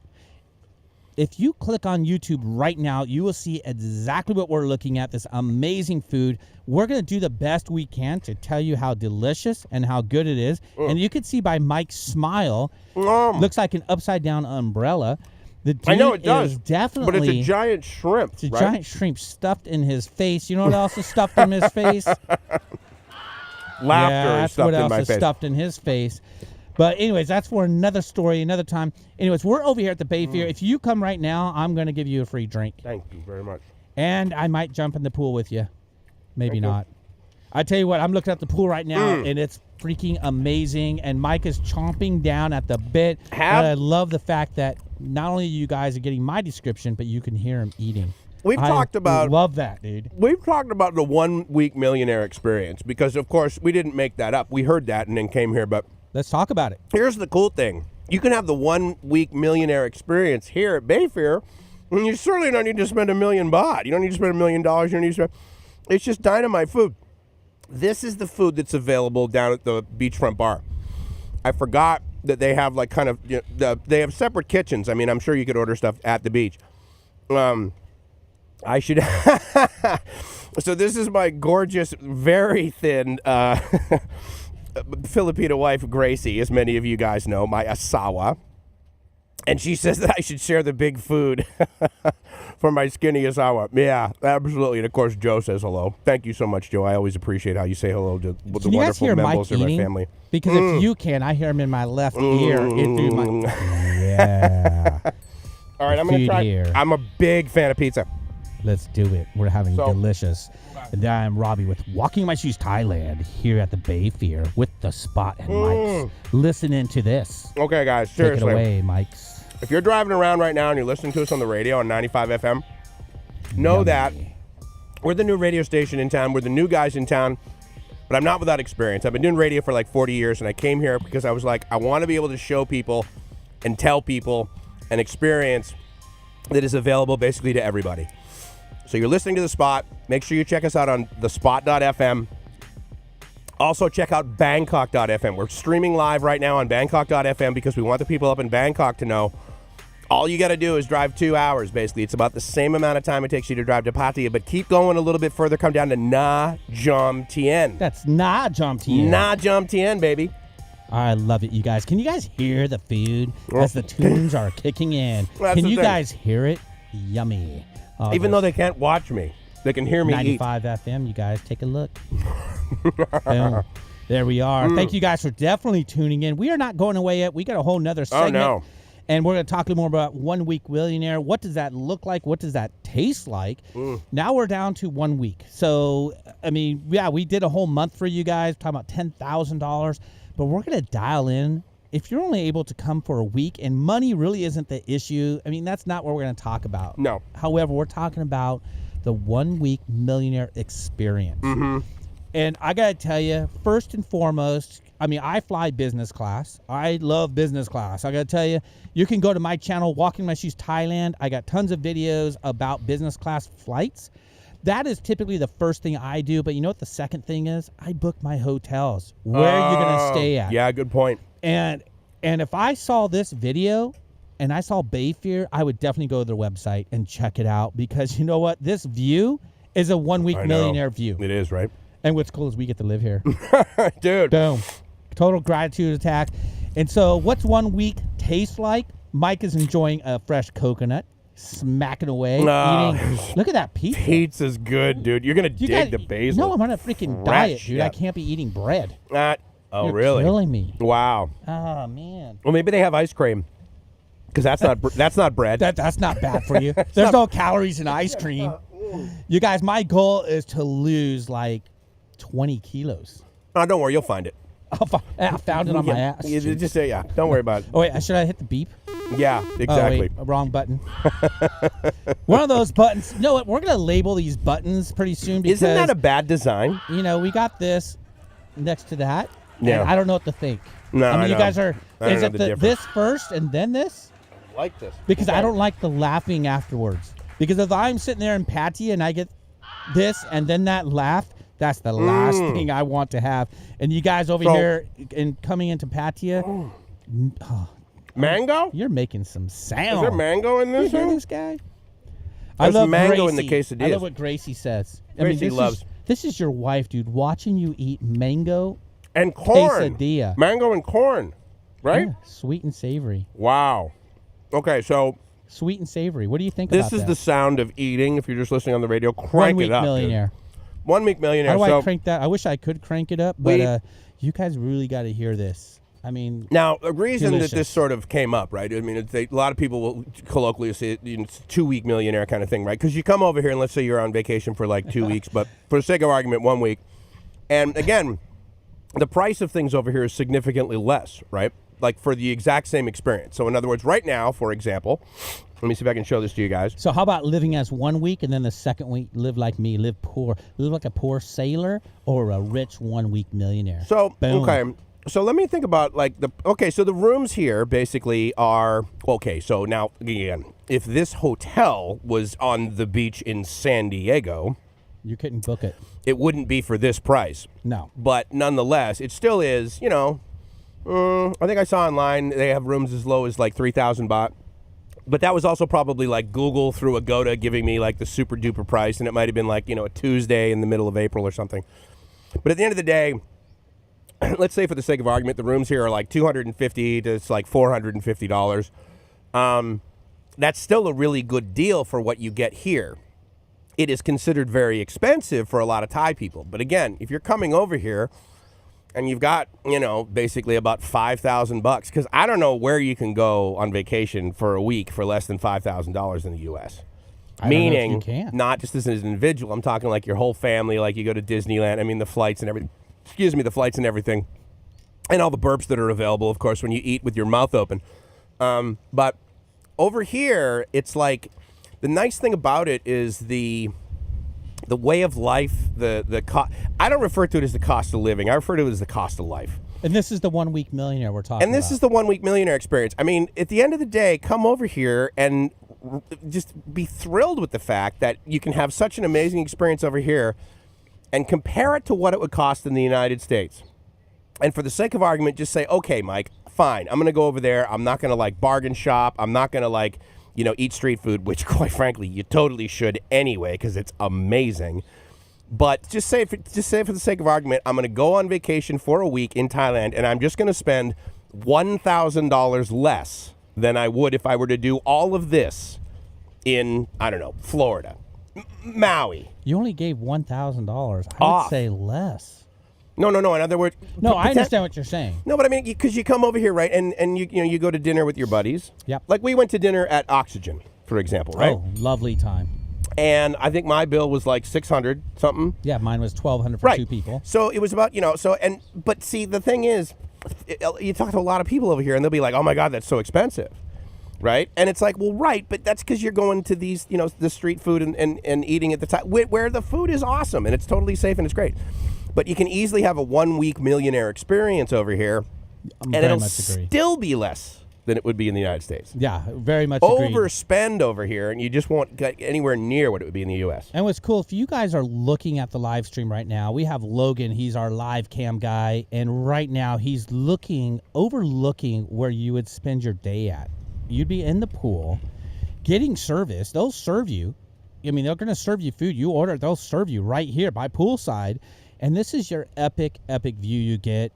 If you click on YouTube right now, you will see exactly what we're looking at, this amazing food. We're going to do the best we can to tell you how delicious and how good it is. And you can see by Mike's smile, looks like an upside-down umbrella. I know it does, definitely, but it's a giant shrimp. It's a giant shrimp stuffed in his face. You know what else is stuffed in his face? Laughter is stuffed in my face. That's what else is stuffed in his face. But anyways, that's for another story, another time. Anyways, we're over here at the BAYPHERE. If you come right now, I'm going to give you a free drink. Thank you very much. And I might jump in the pool with you. Maybe not. I tell you what, I'm looking at the pool right now, and it's freaking amazing. And Mike is chomping down at the bit. I love the fact that not only you guys are getting my description, but you can hear him eating. Love that, dude. We've talked about the 1 week millionaire experience because, of course, we didn't make that up. We heard that and then came here, but Let's talk about it. Here's the cool thing. You can have the 1 week millionaire experience here at BAYPHERE, and you certainly don't need to spend $1 million baht. You don't need to spend $1 million. You don't need to spend. It's just dynamite food. This is the food that's available down at the beachfront bar. I forgot that they have like kind of, they have separate kitchens. I mean, I'm sure you could order stuff at the beach. I should. So this is my gorgeous, very thin Filipino wife, Gracie, as many of you guys know, my asawa. And she says that I should share the big food for my skinny asawa. Yeah, absolutely. And of course, Joe says hello. Thank you so much, Joe. I always appreciate how you say hello to the wonderful members of my family. Because if you can, I hear him in my left ear. Yeah. All right, I'm going to try. Here. I'm a big fan of pizza. Let's do it. We're having delicious. And I'm Robbie with Walking My Shoes Thailand here at the BAYPHERE with the Spot and Mics. Listening to this. Okay, guys, seriously. Take it away, Mics. If you're driving around right now and you're listening to us on the radio on 95 FM, know that we're the new radio station in town. We're the new guys in town, but I'm not without experience. I've been doing radio for like 40 years, and I came here because I was like, I want to be able to show people and tell people an experience that is available basically to everybody. So you're listening to The Spot. Make sure you check us out on thespot.fm. Also, check out Bangkok.fm. We're streaming live right now on Bangkok.fm because we want the people up in Bangkok to know all you got to do is drive 2 hours, basically. It's about the same amount of time it takes you to drive to Pattaya, but keep going a little bit further. Come down to THAILAND. That's THAILAND. THAILAND, baby. I love it, you guys. Can you guys hear the food as the tunes are kicking in? Can you guys hear it? Yummy. Even though they can't watch me, they can hear me 95 FM, you guys, take a look. Boom. There we are. Thank you guys for definitely tuning in. We are not going away yet. We got a whole nother segment. Oh, no. And we're going to talk a little more about 1 week millionaire. What does that look like? What does that taste like? Now we're down to 1 week. So, I mean, yeah, we did a whole month for you guys, talking about $10,000. But we're going to dial in. If you're only able to come for a week and money really isn't the issue, I mean, that's not what we're going to talk about. No. However, we're talking about the 1 week millionaire experience. And I got to tell you, first and foremost, I mean, I fly business class. I love business class. I got to tell you, you can go to my channel, Walking My Shoes Thailand. I got tons of videos about business class flights. That is typically the first thing I do. But you know what the second thing is? I book my hotels. Where are you going to stay at? Yeah, good point. And if I saw this video and I saw BAYPHERE, I would definitely go to their website and check it out. Because you know what? This view is a 1 week millionaire view. It is, right? And what's cool is we get to live here. Dude. Boom. Total gratitude attack. And so what's 1 week taste like? Mike is enjoying a fresh coconut, smacking away, eating. Look at that pizza. Pizza's good, dude. You're going to dig the basil. No, I'm on a freaking diet, dude. I can't be eating bread. Oh, really? You're killing me. Wow. Oh, man. Well, maybe they have ice cream. Because that's not bread. That's not bad for you. There's no calories in ice cream. You guys, my goal is to lose like 20 kilos. Oh, don't worry. You'll find it. I found it on my ass. Just say, yeah. Don't worry about it. Oh, wait. Should I hit the beep? Yeah, exactly. Oh, wait, wrong button. One of those buttons. You know what? We're going to label these buttons pretty soon. Because, isn't that a bad design? You know, we got this next to that. Yeah. I don't know what to think. No, I mean, you guys are. Is it this first and then this? I like this. Because I don't like the laughing afterwards. Because if I'm sitting there in Pattaya and I get this and then that laugh, that's the last thing I want to have. And you guys over here and coming into Pattaya, mango? You're making some sound. Is there mango in this? You hear this guy? I love mango Gracie. in the quesadillas. I love what Gracie says. Gracie loves. This is your wife, dude. Watching you eat mango and corn. Quesadilla. Mango and corn, right? Yeah, sweet and savory. Wow. Okay, so sweet and savory. What do you think about that? This is the sound of eating. If you're just listening on the radio, crank 1 week it up. Millionaire. Dude. 1 week millionaire. How do I crank that? I wish I could crank it up, but you guys really got to hear this. I mean, now a reason that this sort of came up, right? I mean, a lot of people will colloquially say it's 2 week millionaire kind of thing, right? Because you come over here and let's say you're on vacation for like 2 weeks, but for the sake of argument, 1 week. And again, the price of things over here is significantly less, right? Like for the exact same experience. So in other words, right now, for example, let me see if I can show this to you guys. So how about living as 1 week and then the second week, live like me, live poor, live like a poor sailor or a rich 1 week millionaire? So, Boom. okay. So let me think about so the rooms here basically are okay. So now again, if this hotel was on the beach in San Diego, you couldn't book it. It wouldn't be for this price. No. But nonetheless, it still is, I think I saw online they have rooms as low as like 3,000 baht. But that was also probably like Google through Agoda giving me like the super duper price, and it might have been like, a Tuesday in the middle of April or something. But at the end of the day, let's say for the sake of argument, the rooms here are like $250 to it's like $450. That's still a really good deal for what you get here. It is considered very expensive for a lot of Thai people. But again, if you're coming over here and you've got, basically about 5,000 bucks, because I don't know where you can go on vacation for a week for less than $5,000 in the U.S. Meaning, not just as an individual. I'm talking like your whole family, like you go to Disneyland. I mean, the flights and everything. The flights and everything. And all the burps that are available, of course, when you eat with your mouth open. But over here, it's like, the nice thing about it is the way of life, I don't refer to it as the cost of living. I refer to it as the cost of life. And this is the 1 week millionaire we're talking about. And this is the 1 week millionaire experience. I mean, at the end of the day, come over here and just be thrilled with the fact that you can have such an amazing experience over here and compare it to what it would cost in the United States. And for the sake of argument, just say, okay, Mike, fine. I'm going to go over there. I'm not going to bargain shop. I'm not going to eat street food, which quite frankly, you totally should anyway, because it's amazing. But just say for the sake of argument, I'm going to go on vacation for a week in Thailand, and I'm just going to spend $1,000 less than I would if I were to do all of this in, I don't know, Florida, Maui. You only gave $1,000. I would say less. No. In other words, no, I understand what you're saying. No, but I mean, because you come over here, right, and you go to dinner with your buddies. Yep. Like we went to dinner at Oxygen, for example, right? Oh, lovely time. And I think my bill was like 600 something. Yeah, mine was 1,200 for 2 people. So it was about but see, the thing is, you talk to a lot of people over here, and they'll be like, "Oh my God, that's so expensive." Right? And it's like, well, right, but that's because you're going to these, the street food and eating at the time where the food is awesome and it's totally safe and it's great. But you can easily have a 1 week millionaire experience over here, and it'll still be less than it would be in the United States. Yeah, very much agreed. Overspend over here, and you just won't get anywhere near what it would be in the U.S. And what's cool, if you guys are looking at the live stream right now, we have Logan. He's our live cam guy, and right now he's overlooking where you would spend your day at. You'd be in the pool, getting service. They'll serve you. I mean, they're going to serve you food. You order it, they'll serve you right here by poolside. And this is your epic view you get.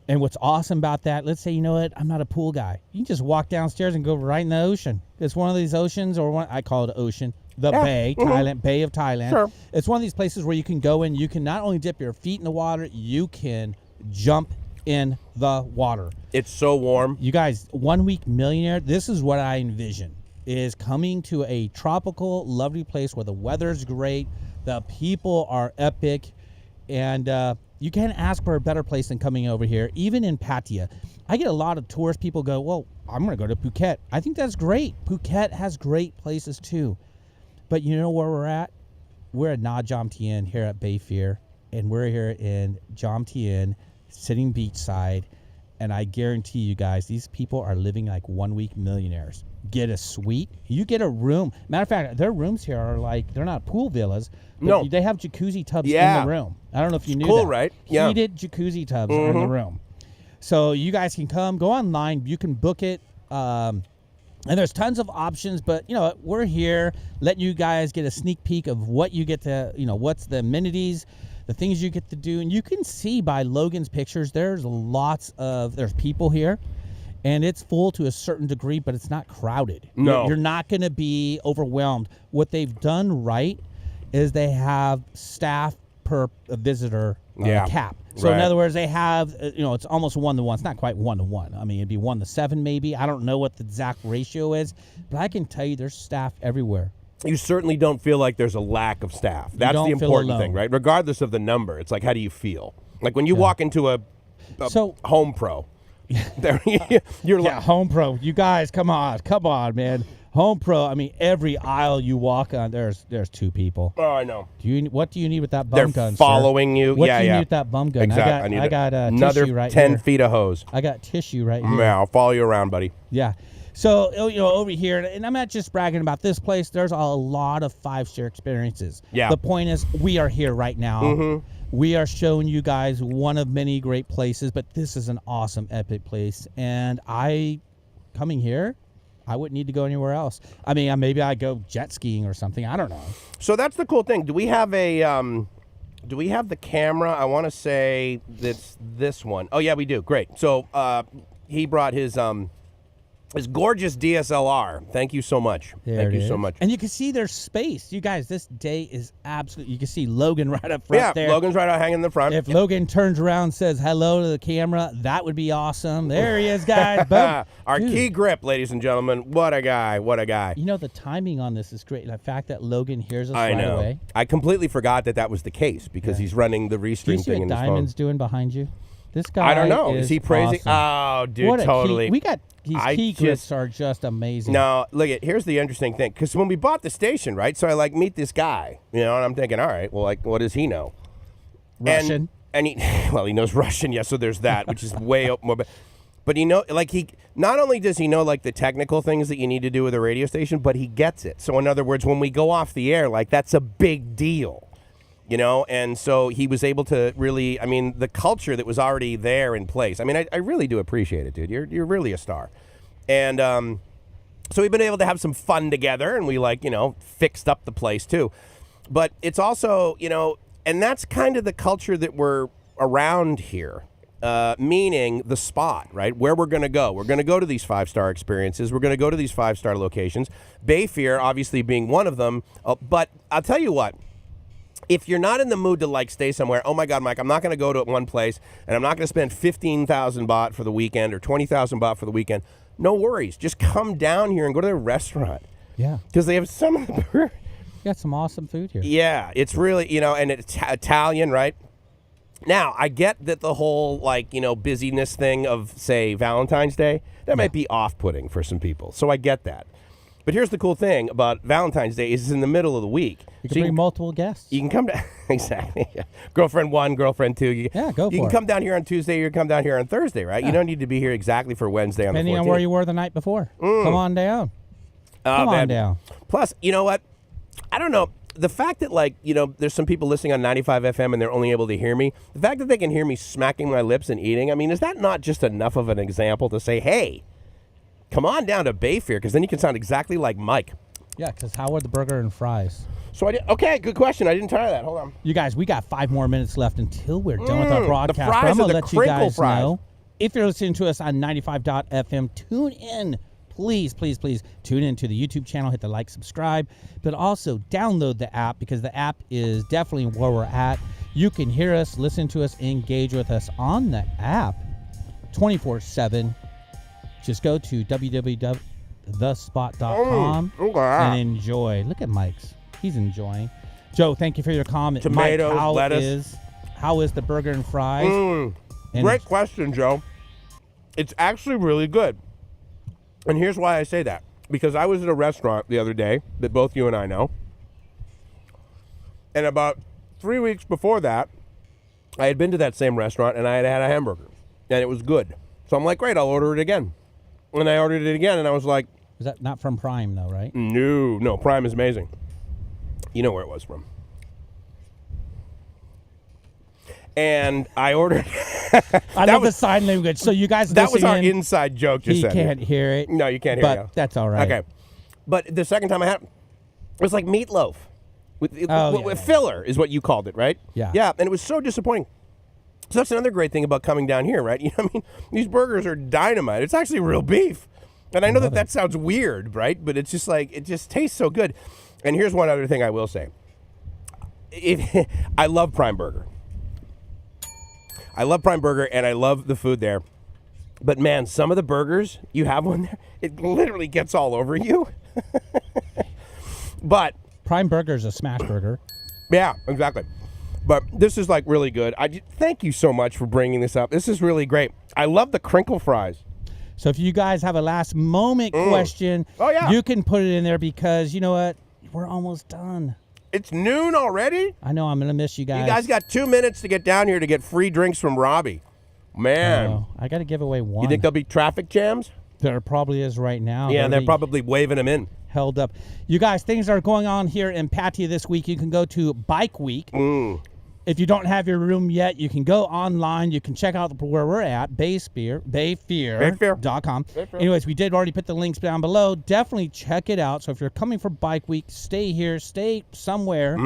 And what's awesome about that, let's say, you know what, I'm not a pool guy. You can just walk downstairs and go right in the ocean. It's one of these oceans, I call it ocean, Bay, Thailand, Bay of Thailand. Sure. It's one of these places where you can go in, you can not only dip your feet in the water, you can jump in the water. It's so warm. You guys, 1 week millionaire, this is what I envision, is coming to a tropical, lovely place where the weather's great, the people are epic, and you can't ask for a better place than coming over here, even in Pattaya. I get a lot of tourist people go, well, I'm going to go to Phuket. I think that's great. Phuket has great places too. But you know where we're at? We're at THAILAND Jomtien here at BAYPHERE, and we're here in Jomtien, sitting beachside, and I guarantee you guys, these people are living like 1 week millionaires. Get a suite. You get a room. Matter of fact, their rooms here are like, they're not pool villas. No. They have jacuzzi tubs in the room. I don't know if you knew cool, that. Right? Yeah. Heated jacuzzi tubs are in the room. So you guys can come, go online. You can book it. And there's tons of options, but we're here letting you guys get a sneak peek of what you get to, what's the amenities, the things you get to do. And you can see by Logan's pictures, there's people here, and it's full to a certain degree, but it's not crowded. No. You're not going to be overwhelmed. What they've done right is they have staff per visitor cap. So in other words, they have, it's almost 1-to-1. It's not quite 1-to-1. I mean, it'd be 1-to-7 maybe. I don't know what the exact ratio is, but I can tell you there's staff everywhere. You certainly don't feel like there's a lack of staff. That's the important thing, right? Regardless of the number, it's like, how do you feel? Like when you walk into a Home Pro, you're like, Home Pro. You guys, come on, man. Home Pro, I mean, every aisle you walk on, there's 2 people. Oh, I know. What do you need with that bum They're gun, following you. What do you need with that bum gun? Exactly. I got another tissue right 10 here. feet of hose. I got tissue right here. Yeah, I'll follow you around, buddy. Yeah. So, over here, and I'm not just bragging about this place, there's a lot of 5-star experiences. Yeah. The point is, we are here right now. Mm-hmm. We are showing you guys one of many great places, but this is an awesome, epic place. And coming here, I wouldn't need to go anywhere else. I mean, maybe I go jet skiing or something. I don't know. So that's the cool thing. Do we have the camera? I want to say that's this one. Oh, yeah, we do. Great. So he brought his gorgeous DSLR. Thank you so much. Thank you so much. And you can see there's space. You guys, this day is absolutely, you can see Logan right up front there. Yeah, Logan's right out hanging in the front. If Logan turns around and says hello to the camera, that would be awesome. There he is, guys. Boom. Our key grip, ladies and gentlemen. What a guy. What a guy. You know, the timing on this is great. The fact that Logan hears us I right know. away. I completely forgot that was the case because he's running the restream Do you see thing what in his phone. Diamond's doing behind you? This guy I don't know. Is he praising? Awesome. Oh, dude, What a totally. Key, we got these key grips are just amazing. No, look at here's the interesting thing because when we bought the station, right? So I meet this guy, and I'm thinking, all right, well, what does he know? Russian. And he knows Russian, yes. So there's that, which is way more. But he not only does he know the technical things that you need to do with a radio station, but he gets it. So in other words, when we go off the air, that's a big deal. And so he was able to really, the culture that was already there in place. I really do appreciate it, dude. You're really a star. And so we've been able to have some fun together, and we fixed up the place too. But it's also, and that's kind of the culture that we're around here, meaning the spot, right? Where we're going to go. We're going to go to these 5-star experiences. We're going to go to these 5-star locations. BAYPHERE obviously being one of them. But I'll tell you what. If you're not in the mood to stay somewhere, oh my God, Mike, I'm not going to go to one place and I'm not going to spend 15,000 baht for the weekend or 20,000 baht for the weekend. No worries. Just come down here and go to their restaurant. Yeah. Because they have some of the You got some awesome food here. Yeah, it's really, and it's Italian, right? Now, I get that the whole busyness thing of, say, Valentine's Day, that might be off-putting for some people. So I get that. But here's the cool thing about Valentine's Day is it's in the middle of the week. You can bring multiple guests. You can come down. Exactly. Yeah. Girlfriend 1, girlfriend 2. Go for it. You can come down here on Tuesday. You can come down here on Thursday, right? Yeah. You don't need to be here exactly for Wednesday on the 14th. Depending on where you were the night before. Come on down. Come on down. Plus, you know what? I don't know. The fact that, there's some people listening on 95 FM and they're only able to hear me. The fact that they can hear me smacking my lips and eating, is that not just enough of an example to say, hey, come on down to BAYPHERE, because then you can sound exactly like Mike. Yeah, because how are the burger and fries? So okay, good question. I didn't try that. Hold on. You guys, we got 5 more minutes left until we're done with our broadcast. The fries but I'm going to are let you guys fries. know. If you're listening to us on 95.fm, tune in. Please, please, please tune in to the YouTube channel. Hit the like, subscribe. But also download the app because the app is definitely where we're at. You can hear us, listen to us, engage with us on the app 24/7. Just go to www.thespot.com and enjoy. Look at Mike's. He's enjoying. Joe, thank you for your comment. Tomatoes, Mike, lettuce. How is the burger and fries? Great question, Joe. It's actually really good. And here's why I say that. Because I was at a restaurant the other day that both you and I know. And about 3 weeks before that, I had been to that same restaurant and I had had a hamburger. And it was good. So I'm like, great, I'll order it again. And I ordered it again and I was like... Is that not from Prime though, right? No, Prime is amazing. You know where it was from. And I ordered... I love the sign language. So you guys that was our inside joke. He can't hear it. No, you can't hear it. But that's all right. Okay. But the second time I had it, it was like meatloaf. With filler is what you called it, right? Yeah. Yeah, and it was so disappointing. So that's another great thing about coming down here, right? These burgers are dynamite. It's actually real beef. And I know that sounds weird, right? But it's just it just tastes so good. And here's one other thing I will say. I love Prime Burger. I love Prime Burger, and I love the food there. But, man, some of the burgers, you have one there, it literally gets all over you. But Prime Burger is a smash burger. Yeah, exactly. But this is, really good. Thank you so much for bringing this up. This is really great. I love the crinkle fries. So if you guys have a last moment question, you can put it in there because you know what? We're almost done. It's noon already? I know. I'm going to miss you guys. You guys got 2 minutes to get down here to get free drinks from Robbie. Man. I got to give away one. You think there'll be traffic jams? There probably is right now. Yeah, they're probably waving them in. Held up. You guys, things are going on here in Pattaya this week. You can go to Bike Week. If you don't have your room yet, you can go online. You can check out where we're at, BAYPHERE.com. Anyways, we did already put the links down below. Definitely check it out. So if you're coming for Bike Week, stay here, stay somewhere.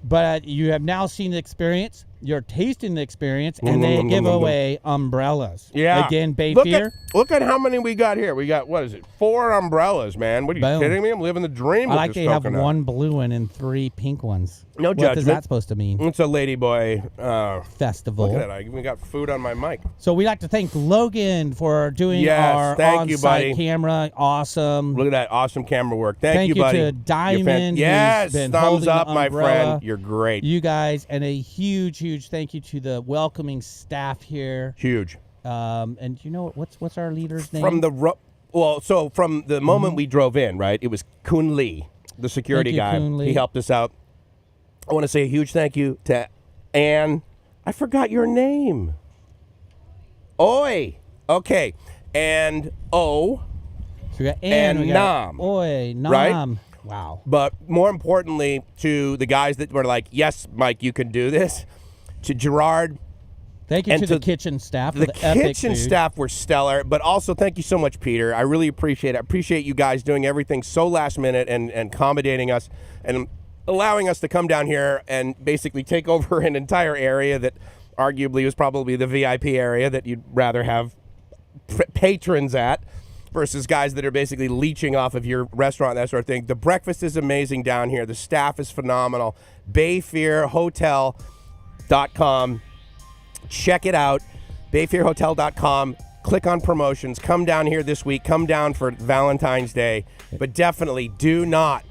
But you have now seen the experience. You're tasting the experience, and they give away umbrellas. Yeah. Again, BAYPHERE. Look at how many we got here. We got, what is it, 4 umbrellas, man. What are you kidding me? I'm living the dream. I like they have one blue one and 3 pink ones. No judgment. What is that supposed to mean? It's a ladyboy festival. Look at that. I even got food on my mic. So we'd like to thank Logan for doing our on-site camera. Awesome. Look at that awesome camera work. Thank you, buddy. Thank you to Diamond. Yes, been thumbs up, the my friend. You're great. You guys, and a huge thank you to the welcoming staff here. Huge. And you know what's our leader's name? From the moment we drove in, right? It was Kun Lee, the security guy. He helped us out. I want to say a huge thank you to Ann. I forgot your name. Oi. Okay. And O. So we got Ann, and Nam. Oi, Nam. Right? Wow. But more importantly, to the guys that were like, yes, Mike, you can do this. To Gerard. Thank you to the kitchen staff. The kitchen staff were stellar, but also thank you so much, Peter. I really appreciate it. I appreciate you guys doing everything so last minute and accommodating us and allowing us to come down here and basically take over an entire area that arguably was probably the VIP area that you'd rather have patrons at versus guys that are basically leeching off of your restaurant, that sort of thing. The breakfast is amazing down here. The staff is phenomenal. BAYPHERE Hotel.com. Check it out. BAYPHEREHOTEL.com. Click on promotions. Come down here this week. Come down for Valentine's Day. But definitely do not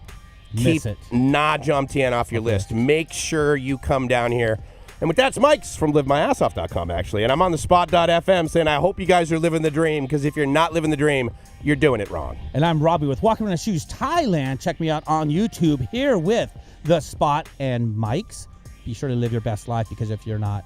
keep THAILAND Jomtien off your list. Make sure you come down here. And with that, it's Mike's from LiveMyAssOff.com, actually. And I'm on the spot.fm saying I hope you guys are living the dream, because if you're not living the dream, you're doing it wrong. And I'm Robbie with Walking Around Shoes Thailand. Check me out on YouTube here with The Spot and Mike's. Be sure to live your best life, because if you're not,